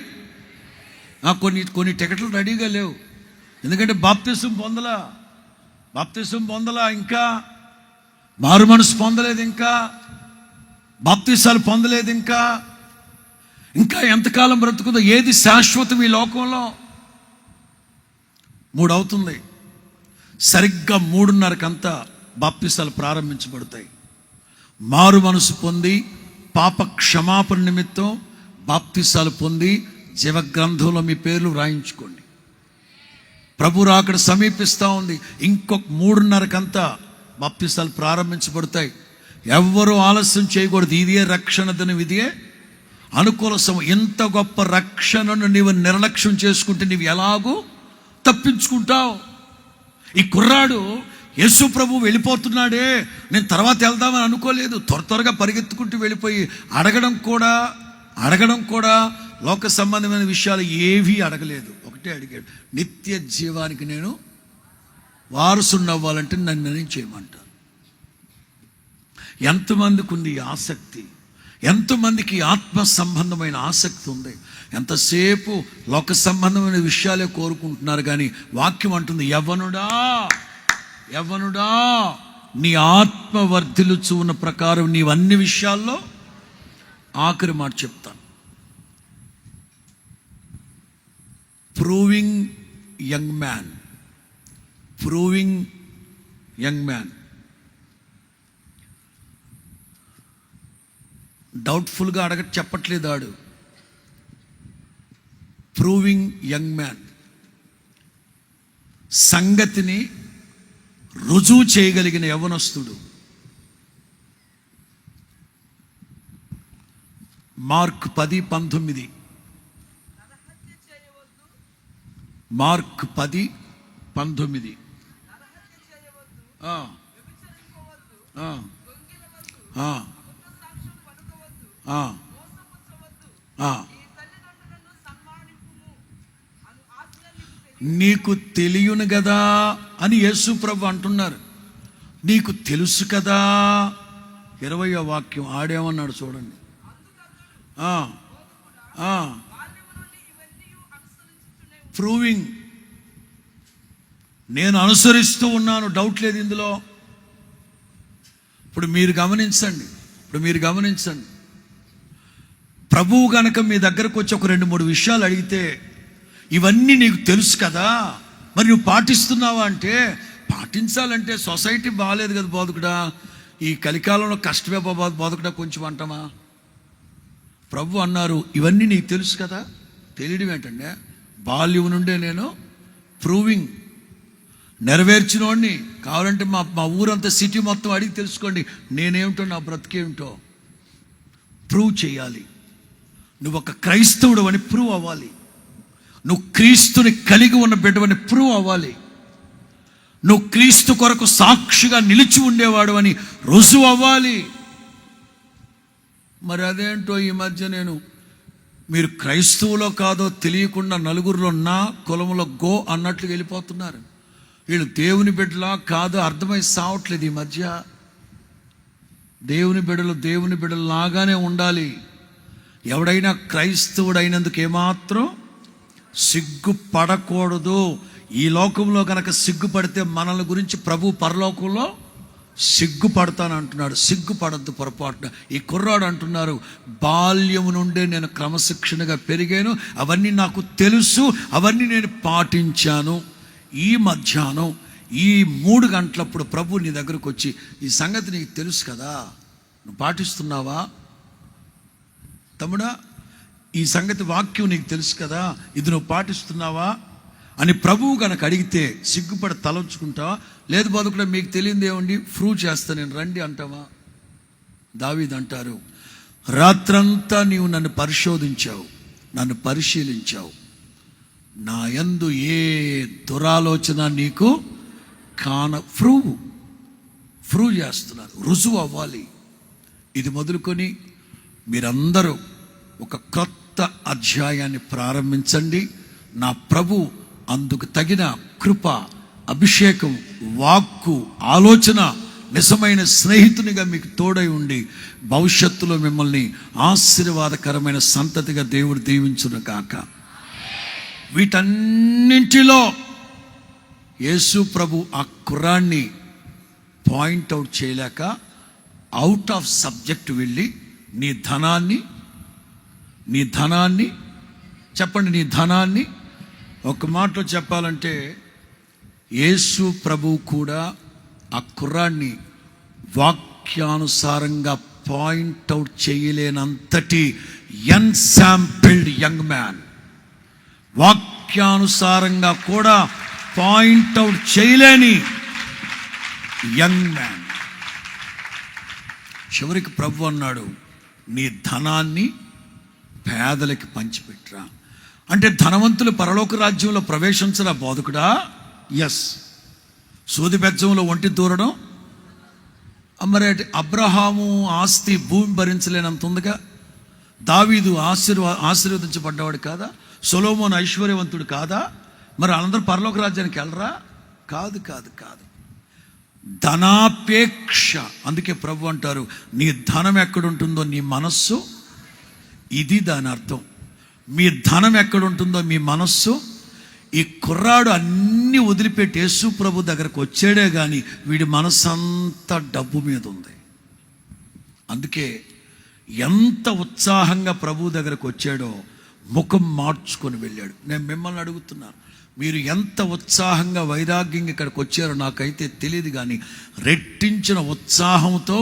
కొన్ని టికెట్లు రెడీగా లేవు. ఎందుకంటే బాప్తిసం పొందలా, ఇంకా మారు మనసు పొందలేదు, ఇంకా బాప్తిసాలు పొందలేదు, ఇంకా ఎంతకాలం బ్రతుకుదో? ఏది శాశ్వతం ఈ లోకంలో? 3 అవుతుంది. సరిగ్గా 3:30కంతా బాప్తిసాలు ప్రారంభించబడతాయి. మారు మనసు పొంది పాప క్షమాపణ నిమిత్తం బాప్తిసాలు పొంది జీవగ్రంథంలో మీ పేర్లు వ్రాయించుకోండి. ప్రభు రాకడ సమీపిస్తూ ఉంది. ఇంకొక 3:30కంతా బాప్తిసాలు ప్రారంభించబడతాయి. ఎవ్వరూ ఆలస్యం చేయకూడదు. ఇదే రక్షణ దినం, ఇదే అనుకూల సమయం. ఇంత గొప్ప రక్షణను నీవు నిర్లక్ష్యం చేసుకుంటే నీవు ఎలాగూ తప్పించుకుంటావు. ఈ కుర్రాడు యేసు ప్రభు వెళ్ళిపోతున్నాడే, నేను తర్వాత వెళ్దామని అనుకోలేదు. త్వరగా పరిగెత్తుకుంటూ వెళ్ళిపోయి అడగడం కూడా లోక సంబంధమైన విషయాలు ఏవీ అడగలేదు. ఒకటే అడిగాడు, నిత్య జీవానికి నేను వారసుని అవ్వాలంటే నన్ను చేయమంటారు. ఎంతమందికి ఉంది ఈ ఆసక్తి? ఎంతమందికి ఆత్మ సంబంధమైన ఆసక్తి ఉంది? ఎంతసేపు లోక సంబంధమైన విషయాలే కోరుకుంటున్నారు, కానీ వాక్యం అంటుంది, యవ్వనుడా యవ్వనుడా నీ ఆత్మ వర్ధిల్లుచు ఉన్న ప్రకారం నీవు అన్ని విషయాల్లో, ఆఖరి మాట చెప్తాను, proving young man, proving young man. డౌట్ఫుల్గా చెప్పట్లేదు ఆడు, ప్రూవింగ్ యంగ్ మ్యాన్. సంగతిని రుజువు చేయగలిగిన యవ్వనస్తుడు. Mark 10:19, mark 10:19. నీకు తెలియను కదా అని యేసు ప్రభు అంటున్నారు. నీకు తెలుసు కదా. 20వ వాక్యం ఆడేమన్నాడు చూడండి. ప్రూవింగ్, నేను అనుసరిస్తూ ఉన్నాను, డౌట్ లేదు ఇందులో. ఇప్పుడు మీరు గమనించండి, ప్రభువు గనక మీ దగ్గరకు వచ్చి ఒక 2-3 విషయాలు అడిగితే, ఇవన్నీ నీకు తెలుసు కదా, మరి నువ్వు పాటిస్తున్నావా అంటే, పాటించాలంటే సొసైటీ బాగాలేదు కదా బోధకుడా, ఈ కలికాలంలో కష్టమే బోధకుడా కొంచెం అంటామా? ప్రభు అన్నారు, ఇవన్నీ నీకు తెలుసు కదా. తెలియడం ఏంటంటే, బాల్యం నుండే నేను ప్రూవింగ్, నెరవేర్చినోడిని. కావాలంటే మా ఊరంతా సిటీ మొత్తం అడిగి తెలుసుకోండి, నేనేమిటో, నా బ్రతికేమిటో ప్రూవ్ చేయాలి. నువ్వు ఒక క్రైస్తవుడు అని ప్రూవ్ అవ్వాలి. నువ్వు క్రీస్తుని కలిగి ఉన్న బిడ్డవని ప్రూవ్ అవ్వాలి. నువ్వు క్రీస్తు కొరకు సాక్షిగా నిలిచి ఉండేవాడు అని రుజువు అవ్వాలి. మరి అదేంటో ఈ మధ్య మీరు క్రైస్తవులో కాదో తెలియకుండా నలుగురిలో నా కులంలో గో అన్నట్లు వెళ్ళిపోతున్నారు. వీళ్ళు దేవుని బిడ్డలా కాదో అర్థమై సావట్లేదు ఈ మధ్య. దేవుని బిడ్డలు లాగానే ఉండాలి. ఎవడైనా క్రైస్తవుడైనందుకు ఏమాత్రం సిగ్గుపడకూడదు. ఈ లోకంలో కనుక సిగ్గుపడితే మనల్ని గురించి ప్రభు పరలోకంలో సిగ్గుపడతాను అంటున్నాడు. సిగ్గుపడద్దు పొరపాటున. ఈ కుర్రాడు అంటున్నారు, బాల్యము నుండే నేను క్రమశిక్షణగా పెరిగాను, అవన్నీ నాకు తెలుసు, అవన్నీ నేను పాటించాను. ఈ మధ్యాహ్నం ఈ 3 గంటలప్పుడు ప్రభు నీ దగ్గరకు వచ్చి, ఈ సంగతి నీకు తెలుసు కదా, నువ్వు పాటిస్తున్నావా తమ్ముడా? ఈ సంగతి వాక్యం నీకు తెలుసు కదా, ఇది నువ్వు పాటిస్తున్నావా అని ప్రభువు కనుక అడిగితే సిగ్గుపడి తలంచుకుంటావా? లేదు బతుకుడా, మీకు తెలియదు ఏమండి, ప్రూవ్ చేస్తా నేను, రండి అంటావా? దావీదు అంటారు, రాత్రంతా నీవు నన్ను పరిశోధించావు, నన్ను పరిశీలించావు, నా యందు ఏ దురాలోచన నీకు ప్రూవ్ చేస్తున్నారు, రుజువు అవ్వాలి. ఇది మొదలుకొని మీరందరూ ఒక కొత్త అధ్యాయాన్ని ప్రారంభించండి. నా ప్రభు అందుకు తగిన కృప, అభిషేకం, వాక్కు, ఆలోచన, నిజమైన స్నేహితునిగా మీకు తోడై ఉండి భవిష్యత్తులో మిమ్మల్ని ఆశీర్వాదకరమైన సంతతిగా దేవుడు దీవించును గాక. వీటన్నింటిలో యేసు ప్రభు ఆ కుర్రాన్ని పాయింట్అవుట్ చేయలేక అవుట్ ఆఫ్ సబ్జెక్ట్ వెళ్ళి, నీ ధనాన్ని చెప్పండి, నీ ధనాన్ని, ఒక మాటలో చెప్పాలంటే యేసు ప్రభు కూడా ఆ కుర్రాన్ని వాక్యానుసారంగా పాయింట్అవుట్ చేయలేనంతటి అన్శాంపిల్డ్ యంగ్ మ్యాన్, వాక్యానుసారంగా కూడా పాయింట్అవుట్ చేయలేని యంగ్ మ్యాన్. చివరికి ప్రభు అన్నాడు, నీ ధనాన్ని పేదలకి పంచిపెట్టరా. అంటే ధనవంతులు పరలోక రాజ్యంలో ప్రవేశించరా బోధకుడా? ఎస్. సూది బెజ్జంలో ఒంటి దూరడం. మరి అబ్రహాము ఆస్తి భూమి భరించలేనంత ఉందిగా. దావీదు ఆశీర్వదించబడ్డవాడు కాదా? సొలొమోను ఐశ్వర్యవంతుడు కాదా? మరి అందరూ పరలోక రాజ్యానికి వెళ్ళరా? కాదు. ధనాపేక్ష. అందుకే ప్రభు అంటారు, నీ ధనం ఎక్కడుంటుందో నీ మనస్సు, ఇది దాని అర్థం. మీ ధనం ఎక్కడుంటుందో మీ మనస్సు. ఈ కుర్రాడు అన్నీ వదిలిపెట్టి యేసు ప్రభు దగ్గరకు వచ్చాడే కానీ వీడి మనస్సు అంతా డబ్బు మీద ఉంది. అందుకే ఎంత ఉత్సాహంగా ప్రభు దగ్గరకు వచ్చాడో ముఖం మార్చుకొని వెళ్ళాడు. నేను మిమ్మల్ని అడుగుతున్నాను, మీరు ఎంత ఉత్సాహంగా వైరాగ్యంగా ఇక్కడికి వచ్చారో నాకైతే తెలియదు, కానీ రెట్టించిన ఉత్సాహంతో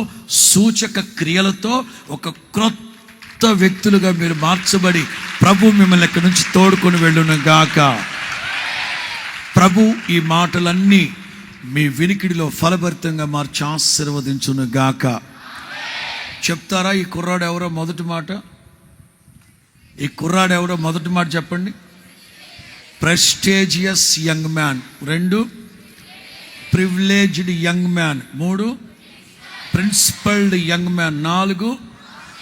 సూచక క్రియలతో ఒక క్రొత్త వ్యక్తులుగా మీరు మార్చబడి ప్రభు మిమ్మల్ని ఇక్కడి నుంచి తోడుకొని వెళ్ళును గాక. ప్రభు ఈ మాటలన్నీ మీ వినికిడిలో ఫలభరితంగా మార్చి ఆశీర్వదించును గాక. చెప్తారా ఈ కుర్రాడు ఎవరో మొదటి మాట? ఈ కుర్రాడు ఎవరో మొదటి మాట చెప్పండి. Prestigious young man. 2, privileged young man. 3, principled young man. 4,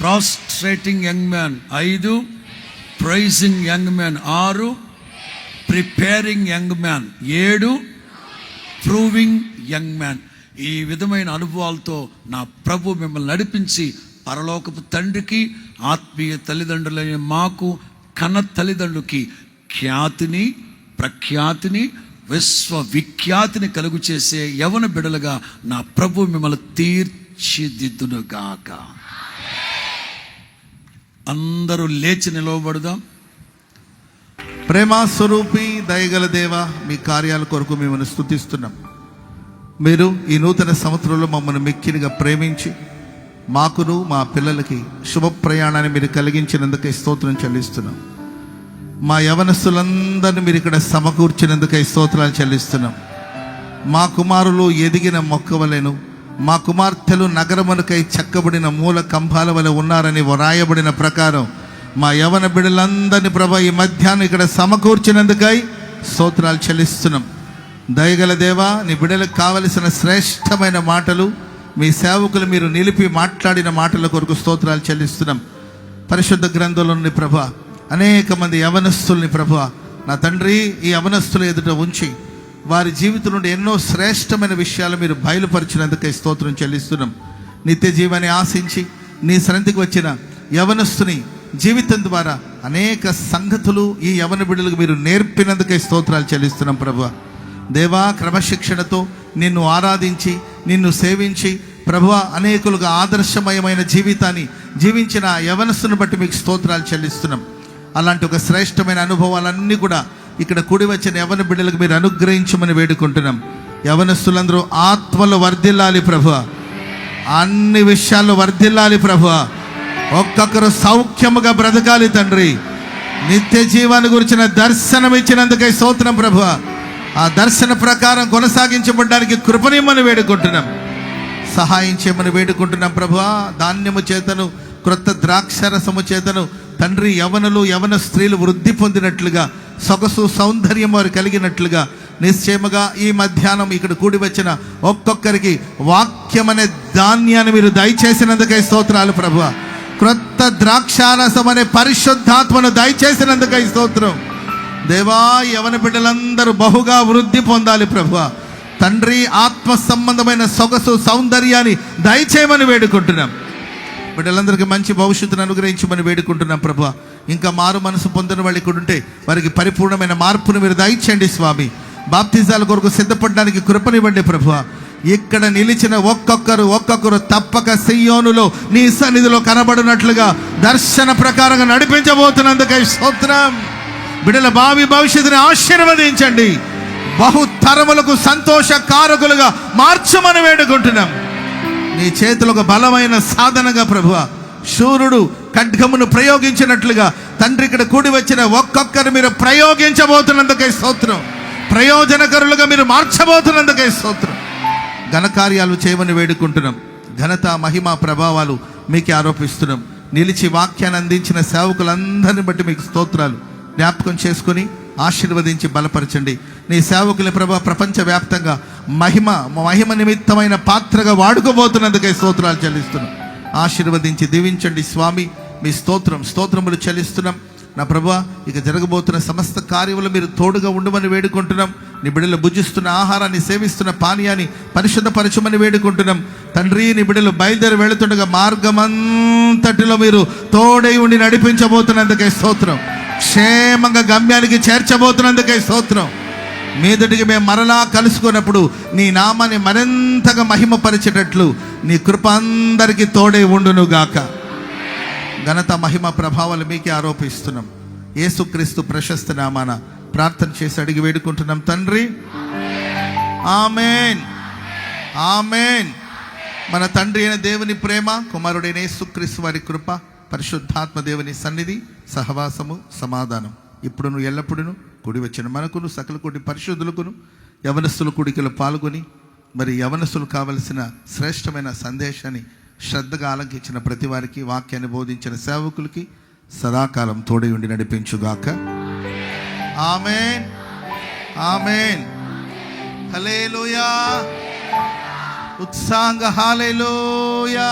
prostrating young man. 5, prizing young man. 6, preparing young man. 7, proving young man. ఈ విధమైన అనుభవాలతో నా ప్రభు మిమ్మల్ని నడిపించి పరలోకపు తండ్రికి, ఆత్మీయ తల్లిదండ్రులైన మాకు, కన్న తల్లిదండ్రులకి ఖ్యాతిని, ప్రఖ్యాతిని, విశ్వవిఖ్యాతిని కలుగు చేసే యవన బిడలుగా నా ప్రభు మిమ్మల్ని తీర్చిదిద్దునుగాక. అందరూ లేచి నిలవబడదాం. ప్రేమ స్వరూపి దయగల దేవ, మీ కార్యాల కొరకు మిమ్మల్ని స్తుతిస్తున్నాం. మీరు ఈ నూతన సంవత్సరంలో మమ్మల్ని మిక్కిలిగా ప్రేమించి మాకును మా పిల్లలకి శుభ ప్రయాణాన్ని మీరు కలిగించినందుకై స్తోత్రం చెల్లిస్తున్నాం. మా యవనస్తులందరినీ మీరు ఇక్కడ సమకూర్చినందుకై స్తోత్రాలు చెల్లిస్తున్నాం. మా కుమారులు ఎదిగిన మొక్కవలెను, మా కుమార్తెలు నగరమునకై చెక్కబడిన మూల కంబాల వలె ఉన్నారని వ్రాయబడిన ప్రకారం మా యవన బిడ్డలందరినీ ప్రభా ఈ మధ్యాహ్నం ఇక్కడ సమకూర్చినందుకై స్తోత్రాలు చెల్లిస్తున్నాం. దయగల దేవా, నీ బిడ్డలకు కావలసిన శ్రేష్టమైన మాటలు మీ సేవకులు మీరు నిలిపి మాట్లాడిన మాటల కొరకు స్తోత్రాలు చెల్లిస్తున్నాం. పరిశుద్ధ గ్రంథంలోని ప్రభా అనేక మంది యవనస్తుల్ని ప్రభా నా తండ్రి ఈ యవనస్తుల ఎదుట ఉంచి వారి జీవితం నుండి ఎన్నో శ్రేష్టమైన విషయాలు మీరు బయలుపరిచినందుకై స్తోత్రం చెల్లిస్తున్నాం. నిత్య జీవాన్ని ఆశించి నీ సన్నిధికి వచ్చిన యవనస్తుని జీవితం ద్వారా అనేక సంగతులు ఈ యవన బిడ్డలకు మీరు నేర్పినందుకై స్తోత్రాలు చెల్లిస్తున్నాం. ప్రభువా దేవా, క్రమశిక్షణతో నిన్ను ఆరాధించి నిన్ను సేవించి ప్రభువా అనేకులుగా ఆదర్శమయమైన జీవితాన్ని జీవించిన యవనస్తుని బట్టి మీకు స్తోత్రాలు చెల్లిస్తున్నాం. అలాంటి ఒక శ్రేష్టమైన అనుభవాలన్నీ కూడా ఇక్కడ కూడి వచ్చిన యవన బిడ్డలకు మీరు అనుగ్రహించమని వేడుకుంటున్నాం. యవనస్తులందరూ ఆత్మలో వర్ధిల్లాలి ప్రభువా, అన్ని విషయాల్లో వర్ధిల్లాలి ప్రభువా. ఒక్కొక్కరు సౌఖ్యముగా బ్రతకాలి తండ్రి. నిత్య జీవాన్ని గురించిన దర్శనం ఇచ్చినందుకై స్తోత్రం ప్రభువా. ఆ దర్శన ప్రకారం కొనసాగించబడడానికి కృపనిమ్మని వేడుకుంటున్నాం, సహాయం చేయమని వేడుకుంటున్నాం ప్రభువా. ధాన్యము చేతను క్రొత్త ద్రాక్షరసము చేతను తండ్రి యవనులు యవన స్త్రీలు వృద్ధి పొందినట్లుగా సొగసు సౌందర్యం వారు కలిగినట్లుగా నిశ్చయముగా ఈ మధ్యాహ్నం ఇక్కడ కూడి వచ్చిన ఒక్కొక్కరికి వాక్యం అనే ధాన్యాన్ని మీరు దయచేసినందుకై స్తోత్రాలు ప్రభువా. క్రొత్త ద్రాక్షారసం అనే పరిశుద్ధాత్మను దయచేసినందుకై స్తోత్రం దేవా. యవన బిడ్డలందరూ బహుగా వృద్ధి పొందాలి ప్రభువా. తండ్రి ఆత్మ సంబంధమైన సొగసు సౌందర్యాన్ని దయచేయమని వేడుకుంటున్నాం. బిడ్డలందరికీ మంచి భవిష్యత్తును అనుగ్రహించమని వేడుకుంటున్నాం ప్రభువా. ఇంకా మారు మనసు పొందిన వాళ్ళు ఇక్కడ ఉంటే వారికి పరిపూర్ణమైన మార్పును మీరు దయచేయండి స్వామి. బాప్తిజాల కొరకు సిద్ధపడడానికి కృపనివ్వండి ప్రభువా. ఇక్కడ నిలిచిన ఒక్కొక్కరు తప్పక సియోనులో నీ సన్నిధిలో కనబడినట్లుగా దర్శన ప్రకారంగా నడిపించబోతున్నందుకై స్తోత్రం. బిడ్డల భావి భవిష్యత్తుని ఆశీర్వదించండి, బహుతరములకు సంతోష కారకులుగా మార్చమని వేడుకుంటున్నాం. నీ చేతులకు బలమైన సాధనగా ప్రభువా, శూరుడు ఖడ్గమును ప్రయోగించినట్లుగా తండ్రి ఇక్కడ కూడి వచ్చిన ఒక్కొక్కరు మీరు ప్రయోగించబోతున్నందుకై స్తోత్రం. ప్రయోజనకరులుగా మీరు మార్చబోతున్నందుకై స్తోత్రం. ఘనకార్యాలు చేయమని వేడుకుంటున్నాం. ఘనత మహిమ ప్రభావాలు మీకే ఆరోపిస్తున్నాం. నిలిచి వాక్యాన్ని అందించిన సేవకులందరిని బట్టి మీకు స్తోత్రాలు. జ్ఞాపకం చేసుకుని ఆశీర్వదించి బలపరచండి. నీ సేవకుల ప్రభా ప్రపంచవ్యాప్తంగా మహిమ నిమిత్తమైన పాత్రగా వాడుకోబోతున్నందుకై స్తోత్రాలు చెల్లిస్తున్నాం. ఆశీర్వదించి దీవించండి స్వామి. మీ స్తోత్రములు చెల్లిస్తున్నాం. నా ప్రభువా, ఇక జరగబోతున్న సమస్త కార్యములు మీరు తోడుగా ఉండమని వేడుకుంటున్నాం. నీ బిడ్డలు భుజిస్తున్న ఆహారాన్ని, సేవిస్తున్న పానీయాన్ని పరిశుద్ధపరచమని వేడుకుంటున్నాం. తండ్రి, నీ బిడ్డలు బయలుదేరి వెళుతుండగా మార్గమంతటిలో మీరు తోడై ఉండి నడిపించబోతున్నందుకే స్తోత్రం. క్షేమంగా గమ్యానికి చేర్చబోతున్నందుకే స్తోత్రం. మీదటికి మేము మరలా కలుసుకున్నప్పుడు నీ నామాన్ని మరింతగా మహిమపరిచేటట్లు నీ కృప అందరికీ తోడై ఉండునుగాక. ఘనత, మహిమ, ప్రభావాలు మీకే ఆరోపిస్తున్నాం. యేసుక్రీస్తు ప్రశస్త నామాన ప్రార్థన చేసి అడిగి వేడుకుంటున్నాం తండ్రి. ఆమేన్, ఆమేన్. మన తండ్రి అయిన దేవుని ప్రేమ, కుమారుడైన యేసుక్రీస్తు వారి కృప, పరిశుద్ధాత్మ దేవుని సన్నిధి, సహవాసము, సమాధానం ఇప్పుడును ఎల్లప్పుడును కూడి వచ్చిన మనకును సకల కోటి పరిశుద్ధులకును యవనస్తుల కూడికలో పాల్గొని మరి యవనస్తులు కావలసిన శ్రేష్టమైన సందేశాన్ని శ్రద్ధగా ఆలకించిన ప్రతి వారికి, వాక్యాన్ని బోధించిన సేవకులకి సదాకాలం తోడై ఉండి నడిపించుగాక. ఆమేన్, ఆమేన్. హల్లెలూయా. ఉత్సాహంగా హల్లెలూయా.